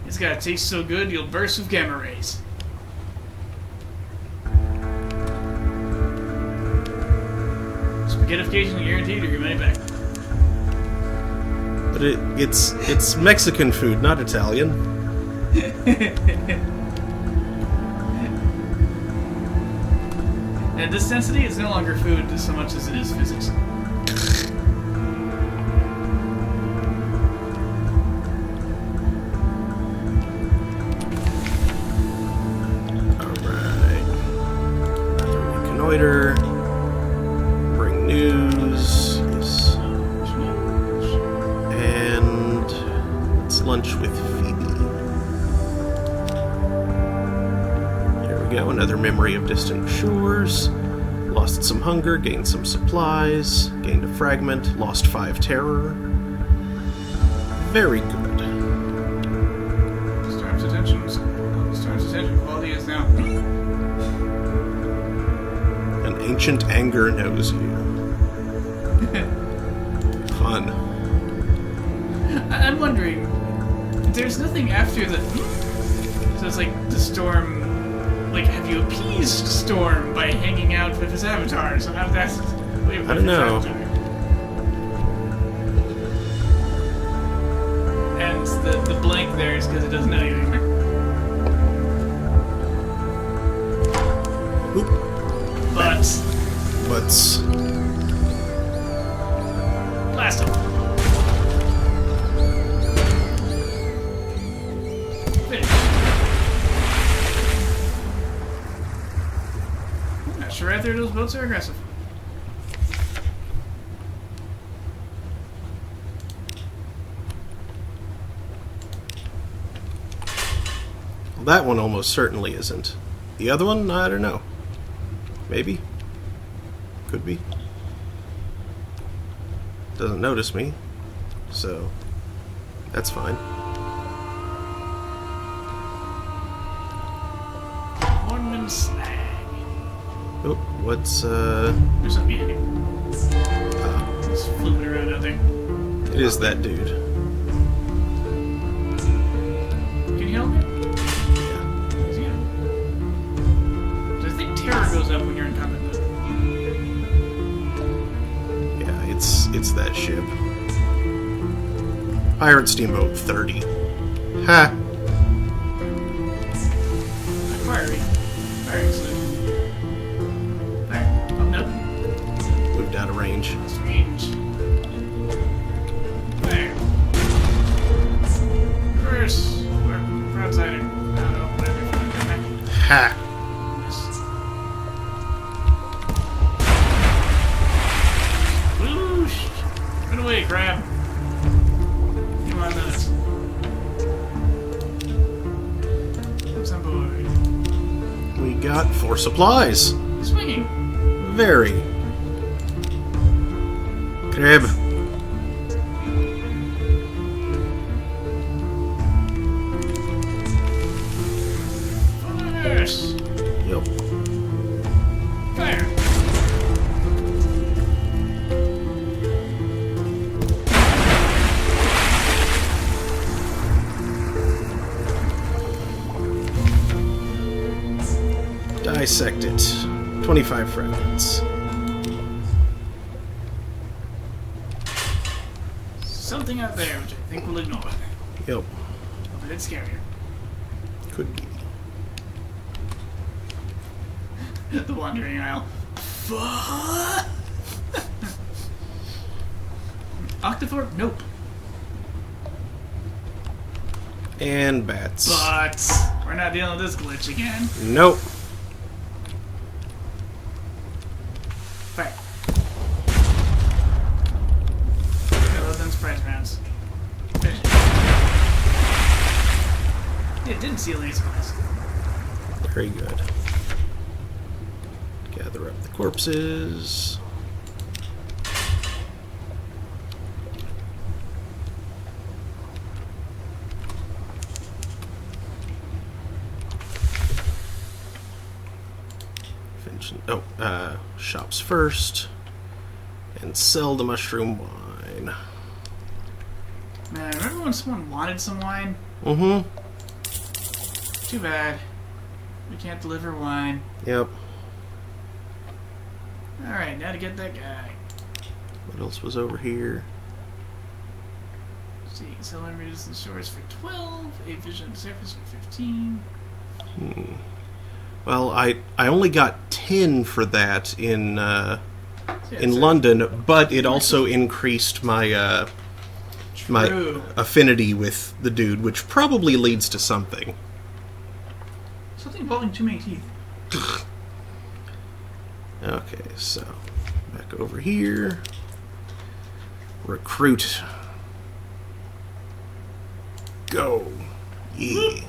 It's gotta taste so good you'll burst with gamma rays. Spaghettification guaranteed or your money back. But it's Mexican food, not Italian. At this density, it's no longer food so much as it is physics. Bring news. Yes. And it's lunch with Phoebe. There we go. Another memory of distant shores. Lost some hunger, gained some supplies, gained a fragment, lost 5 terror. Very good. Storm's attention quality is now. Ancient anger knows you. Fun. I'm wondering, there's nothing after the... So it's like the storm... Like, have you appeased Storm by hanging out with his avatar? So how that's... I don't know. And the blank there is because it doesn't know anything. Oop. But blast him. Finish. I'm not sure either of those boats are aggressive. Well, that one almost certainly isn't. The other one, I don't know. Maybe. Could be. Doesn't notice me, so that's fine. Hornman slag. Oh, what's There's something behind you. It's floating around out there. It is that dude. Can you help me? Yeah. Is he in? So I think terror goes up when you're in combat mode. Yeah, it's that ship. Pirate Steamboat 30. Ha! Firing. Firing salute. Fire. Oh, no. Moved out of range. Range. Fire. Reverse. We're outsider. I don't know. Whatever. Ha! Whoosh! Run away, crab. Come on, nuts. What's on board? We got 4 supplies. Swinging. Very. Crab. Reverse. Yep. Fire. Dissect it. 25 fragments. Something out there which I think we'll ignore. Yep. But it's scarier. Could be. The Wandering Isle. Fuck! Octothorpe? Nope. And bats. But we're not dealing with this glitch again. Nope. Fire. Got those surprise rounds. Finish it. It didn't seal any supplies. Very good. Gather up the corpses. Shops first. And sell the mushroom wine. Man, remember when someone wanted some wine? Mm-hmm. Too bad. We can't deliver wine. Yep. Alright, now to get that guy. What else was over here? So you can sell remedies and stores for 12, 8 vision on the surface for 15. Well, I only got 10 for that in So London, but it also increased my my affinity with the dude, which probably leads to something. Something involving too many teeth. Okay, so back over here. Recruit. Go. Yeah.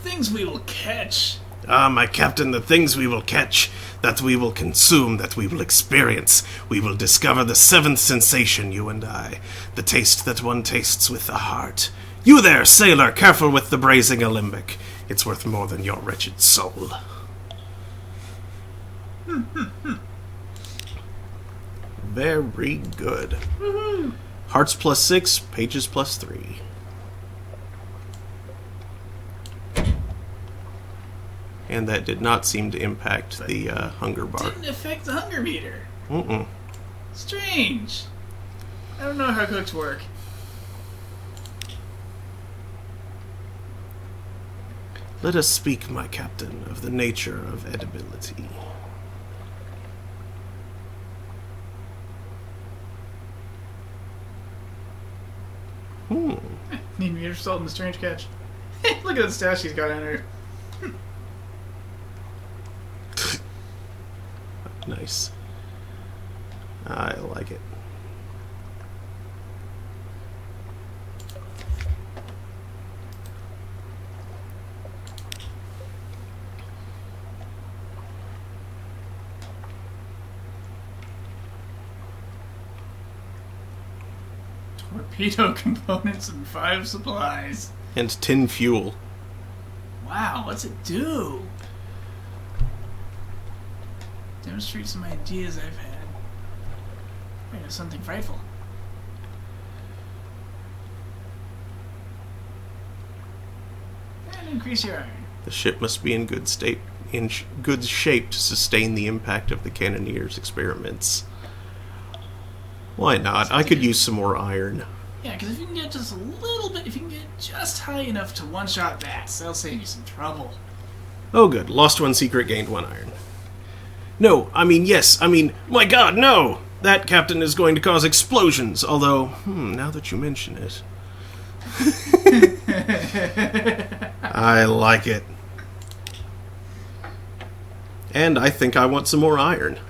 Things we will catch. Ah, my captain, the things we will catch, that we will consume, that we will experience. We will discover the seventh sensation, you and I. The taste that one tastes with the heart. You there, sailor, careful with the braising alembic. It's worth more than your wretched soul. Very good. Hearts +6, pages +3. And that did not seem to impact the hunger bar. Didn't affect the hunger meter. Mm-mm. Strange. I don't know how cooks work. Let us speak, my captain, of the nature of edibility. Need meter salt in the strange catch. Look at the stash he's got on her. Nice. I like it. Torpedo components and 5 supplies. And tin fuel. Wow, what's it do? Demonstrate some ideas I've had. Wait, something frightful. And increase your iron. The ship must be in good state, good shape to sustain the impact of the cannoneer's experiments. Why not? I could use some more iron. Yeah, because if you can get just a little bit, if you can get just high enough to one-shot bats, that'll save you some trouble. Oh good, lost 1 secret, gained 1 iron. No, I mean, yes, I mean, my god, no! That, Captain, is going to cause explosions, although, now that you mention it. I like it. And I think I want some more iron.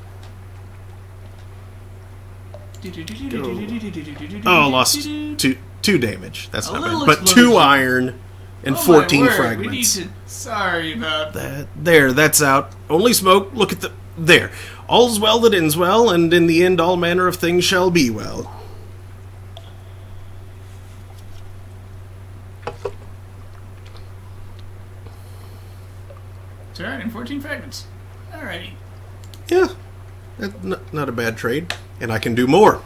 Oh, lost 2 damage. That's not bad. But 2 iron and 14 fragments. Sorry about that. There, that's out. Only smoke. Look at the... There. All's well that ends well, and in the end all manner of things shall be well. Turn and 14 fragments. Alrighty. Yeah. That's not a bad trade. And I can do more.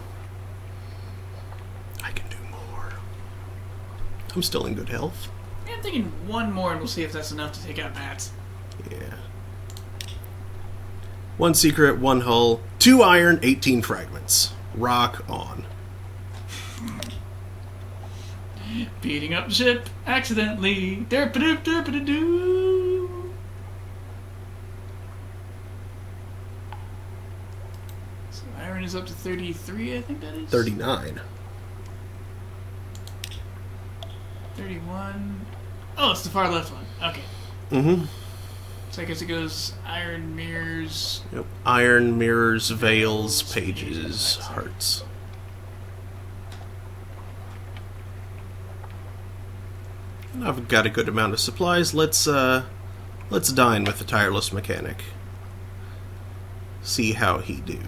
I can do more. I'm still in good health. Yeah, I'm thinking 1 more and we'll see if that's enough to take out bats. Yeah. 1 secret, 1 hull, 2 iron, 18 fragments. Rock on. Beating up ship accidentally. Derp-a-doop, derp-a-doo. Some iron is up to 33, I think that is? 39. 31. Oh, it's the far left one. Okay. Mm-hmm. So I guess it goes iron mirrors. Yep. Iron, mirrors, veils, pages, hearts. I've got a good amount of supplies. Let's dine with the tireless mechanic. See how he do.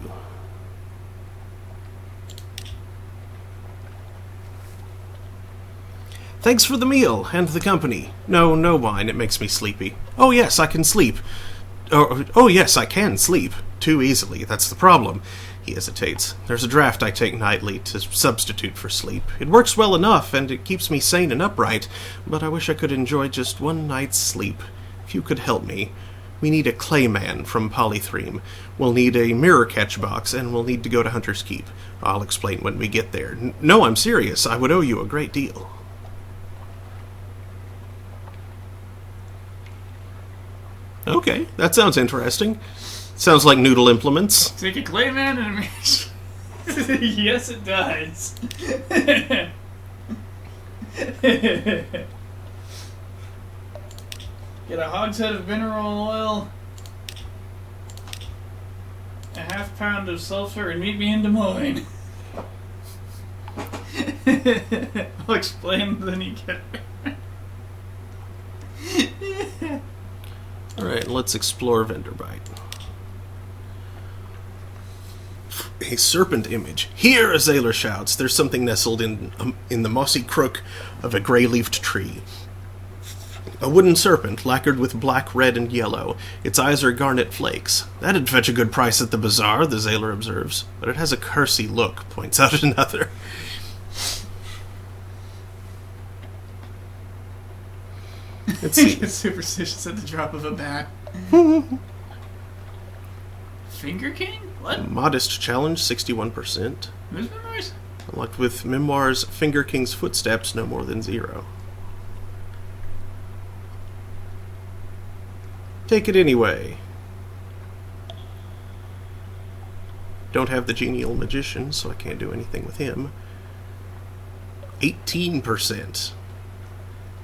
Thanks for the meal and the company. No wine, it makes me sleepy. Oh yes, I can sleep. Oh yes, I can sleep. Too easily, that's the problem. He hesitates. There's a draft I take nightly to substitute for sleep. It works well enough, and it keeps me sane and upright, but I wish I could enjoy just one night's sleep. If you could help me. We need a clayman from Polythreme. We'll need a mirror catch box, and we'll need to go to Hunter's Keep. I'll explain when we get there. No, I'm serious. I would owe you a great deal. Okay, that sounds interesting. Sounds like noodle implements. Take a clayman and a match. Yes, it does. Get a hogshead of mineral oil, a half pound of sulfur, and meet me in Des Moines. I'll explain when you get there. Alright, let's explore Venderbite. A serpent image. Here, a Zaylor shouts. There's something nestled in the mossy crook of a gray-leafed tree. A wooden serpent, lacquered with black, red, and yellow. Its eyes are garnet flakes. That'd fetch a good price at the bazaar, the Zaylor observes. But it has a cursy look, points out another. Let's see. It's superstitious at the drop of a bat. Finger King? What? Modest challenge, 61%. Who's memories? Unlocked with Memoirs, Finger King's footsteps, no more than 0. Take it anyway. Don't have the genial magician, so I can't do anything with him. 18%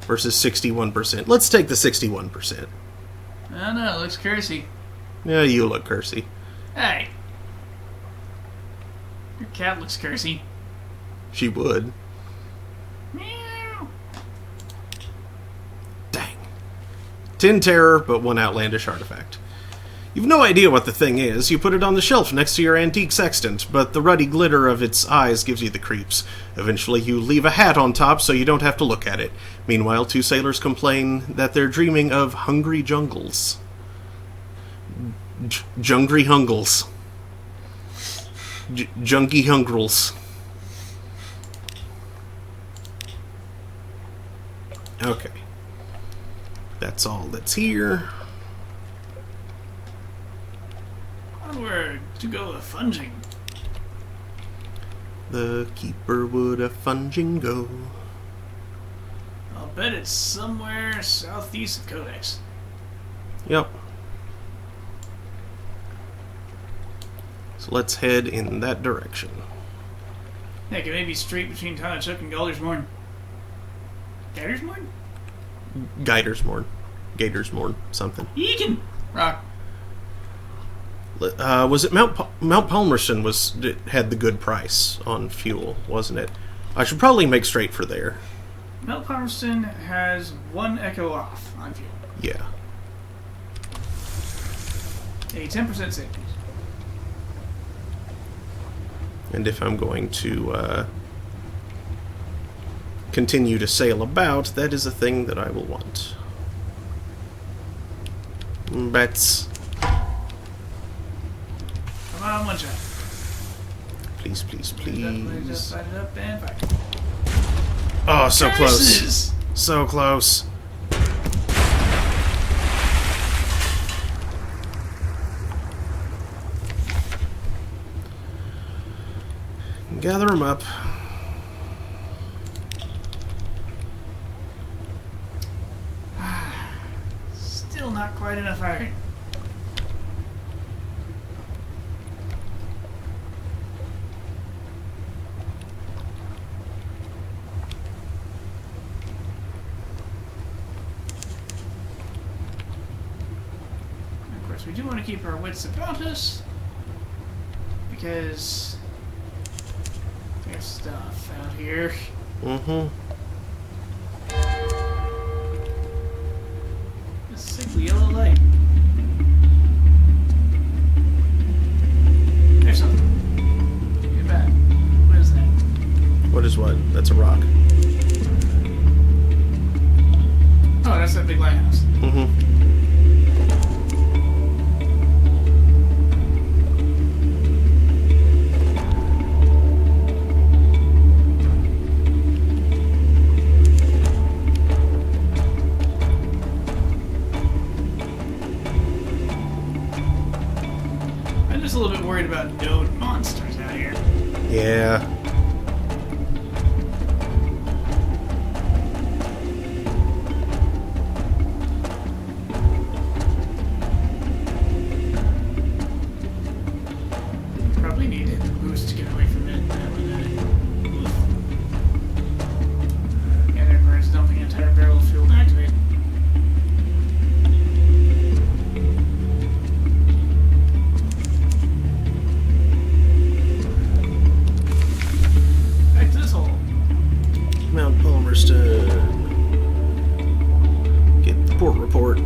versus 61%. Let's take the 61%. I don't know, it looks cursy. Yeah, you look cursy. Hey. Your cat looks cursy. She would. Meow. Dang. 10 terror, but 1 outlandish artifact. You've no idea what the thing is. You put it on the shelf next to your antique sextant, but the ruddy glitter of its eyes gives you the creeps. Eventually you leave a hat on top so you don't have to look at it. Meanwhile, 2 sailors complain that they're dreaming of hungry jungles. Jungry hungles. Junky hungrels. Okay. That's all that's here. Onward to go a-funging. The keeper would a funging go. I'll bet it's somewhere southeast of Codex. Yep. So let's head in that direction. Heck, it may be straight between Thanatopsis and Galdersmorn. Galdersmorn? Gatorsmorn, something. Yeekin! Rock. Was it Mount Palmerston had the good price on fuel, wasn't it? I should probably make straight for there. Mount Palmerston has 1 echo off on fuel. Yeah. A 10% savings. And if I'm going to continue to sail about, that is a thing that I will want. Bets. Come on, one shot. Please, please, Just please. light it up and fire. Oh, so close. Curses! So close. Gather them up. Still not quite enough iron. we do want to keep our wits about us, because there's stuff out here. Mm-hmm. A sickly yellow light. There's something. Get back. What is that? What is what? That's a rock. Oh, that's that big lighthouse. Mm-hmm. I'm just a little bit worried about node monsters out here. Yeah. Probably need a boost to get away from it. Yeah, their birds dumping an entire barrel of fuel to activate. Back to this hole. Mount Palmerston. Get the port report.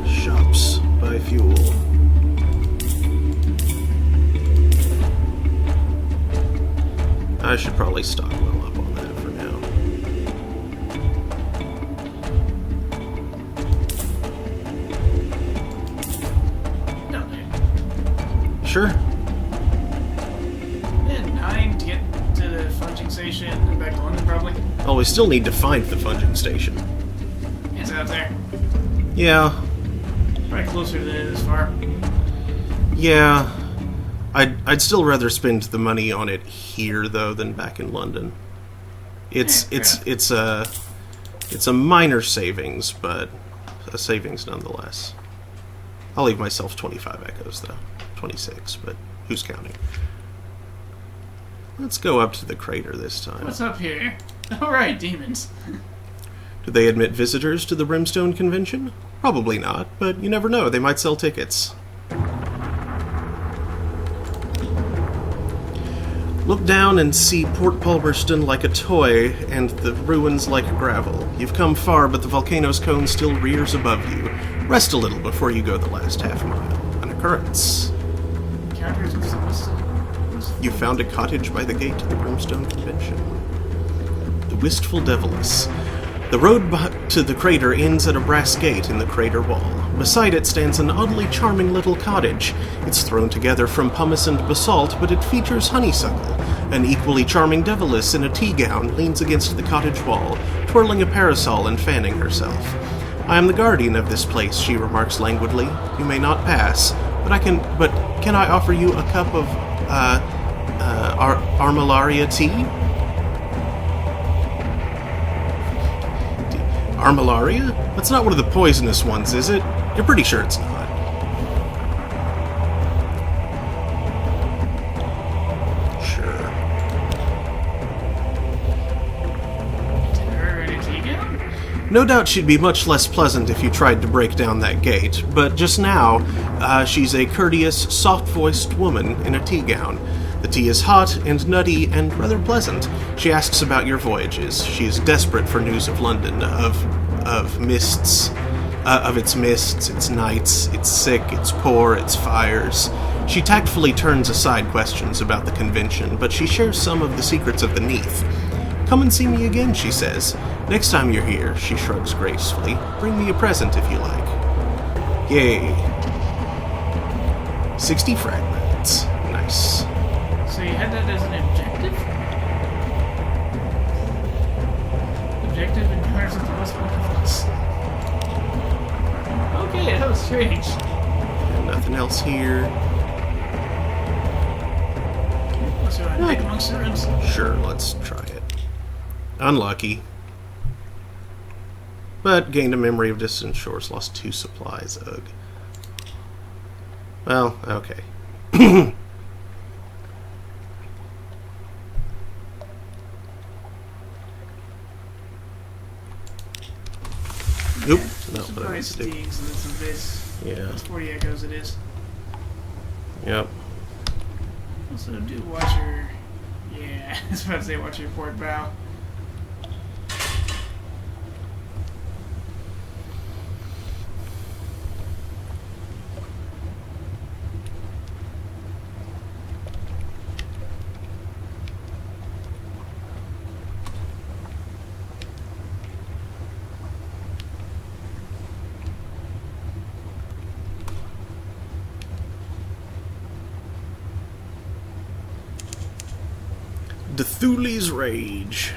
Shops. Buy fuel. I should probably stockpile up on that for now. No, dude. Sure. Yeah, 9 to get to the fudging station and back to London, probably. Oh, we still need to find the fudging station. It's out there. Yeah. Probably closer to this far. Yeah. I'd still rather spend the money on it here though than back in London. It's a minor savings, but a savings nonetheless. I'll leave myself 25 echoes though. 26, but who's counting? Let's go up to the crater this time. What's up here? Alright, demons. Do they admit visitors to the Brimstone Convention? Probably not, but you never know, they might sell tickets. Look down and see Port Palmerston like a toy, and the ruins like gravel. You've come far, but the volcano's cone still rears above you. Rest a little before you go the last half mile. An occurrence. Counters with You found a cottage by the gate to the Brimstone Convention. The Wistful Deviless. The road to the crater ends at a brass gate in the crater wall. Beside it stands an oddly charming little cottage. It's thrown together from pumice and basalt, but it features honeysuckle. An equally charming deviless in a tea gown leans against the cottage wall, twirling a parasol and fanning herself. I am the guardian of this place, she remarks languidly. You may not pass, but can I offer you a cup of, Armillaria tea? Armillaria? That's not one of the poisonous ones, is it? You're pretty sure it's not. Sure. No doubt she'd be much less pleasant if you tried to break down that gate, but just now, she's a courteous, soft-voiced woman in a tea gown. The tea is hot and nutty and rather pleasant. She asks about your voyages. She is desperate for news of London, of mists, of its mists, its nights, its sick, its poor, its fires. She tactfully turns aside questions about the convention, but she shares some of the secrets of the Neath. Come and see me again, she says. Next time you're here, she shrugs gracefully. Bring me a present if you like. Yay. 60 fragments. Nice. So you had that as an objective? Objective in terms of the most wonderful. Okay, that was strange. And nothing else here. So I pick amongst the rooms. Sure, let's try it. Unlucky. But gained a memory of distant shores, lost 2 supplies. Ugh. Well, okay. Oop, not Some what I nice meant to do. digs and then some this. Yeah. It's 40 echoes it is. Yep. Also, do watch your... Yeah, I was about to say watch your port bow. Cthulhu's Rage.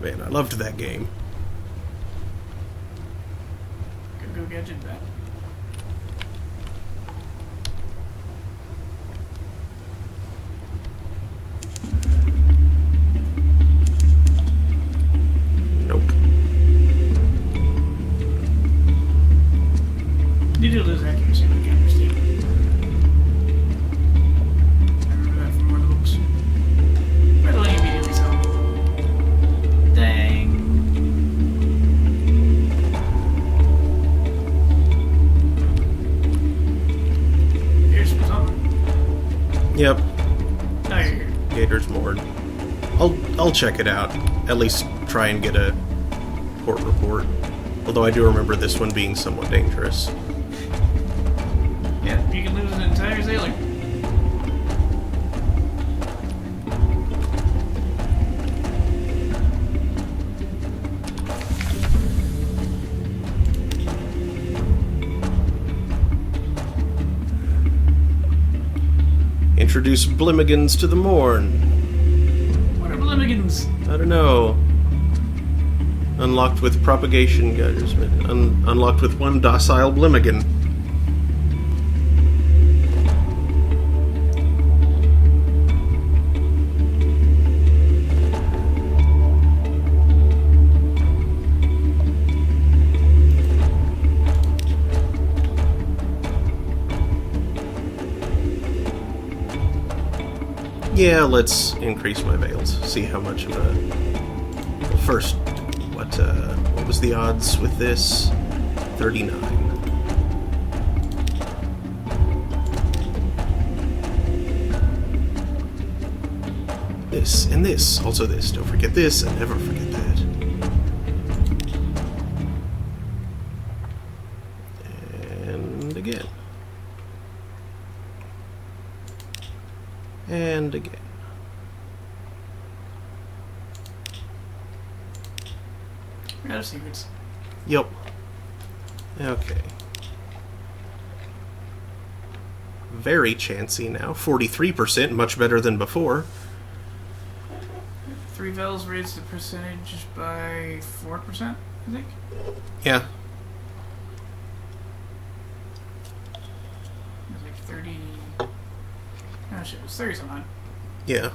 Man, I loved that game. Go gadget back. Nope. You do lose accuracy on the camera, Steve. I remember that from one of the books. Readily immediately so. Dang. Here's something. Yep. Now you're here. Gator's moored. I'll check it out. At least try and get a port report. Although I do remember this one being somewhat dangerous. Yeah, you can lose an entire sailor. Introduce Blimigans to the Morn. What are Blimigans? I don't know. Unlocked with propagation guiders. Unlocked with one docile Blimigan. Yeah, let's increase my veils. See how much of a... Well, first, what was the odds with this? 39. This, and this. Also this. Don't forget this, and never forget that. And again. And again. We're out of secrets. Yep. Okay. Very chancy now. 43%, much better than before. 3 vels raised the percentage by 4%, I think. Yeah. It was like 30... Oh shit, it was 30 something. Yeah.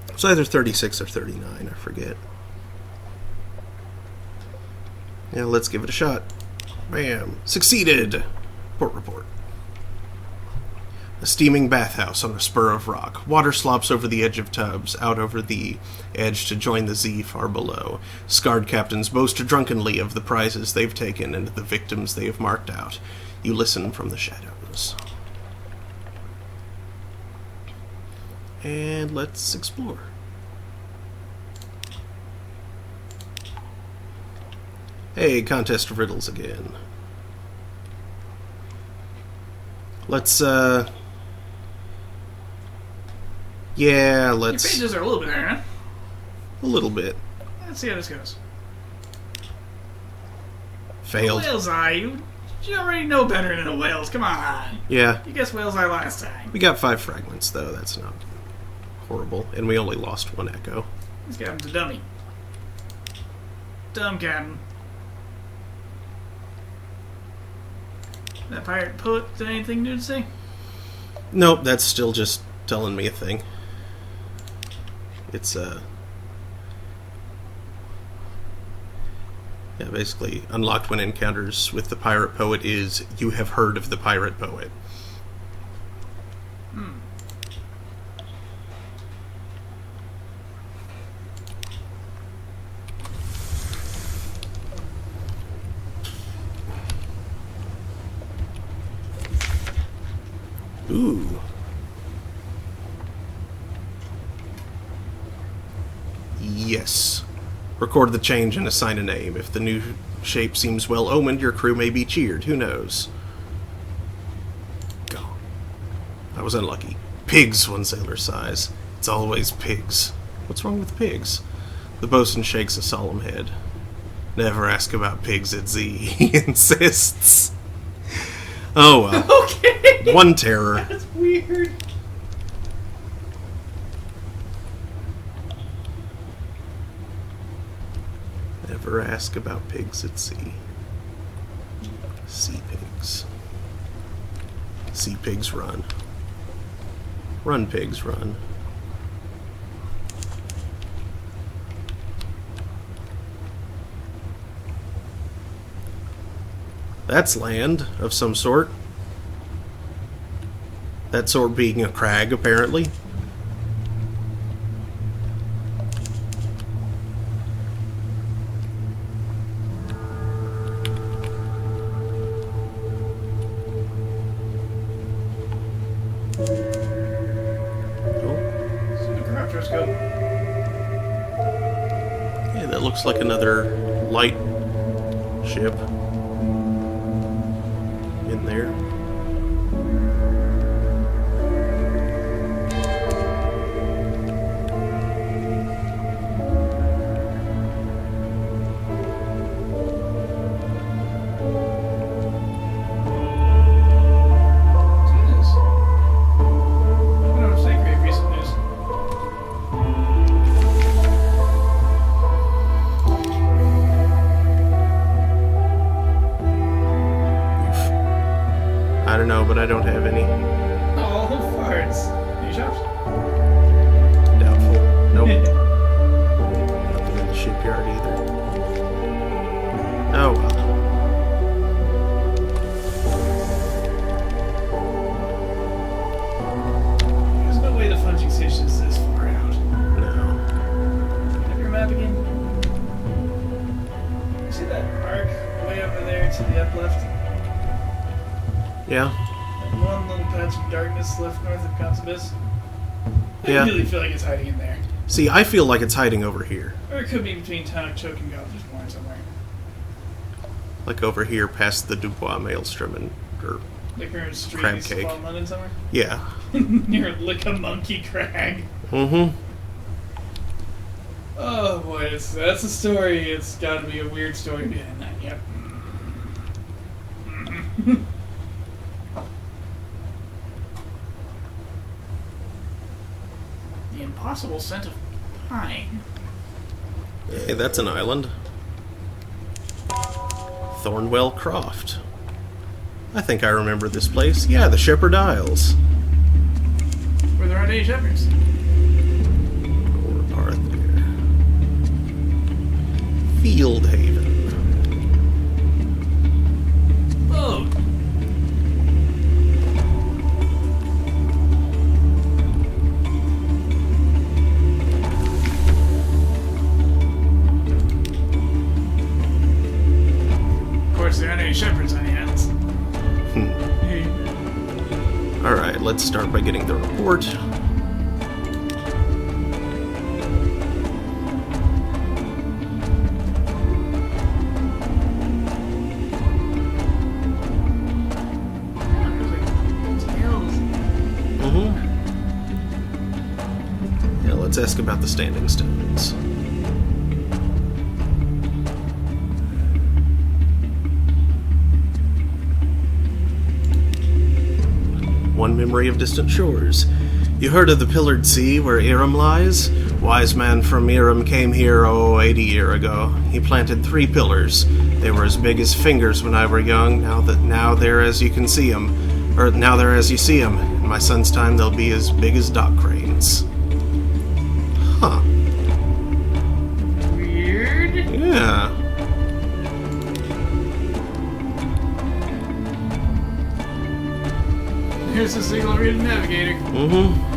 It's either 36 or 39, I forget. Yeah, let's give it a shot. Bam. Succeeded! Port report. A steaming bathhouse on a spur of rock. Water slops over the edge of tubs, out over the edge to join the Z far below. Scarred captains boast drunkenly of the prizes they've taken and the victims they have marked out. You listen from the shadows. And let's explore. Hey, contest of riddles again. Let's, yeah, let's... Your pages are a little bit higher, huh? A little bit. Let's see how this goes. Failed. Whale's Eye. You already know better than a whale's. Come on. Yeah. You guessed Whale's Eye last time. We got 5 fragments, though. That's not horrible. And we only lost 1 echo. This captain's a dummy. Dumb captain. That pirate poet, did anything new to say? Nope, that's still just telling me a thing. It's, yeah, basically, unlocked when encounters with the pirate poet is, you have heard of the pirate poet. Ooh. Yes. Record the change and assign a name. If the new shape seems well omened, your crew may be cheered. Who knows? Go. I was unlucky. Pigs, one sailor sighs. It's always pigs. What's wrong with pigs? The bosun shakes a solemn head. Never ask about pigs at Z, he insists. Oh well. Okay. One terror. That's weird. Never ask about pigs at sea. Sea pigs. Sea pigs run. Run, pigs, run. That's land of some sort. That sort being a crag, apparently. Yeah, that looks like another light ship in there. I don't know, but I don't have any. Oh, farts. Any shops? Doubtful. Nope. Nothing in the shipyard either. Oh well. There's no way the funging station is this far out. No. Have your map again? See that arc way over there to the up left? Yeah. And one little patch of darkness left north of Constance. Yeah. I really feel like it's hiding in there. See, I feel like it's hiding over here. Or it could be between Thanatopsis and Goblins Warren somewhere. Like over here past the Dubois Maelstrom and... or Like we're in street Crab east of cake. London somewhere? yeah. Near Lick-a-Monkey Crag. Mm-hmm. Oh boy, that's a story. It's gotta be a weird story behind that, yep. The impossible scent of pine. Hey, that's an island. Thornwell Croft. I think I remember this place. Yeah, the Shepherd Isles. Where there aren't any shepherds. Or are there? Field Haven. Oh! Of course, there aren't any shepherds on the islands. Alright, let's start by getting the report. Yeah, let's ask about the Standing Stones. One memory of distant shores. You heard of the pillared sea where Iram lies? Wise man from Iram came here, 80 years ago. He planted 3 pillars. They were as big as fingers when I were young. Now they're as you can see them. Or now they're as you see them. In my son's time, they'll be as big as dock cranes. Huh. Weird. Yeah. Here's a single-readed navigator. Mm-hmm.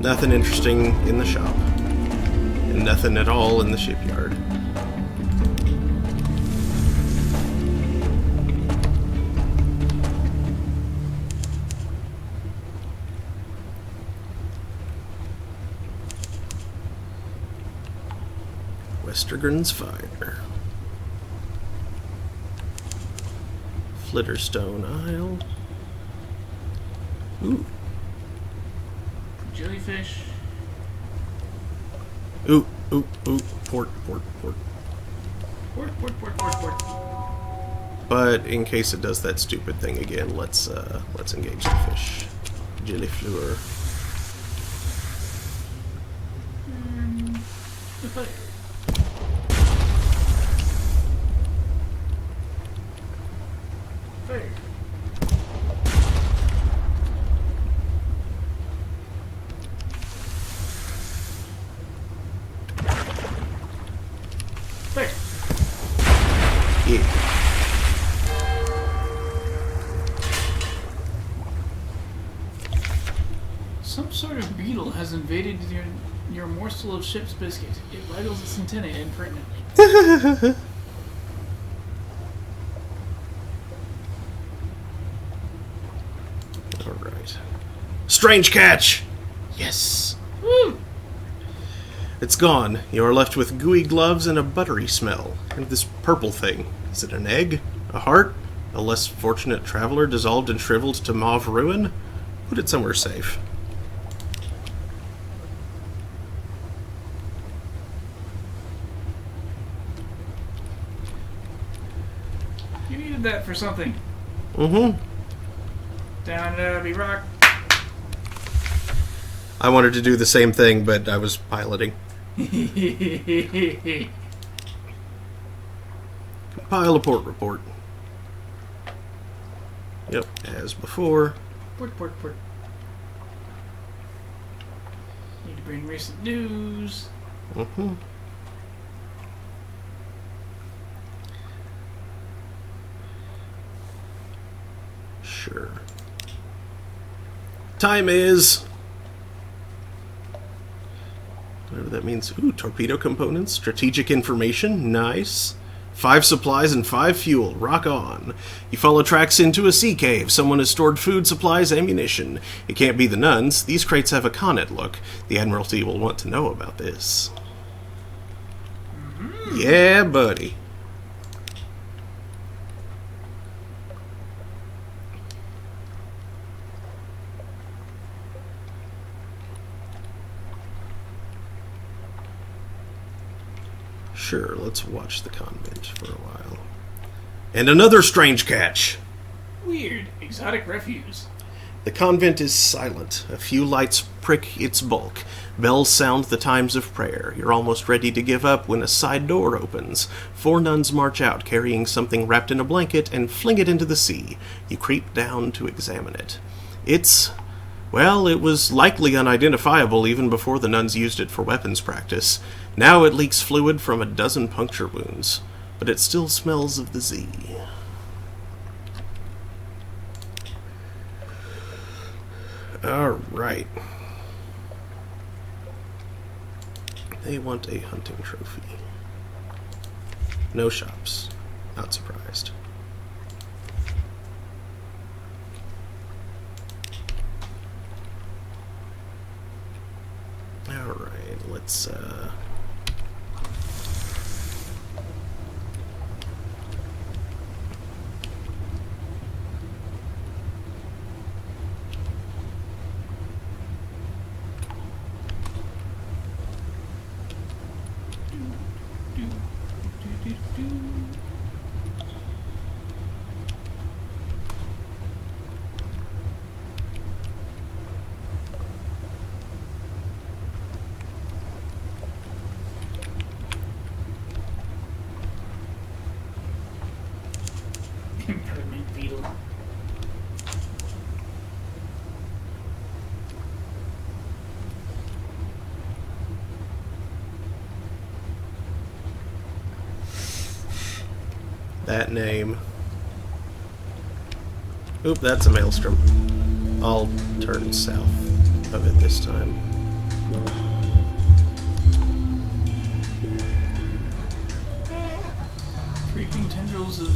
Nothing interesting in the shop. And nothing at all in the shipyard. Westergren's Fire. Flitterstone Isle. Ooh. Jellyfish. Ooh, ooh, ooh. Port. Port. But in case it does that stupid thing again, let's engage the fish. Jellyfleur. The fire. Fire. Fire. Yeah. Some sort of beetle has invaded your morsel of ship's biscuit. It waggles its antennae impertinently. Alright. Strange catch! Yes! Woo! It's gone. You are left with gooey gloves and a buttery smell. And this purple thing. Is it an egg? A heart? A less fortunate traveler dissolved and shriveled to mauve ruin? Put it somewhere safe. You needed that for something. Mm-hmm. Down at Abbey Rock. I wanted to do the same thing, but I was piloting. Compile a port report. Yep, as before. Port. Need to bring recent news. Mm-hmm. Sure. Time is... whatever that means. Ooh, torpedo components, strategic information, nice. 5 supplies and 5 fuel, rock on. You follow tracks into a sea cave. Someone has stored food, supplies, ammunition. It can't be the nuns. These crates have a Connet look. The Admiralty will want to know about this. Mm-hmm. Yeah, buddy. Sure, let's watch the convent for a while. And another strange catch! Weird. Exotic refuse. The convent is silent. A few lights prick its bulk. Bells sound the times of prayer. You're almost ready to give up when a side door opens. 4 nuns march out, carrying something wrapped in a blanket, and fling it into the sea. You creep down to examine it. Well, it was likely unidentifiable even before the nuns used it for weapons practice. Now it leaks fluid from a dozen puncture wounds, but it still smells of the Z. Alright. They want a hunting trophy. No shops. Not surprised. Alright, let's Impertinent beetle. that name. Oop, that's a maelstrom. I'll turn south of it this time. Creeping tendrils of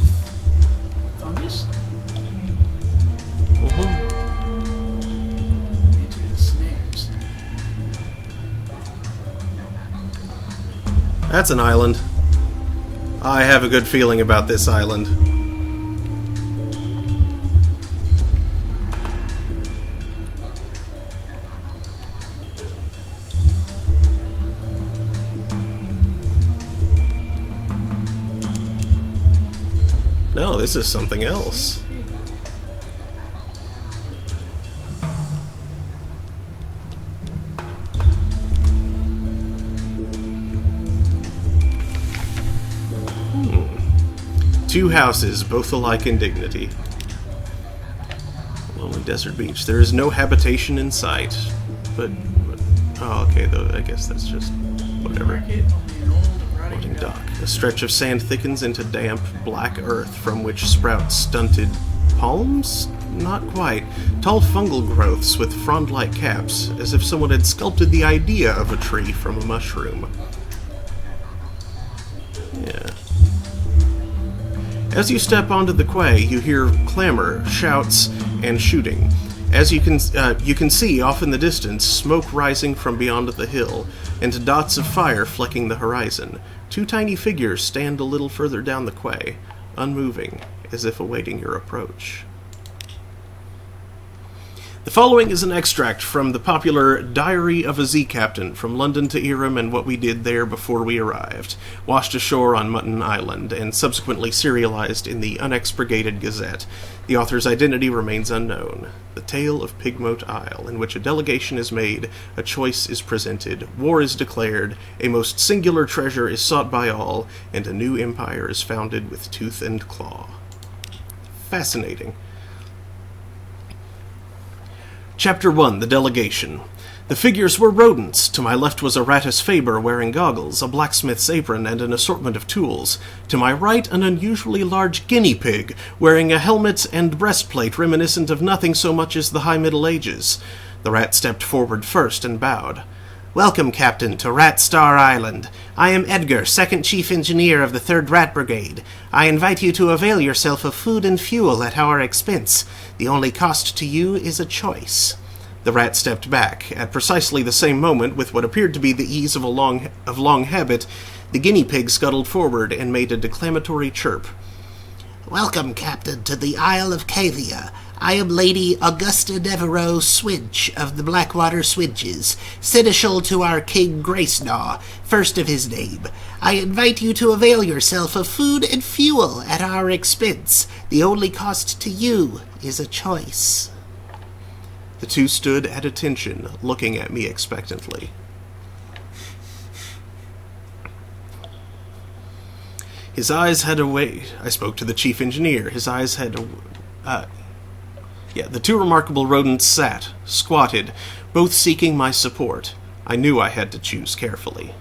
fungus? Into the snares. That's an island. I have a good feeling about this island. No, this is something else. Two houses, both alike in dignity. Lonely desert beach. There is no habitation in sight. But oh, okay, though, I guess that's just whatever. Floating dock. A stretch of sand thickens into damp, black earth from which sprout stunted palms? Not quite. Tall fungal growths with frond-like caps, as if someone had sculpted the idea of a tree from a mushroom. Yeah. As you step onto the quay, you hear clamor, shouts, and shooting. As you can see off in the distance, smoke rising from beyond the hill, and dots of fire flecking the horizon. Two tiny figures stand a little further down the quay, unmoving, as if awaiting your approach. The following is an extract from the popular Diary of a Z Captain from London to Irem and what we did there before we arrived, washed ashore on Mutton Island, and subsequently serialized in the Unexpurgated Gazette. The author's identity remains unknown. The tale of Pigmote Isle, in which a delegation is made, a choice is presented, war is declared, a most singular treasure is sought by all, and a new empire is founded with tooth and claw. Fascinating. Chapter 1, The Delegation. The figures were rodents. To my left was a Rattus Faber wearing goggles, a blacksmith's apron, and an assortment of tools. To my right, an unusually large guinea pig, wearing a helmet and breastplate reminiscent of nothing so much as the High Middle Ages. The rat stepped forward first and bowed. "Welcome, Captain, to Rat Star Island. I am Edgar, Second Chief Engineer of the 3rd Rat Brigade. I invite you to avail yourself of food and fuel at our expense. The only cost to you is a choice." The rat stepped back. At precisely the same moment, with what appeared to be the ease of long habit, the guinea pig scuttled forward and made a declamatory chirp. "Welcome, Captain, to the Isle of Cavia. I am Lady Augusta Devereaux Swidge of the Blackwater Swidges, seneschal to our King Gracenaw, first of his name. I invite you to avail yourself of food and fuel at our expense. The only cost to you is a choice." The two stood at attention, looking at me expectantly. His eyes had a way. I spoke to the chief engineer. His eyes had a... the two remarkable rodents sat, squatted, both seeking my support. I knew I had to choose carefully.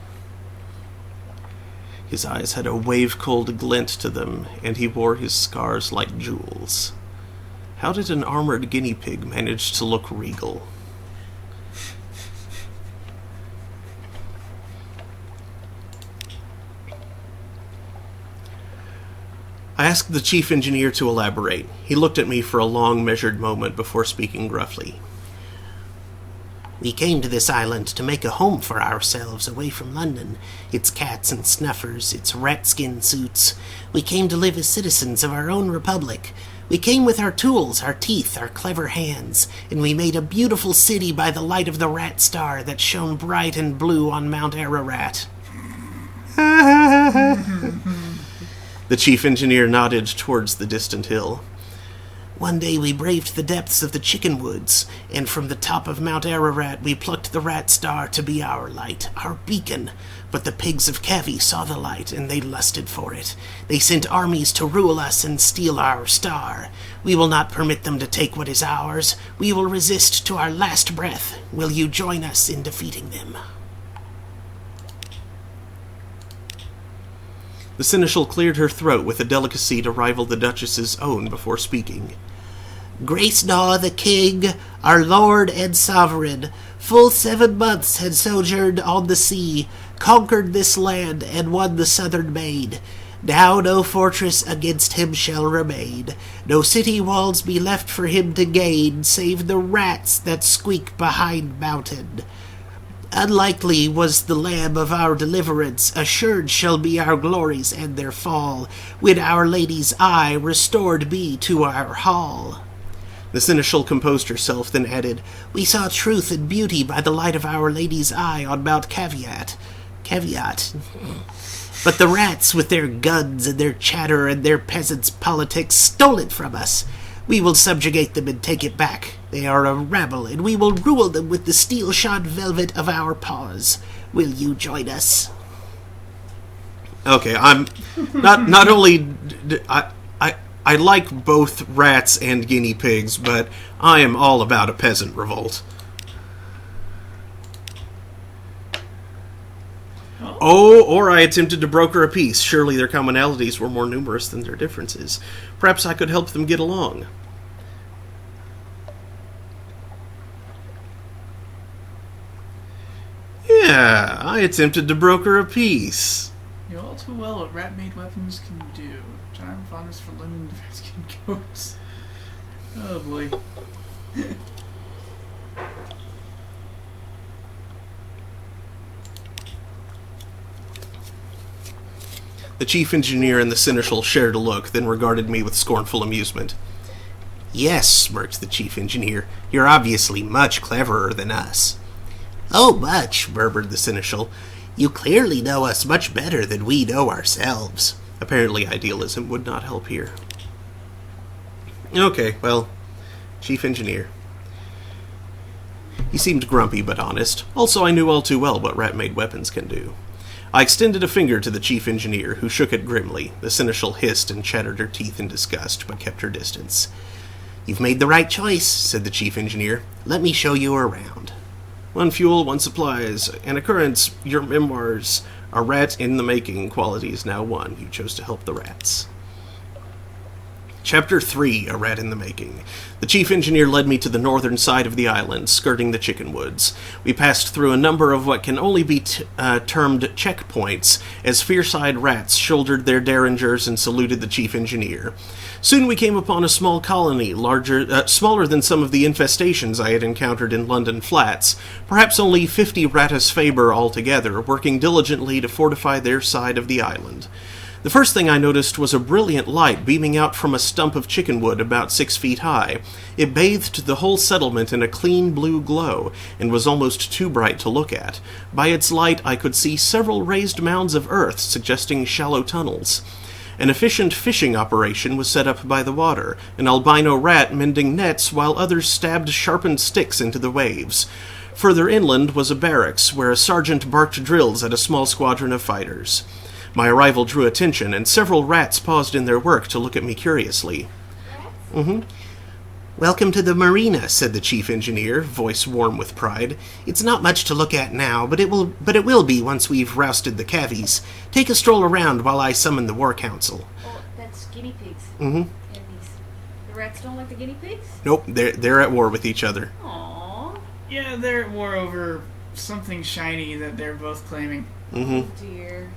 His eyes had a wave-cold glint to them, and he wore his scars like jewels. How did an armored guinea pig manage to look regal? I asked the chief engineer to elaborate. He looked at me for a long, measured moment before speaking gruffly. "We came to this island to make a home for ourselves away from London. Its cats and snuffers, its rat-skin suits. We came to live as citizens of our own republic. We came with our tools, our teeth, our clever hands, and we made a beautiful city by the light of the rat star that shone bright and blue on Mount Ararat." The chief engineer nodded towards the distant hill. "One day we braved the depths of the chicken woods, and from the top of Mount Ararat we plucked the rat star to be our light, our beacon. But the pigs of Cavi saw the light, and they lusted for it. They sent armies to rule us and steal our star. We will not permit them to take what is ours. We will resist to our last breath. Will you join us in defeating them?" The seneschal cleared her throat with a delicacy to rival the Duchess's own before speaking. "Gracenaw the king, our lord and sovereign, full 7 months had sojourned on the sea, conquered this land, and won the southern main. Now no fortress against him shall remain, no city walls be left for him to gain, save the rats that squeak behind mountain. Unlikely was the Lamb of our deliverance, assured shall be our glories and their fall, when Our Lady's eye restored be to our hall. The Seneschal composed herself, then added, We saw truth and beauty by the light of Our Lady's eye on Mount Caveat. But the rats, with their guns and their chatter and their peasants' politics, stole it from us. We will subjugate them and take it back. They are a rabble, and we will rule them with the steel-shod velvet of our paws. Will you join us? Okay, I'm not only I like both rats and guinea pigs, but I am all about a peasant revolt. Oh, or I attempted to broker a peace. Surely their commonalities were more numerous than their differences. Perhaps I could help them get along. Yeah, I attempted to broker a peace. You know all too well what rat-made weapons can do. Charm, fondness for lemon, skin goats. Oh boy. The chief engineer and the Seneschal shared a look, then regarded me with scornful amusement. Yes, smirked the chief engineer. You're obviously much cleverer than us. Oh, much, murmured the Seneschal. You clearly know us much better than we know ourselves. Apparently idealism would not help here. Okay, well, chief engineer. He seemed grumpy but honest. Also, I knew all too well what rat-made weapons can do. I extended a finger to the chief engineer, who shook it grimly. The Seneschal hissed and chattered her teeth in disgust, but kept her distance. You've made the right choice, said the chief engineer. Let me show you around. One fuel, one supplies. An occurrence, your memoirs. A rat in the making, qualities now won. You chose to help the rats. Chapter 3, A Rat in the Making. The chief engineer led me to the northern side of the island, skirting the chicken woods. We passed through a number of what can only be termed checkpoints, as fierce-eyed rats shouldered their derringers and saluted the chief engineer. Soon we came upon a small colony, smaller than some of the infestations I had encountered in London flats, perhaps only 50 ratus faber altogether, working diligently to fortify their side of the island. The first thing I noticed was a brilliant light beaming out from a stump of chickenwood about 6 feet high. It bathed the whole settlement in a clean blue glow, and was almost too bright to look at. By its light I could see several raised mounds of earth, suggesting shallow tunnels. An efficient fishing operation was set up by the water, an albino rat mending nets while others stabbed sharpened sticks into the waves. Further inland was a barracks, where a sergeant barked drills at a small squadron of fighters. My arrival drew attention, and several rats paused in their work to look at me curiously. Welcome to the marina, said the chief engineer, voice warm with pride. It's not much to look at now, but it will be once we've rousted the cavies. Take a stroll around while I summon the war council. Oh, that's guinea pigs. Mm-hmm. The rats don't like the guinea pigs? Nope, they're at war with each other. Aww. Yeah, they're at war over something shiny that they're both claiming. Oh dear.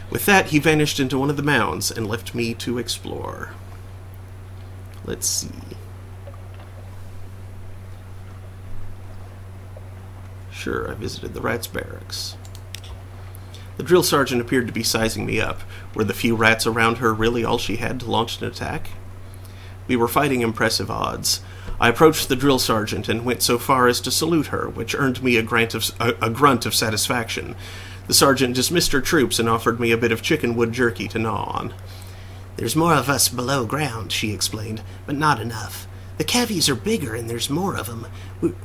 With that, he vanished into one of the mounds and left me to explore. Let's see. Sure, I visited the rats' barracks. The drill sergeant appeared to be sizing me up. Were the few rats around her really all she had to launch an attack? We were fighting impressive odds. I approached the drill sergeant and went so far as to salute her, which earned me a grunt of satisfaction. The sergeant dismissed her troops and offered me a bit of chickenwood jerky to gnaw on. There's more of us below ground, she explained, but not enough. The cavies are bigger and there's more of them.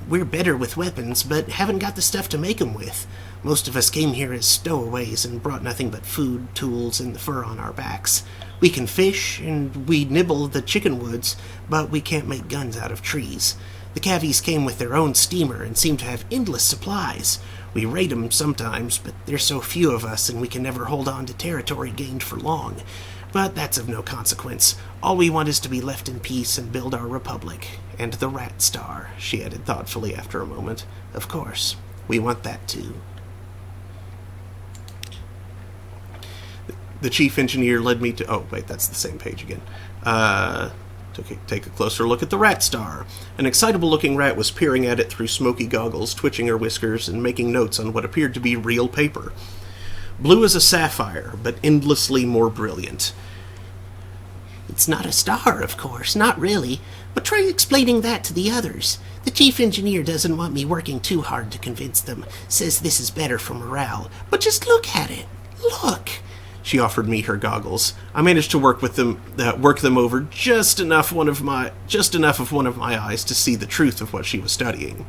We're better with weapons, but haven't got the stuff to make them with. Most of us came here as stowaways and brought nothing but food, tools, and the fur on our backs. We can fish, and we nibble the chickenwoods, but we can't make guns out of trees. The cavies came with their own steamer and seem to have endless supplies. We raid them sometimes, but there's so few of us and we can never hold on to territory gained for long. But that's of no consequence. All we want is to be left in peace and build our republic. And the Rat Star, she added thoughtfully after a moment. Of course, we want that too. The chief engineer led me to... Oh, wait, that's the same page again. Take a closer look at the rat star. An excitable-looking rat was peering at it through smoky goggles, twitching her whiskers and making notes on what appeared to be real paper. Blue as a sapphire, but endlessly more brilliant. It's not a star, of course, not really. But try explaining that to the others. The chief engineer doesn't want me working too hard to convince them. Says this is better for morale. But just look at it. Look. She offered me her goggles. I managed to work them over just enough of one of my eyes to see the truth of what she was studying.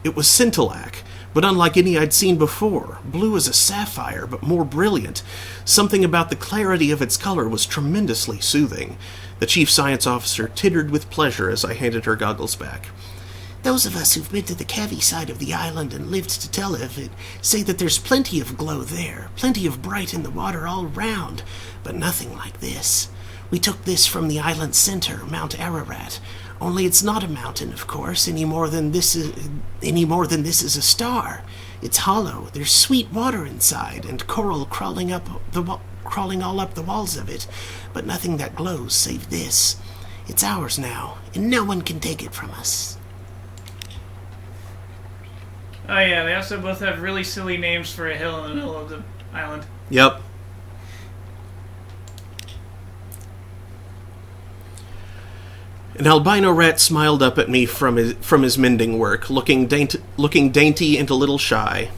It was scintillac, but unlike any I'd seen before. Blue as a sapphire, but more brilliant. Something about the clarity of its color was tremendously soothing. The chief science officer tittered with pleasure as I handed her goggles back. Those of us who've been to the Cavi side of the island and lived to tell of it say that there's plenty of glow there, plenty of bright in the water all round, but nothing like this. We took this from the island's center, Mount Ararat. Only it's not a mountain, of course, any more than this is a star. It's hollow. There's sweet water inside, and coral crawling all up the walls of it, but nothing that glows save this. It's ours now, and no one can take it from us. Oh yeah, they also both have really silly names for a hill in the middle of the island. Yep. An albino rat smiled up at me from his mending work, looking dainty and a little shy.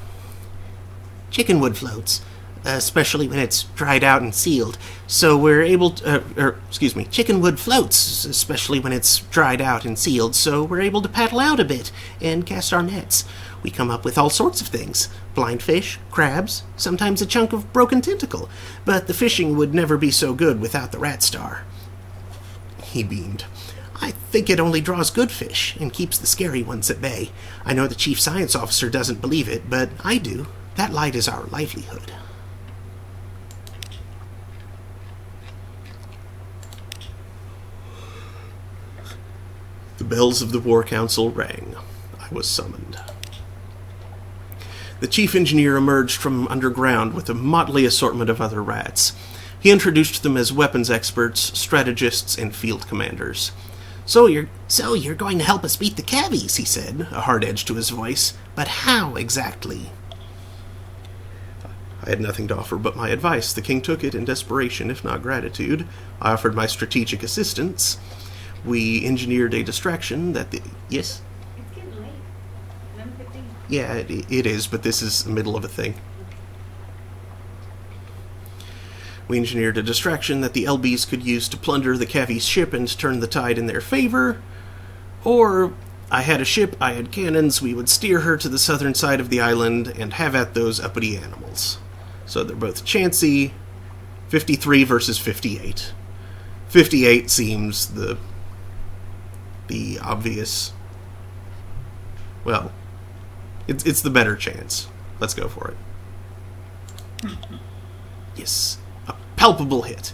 Chickenwood floats, especially when it's dried out and sealed. So we're able to, chickenwood floats, especially when it's dried out and sealed. So we're able to paddle out a bit and cast our nets. We come up with all sorts of things. Blind fish, crabs, sometimes a chunk of broken tentacle. But the fishing would never be so good without the rat star. He beamed. I think it only draws good fish and keeps the scary ones at bay. I know the chief science officer doesn't believe it, but I do. That light is our livelihood. The bells of the War Council rang. I was summoned. The chief engineer emerged from underground with a motley assortment of other rats. He introduced them as weapons experts, strategists, and field commanders. So you're going to help us beat the Cavies, he said, a hard edge to his voice. But how exactly? I had nothing to offer but my advice. The king took it in desperation, if not gratitude. I offered my strategic assistance. We engineered a distraction that the... Yes? It's getting late. 11:15. Yeah, it is, but this is the middle of a thing. We engineered a distraction that the LBs could use to plunder the Cavi's ship and turn the tide in their favor. Or, I had a ship, I had cannons, we would steer her to the southern side of the island and have at those uppity animals. So they're both chancy. 53 versus 58. 58 seems the obvious... Well, it's the better chance. Let's go for it. Yes. A palpable hit.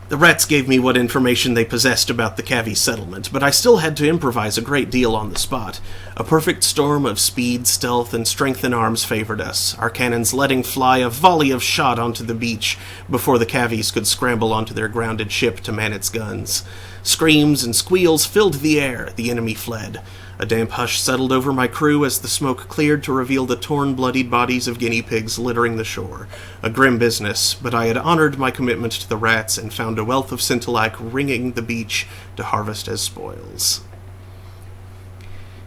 The rats gave me what information they possessed about the Cavi settlement, but I still had to improvise a great deal on the spot. A perfect storm of speed, stealth, and strength in arms favored us, our cannons letting fly a volley of shot onto the beach before the Cavies could scramble onto their grounded ship to man its guns. Screams and squeals filled the air. The enemy fled. A damp hush settled over my crew as the smoke cleared to reveal the torn, bloodied bodies of guinea pigs littering the shore. A grim business, but I had honored my commitment to the rats and found a wealth of scintillac ringing the beach to harvest as spoils.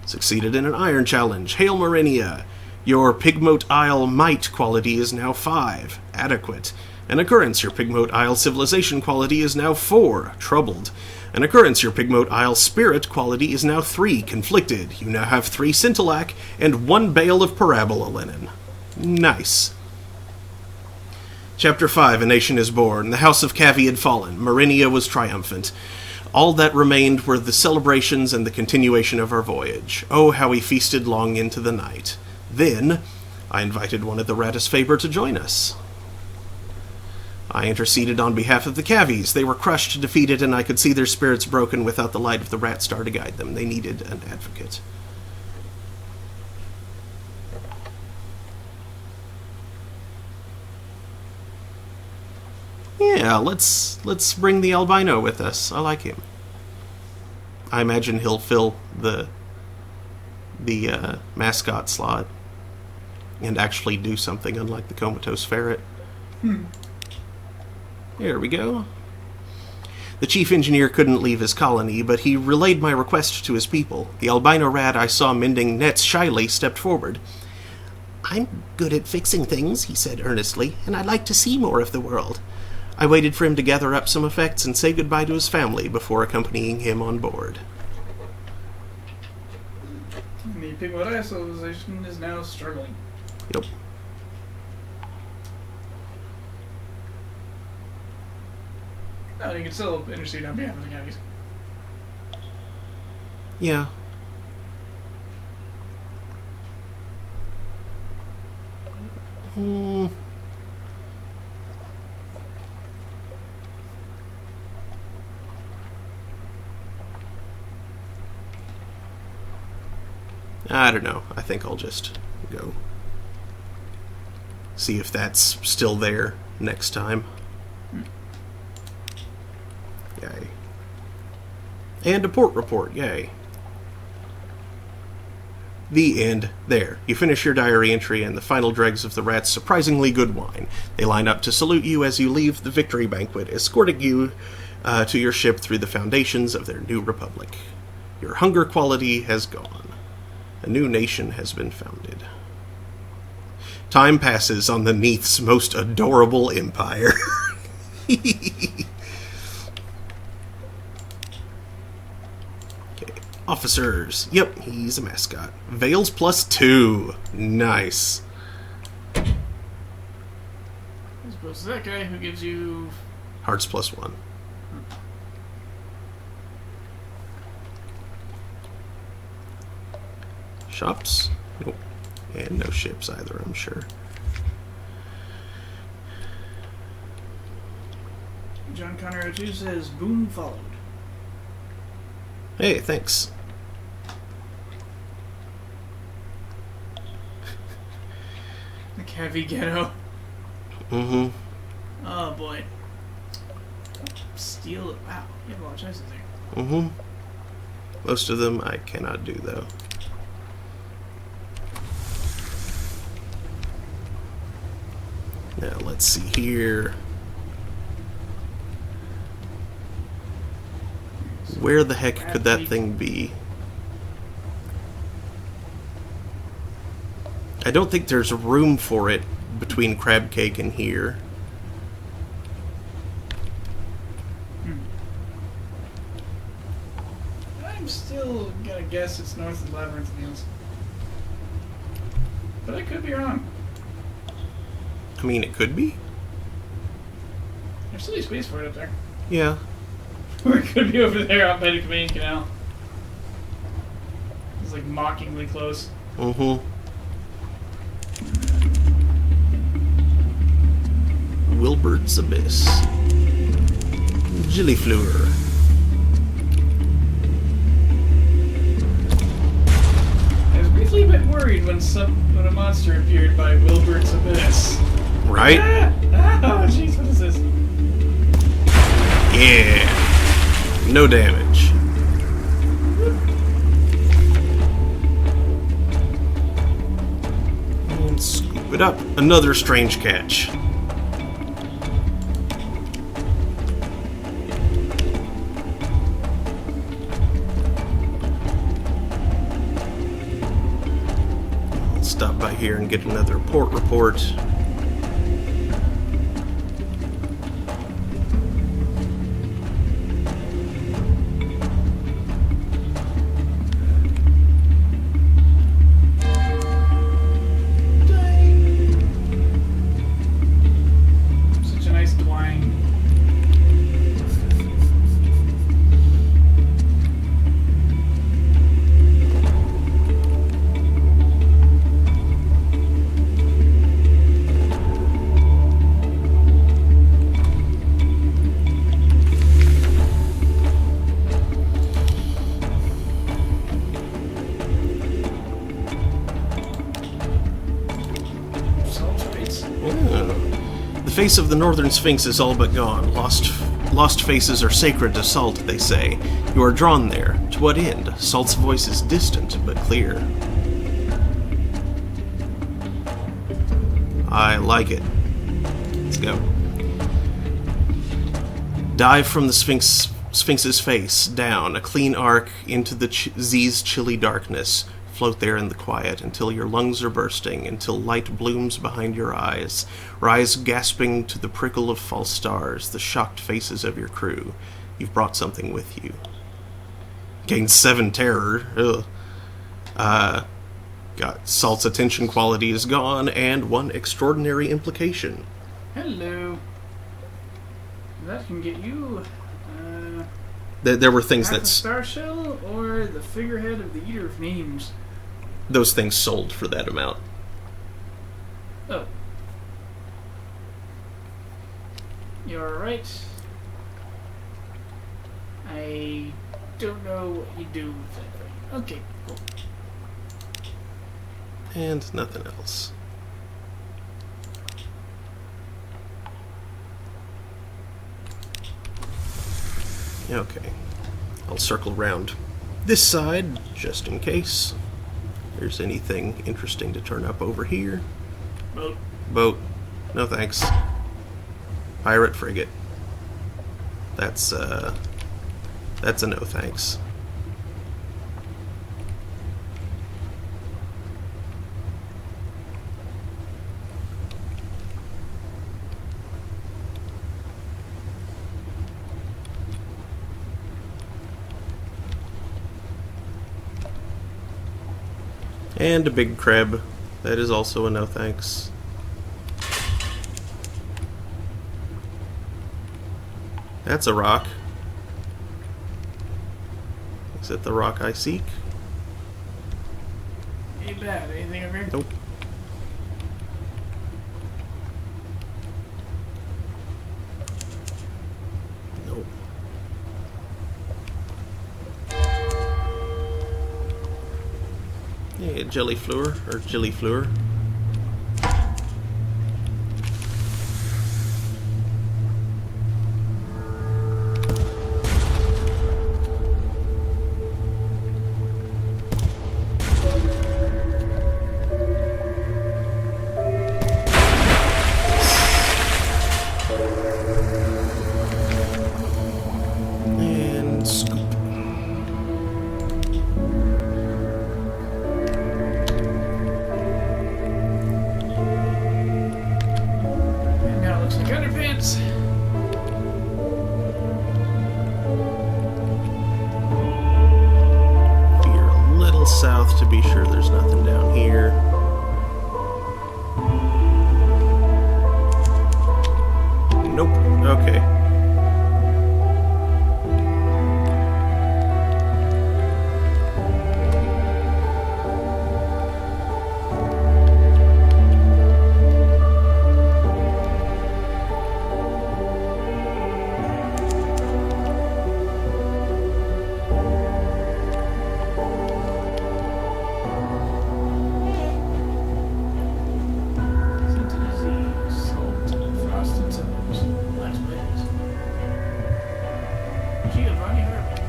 Succeeded in an iron challenge. Hail Marinia! Your Pigmote Isle might quality is now 5. Adequate. An occurrence, your Pigmote Isle civilization quality is now 4. Troubled. An occurrence, your Pigmote Isle spirit quality is now 3, conflicted. You now have 3 scintillac and 1 bale of parabola linen. Nice. Chapter 5, A Nation is Born. The House of Cavi had fallen. Marinia was triumphant. All that remained were the celebrations and the continuation of our voyage. Oh, how we feasted long into the night. Then, I invited one of the Ratus Faber to join us. I interceded on behalf of the Cavies. They were crushed, defeated, and I could see their spirits broken without the light of the rat star to guide them. They needed an advocate. Yeah, let's bring the albino with us. I like him. I imagine he'll fill the mascot slot and actually do something, unlike the comatose ferret. There we go. The chief engineer couldn't leave his colony, but he relayed my request to his people. The albino rat I saw mending nets shyly stepped forward. I'm good at fixing things, he said earnestly, and I'd like to see more of the world. I waited for him to gather up some effects and say goodbye to his family before accompanying him on board. The Pygmalion civilization is now struggling. Yep. No, you can still intercede on behalf of the cavies. Yeah. I don't know. I think I'll just go see if that's still there next time. Yay. And a port report, yay. The end. There. You finish your diary entry and the final dregs of the rat's surprisingly good wine. They line up to salute you as you leave the victory banquet, escorting you to your ship through the foundations of their new republic. Your hunger quality has gone. A new nation has been founded. Time passes on the Neath's most adorable empire. Officers. Yep, he's a mascot. Veils +2. Nice. As opposed to that guy who gives you... Hearts +1. Shops? Nope. And no ships either, I'm sure. John Connor 02 says, boom followed. Hey, thanks. The Cavi Ghetto. Mm-hmm. Oh boy. Steal. Wow, you have a lot of choices there. Mm-hmm. Most of them I cannot do, though. Now, let's see here. Where the heck could that thing be? I don't think there's room for it between Crab Cake and here. I'm still gonna guess it's north of Labyrinth Fields. But I could be wrong. I mean, it could be. There's still a spaceport up there. Yeah. Or it could be over there out by the Canadian Canal. It's like mockingly close. Mm-hmm. Wilbert's Abyss. Gillifleur. I was briefly a bit worried when a monster appeared by Wilbert's Abyss. Right? Ah! Oh, jeez, what is this? Yeah. No damage. And scoop it up. Another strange catch. I'll stop by here and get another port report. Such a nice twang. The face of the Northern Sphinx is all but gone. Lost faces are sacred to Salt, they say. You are drawn there, to what end? Salt's voice is distant but clear. I like it. Let's go. Dive from the Sphinx's face, down, a clean arc into the Z's chilly darkness. Float there in the quiet until your lungs are bursting, until light blooms behind your eyes. Rise gasping to the prickle of false stars, the shocked faces of your crew. You've brought something with you. Gain 7 terror. Ugh. Got Salt's attention quality is gone, and 1 extraordinary implication. Hello. That can get you. There were things half that a star shell or the figurehead of the Eater of Names. Those things sold for that amount. Oh. You're right. I don't know what you do with that thing. Okay, cool. And nothing else. Okay. I'll circle round this side, just in case there's anything interesting to turn up over here. Boat. Boat. No thanks. Pirate frigate. That's a no thanks. And a big crab. That is also a no thanks. That's a rock. Is it the rock I seek? Ain't bad. Anything over here? Nope. Nope. Yeah, jellyfleur, or gillifleur. And scoop. And now it looks like underpants. Veer a little south to be sure there's nothing down here. Nope. Okay. Salt, frosted times, black blaze. Giovanni Harvey.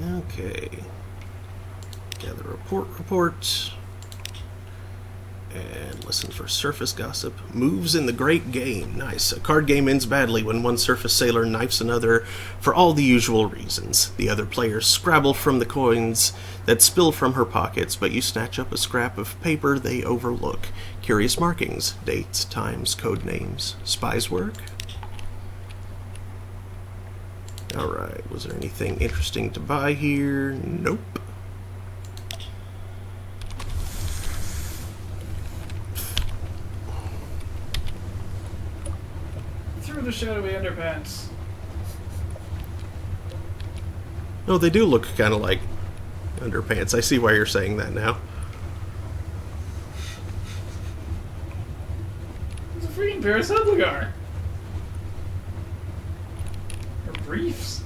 Okay. Gather report. And listen for surface gossip. Moves in the great game. Nice. A card game ends badly when one surface sailor knifes another for all the usual reasons. The other players scrabble from the coins that spill from her pockets, but you snatch up a scrap of paper they overlook. Curious markings, dates, times, code names. Spy's work? Alright, was there anything interesting to buy here? Nope. Through the shadowy underpants. No, they do look kind of like underpants. I see why you're saying that now. It's a freaking pair of subligar. Or briefs.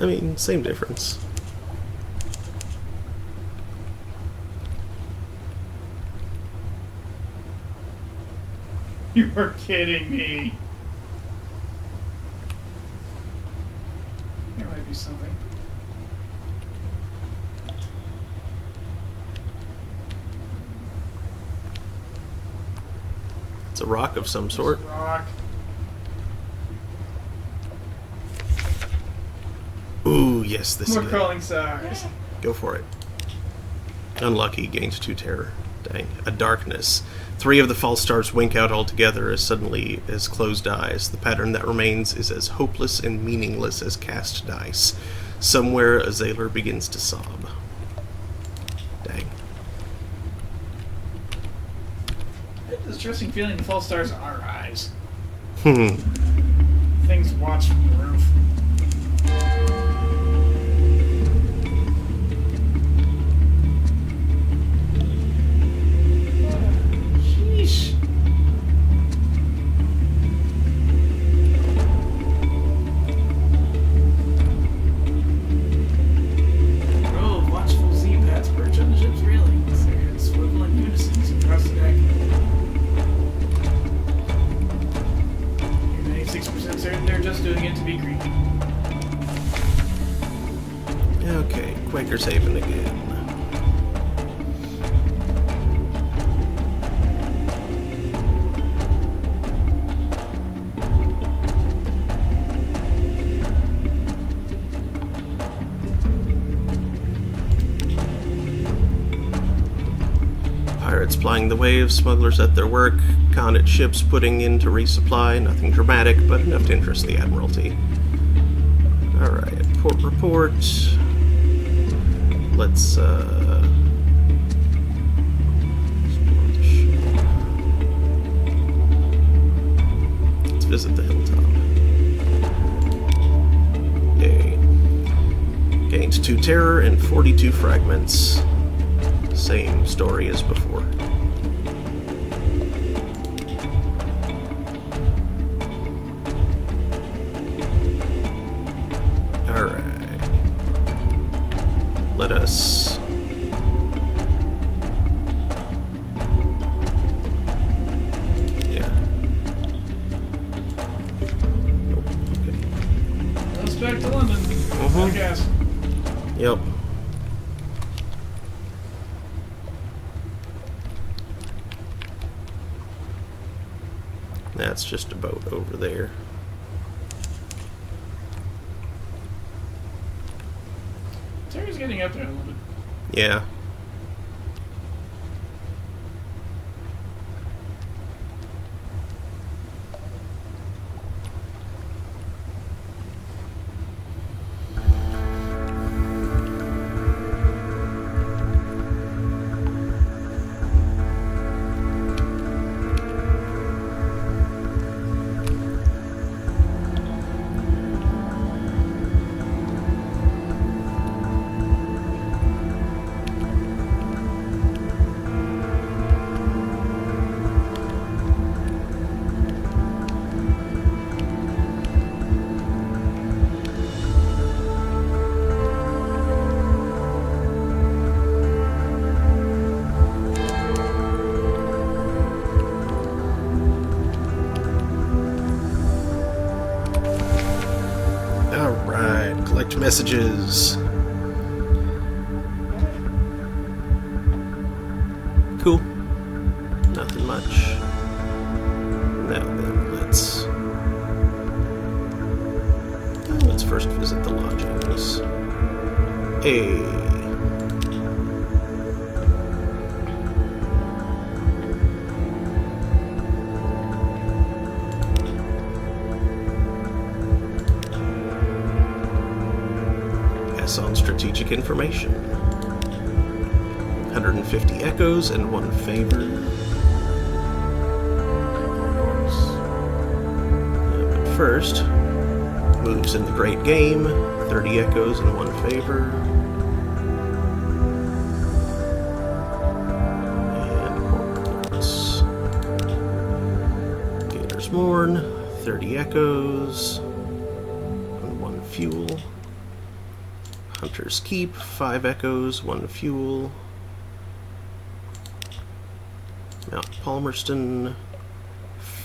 I mean, same difference. You are kidding me. There might be something. It's a rock of some sort. Rock. Ooh, yes, this More is it. crawling stars. Go for it. Unlucky, gains 2 terror. Dang. A darkness. 3 of the false stars wink out altogether as suddenly as closed eyes. The pattern that remains is as hopeless and meaningless as cast dice. Somewhere a Zaylor begins to sob. Dang. I have this distressing feeling the false stars are our eyes. Hmm. Things watch from the roof. Sheesh. Oh, watchful Z-Pats perch on the ship's railings. Their heads swivel in unison across the deck. You're 96% certain they're just doing it to be creepy. Okay, Quaker's Haven again. Pirates plying the waves, smugglers at their work, connet ships putting in to resupply. Nothing dramatic, but enough to interest the Admiralty. Alright, port report. Let's visit the hilltop. Yay. Gained 2 terror and 42 fragments. Same story as before. Alright. Let us... Yeah. Nope. Okay. Let's back to London. I guess. Yep. That's just a boat over there. Terry's getting up there a little bit. Yeah. Alright, collect messages. Cool. Nothing much. Now then, let's first visit the lodgings. Hey. On strategic information. 150 echoes and 1 favor. But first, moves in the great game. 30 echoes and 1 favor. And ports. Gator's Morn. 30 echoes and 1 fuel. Hunter's Keep, 5 echoes, 1 fuel. Mount Palmerston,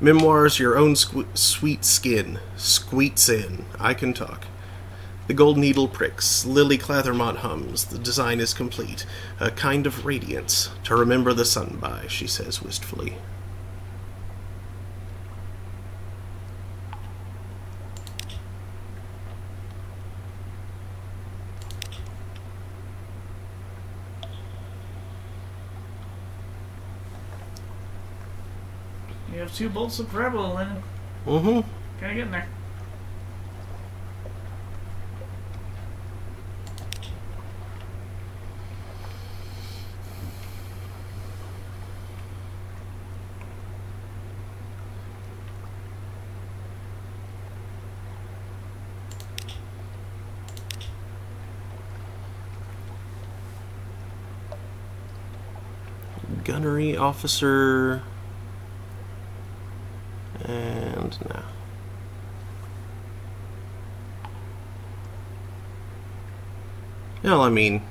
Memoirs, Your Own Sweet Skin. Squeets in. I can talk. The gold needle pricks. Lily Clathermont hums. The design is complete. A kind of radiance to remember the sun by, she says wistfully. You have 2 bolts of parabola linen. Mm-hmm. Can I get in there? Gunnery officer. And no. Well, I mean,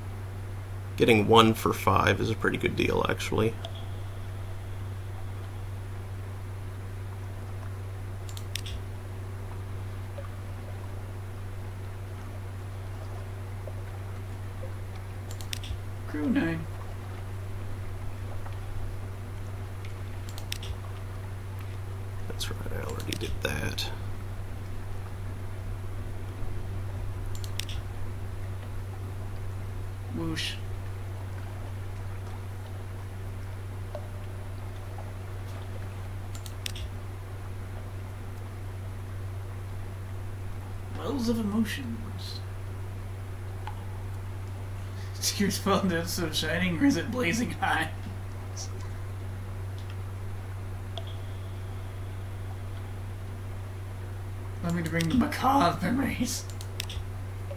getting 1 for 5 is a pretty good deal, actually. Crew 9. That's right, I already did that. Whoosh. Wells of emotions. Is your phone that's so shining, or is it blazing high? Let me to bring the macabre memories.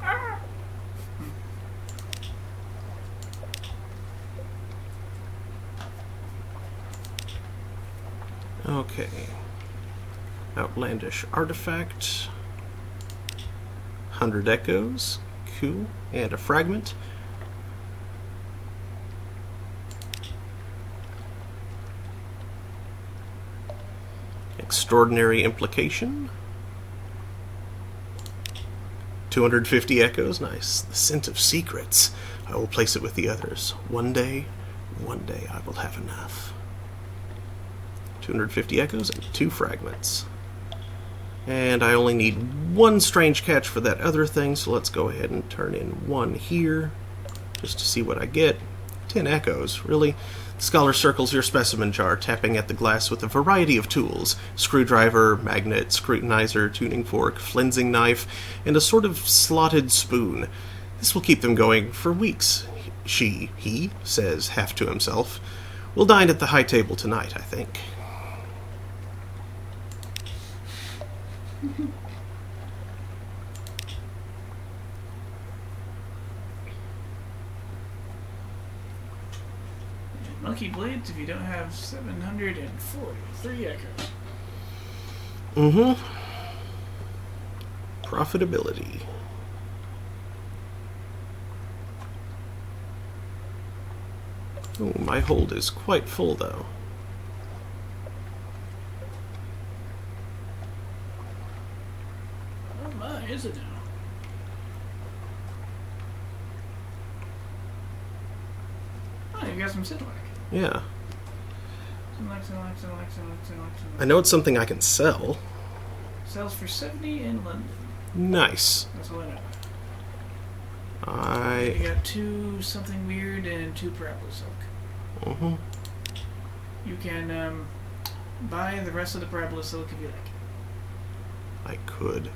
Ah. Okay. Outlandish artifact. 100 echoes. Cool. And a fragment. Extraordinary implication. 250 echoes. Nice. The scent of secrets. I will place it with the others. One day I will have enough. 250 echoes and 2 fragments. And I only need 1 strange catch for that other thing, so let's go ahead and turn in 1 here, just to see what I get. 10 echoes, really? The scholar circles your specimen jar, tapping at the glass with a variety of tools. Screwdriver, magnet, scrutinizer, tuning fork, flensing knife, and a sort of slotted spoon. This will keep them going for weeks, he says, half to himself. We'll dine at the high table tonight, I think. Monkey blades if you don't have 743 echoes. Mm-hmm. Profitability. Oh, my hold is quite full, though. Oh my, is it now? Oh, you got some Sidlac. Yeah. Sidlac. I know it's something I can sell. Sells for 70 in London. Nice. That's all I know. I... You got 2 something weird and 2 parabola silk. Mm-hmm. You can buy the rest of the parabola silk if you like. I could.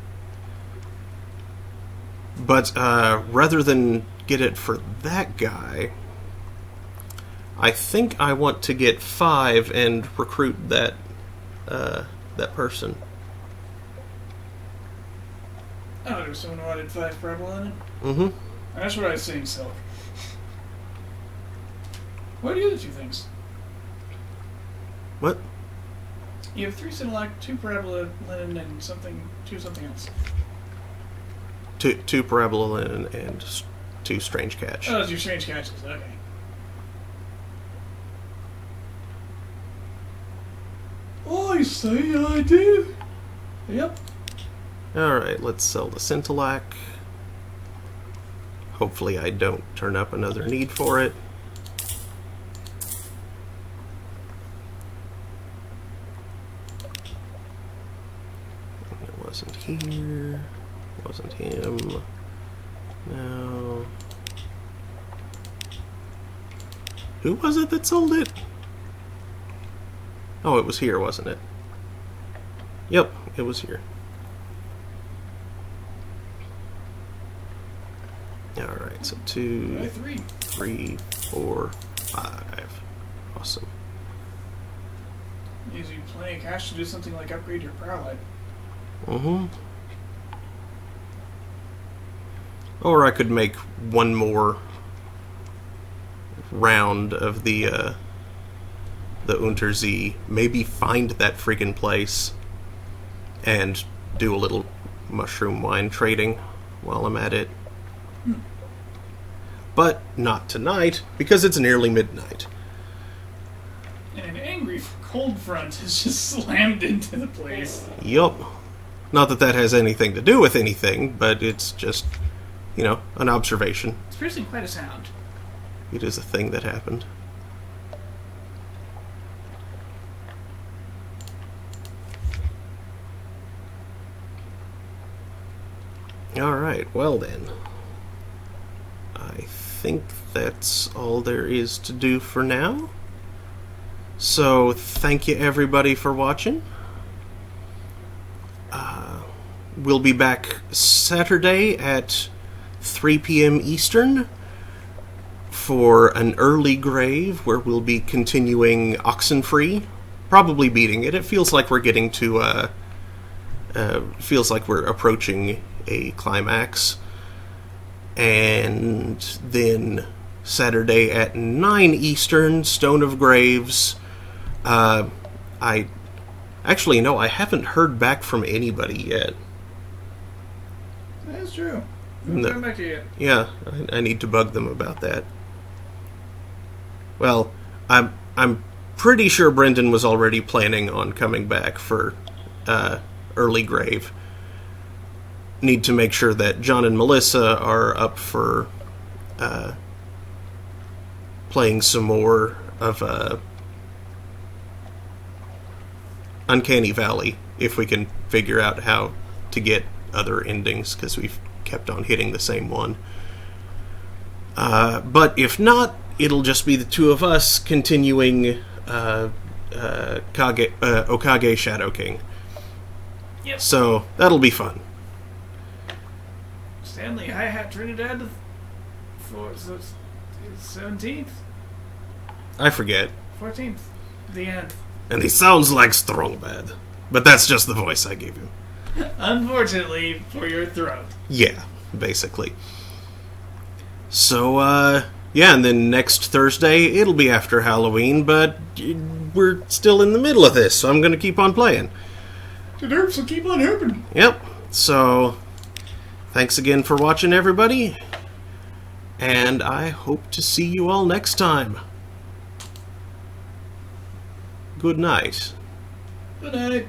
But rather than get it for that guy, I think I want to get 5 and recruit that that person. Oh, there's someone who wanted 5 parabola in it? Mm-hmm. That's what I was saying, silk. What are the other 2 things? What? You have 3 Sidlac, 2 parabola linen, and something else. 2 parabola and 2 strange catch. Oh, those are your strange catches. Okay. Oh, I say I do. Yep. Alright, let's sell the Scintillac. Hopefully I don't turn up another need for it. It wasn't here. Wasn't him. No. Who was it that sold it? Oh, it was here, wasn't it? Yep, it was here. Alright, so 2, 3, 4, 5. Awesome. Use you plenty of cash to do something like upgrade your Prowlight. Mm-hmm. Or I could make one more round of the Untersee. Maybe find that friggin' place and do a little mushroom wine trading while I'm at it. But not tonight, because it's nearly midnight. And an angry cold front has just slammed into the place. Yup. Not that that has anything to do with anything, but it's just, you know, an observation. It's producing quite a sound. It is a thing that happened. Alright, well then. I think that's all there is to do for now. So, thank you everybody for watching. We'll be back Saturday at 3 p.m. Eastern for an early grave where we'll be continuing Oxenfree. Probably beating it. It feels like we're getting to, feels like we're approaching a climax. And then Saturday at 9 Eastern, Stone of Graves. I haven't heard back from anybody yet. That's true. I haven't come back to you yet. Yeah, I need to bug them about that. Well, I'm pretty sure Brendan was already planning on coming back for early grave. Need to make sure that John and Melissa are up for playing some more of Uncanny Valley, if we can figure out how to get other endings, because we've kept on hitting the same one. But if not, it'll just be the two of us continuing Okage Shadow King. Yep. So, that'll be fun. Stanley Hi-Hat Trinidad for 17th? I forget. 14th. The end. And he sounds like Strongbad. But that's just the voice I gave him. Unfortunately for your throat. Yeah, basically. So, yeah, and then next Thursday, it'll be after Halloween, but we're still in the middle of this, so I'm gonna keep on playing. The derps will keep on happening. Yep, so, thanks again for watching, everybody, and I hope to see you all next time. Good night. Good night.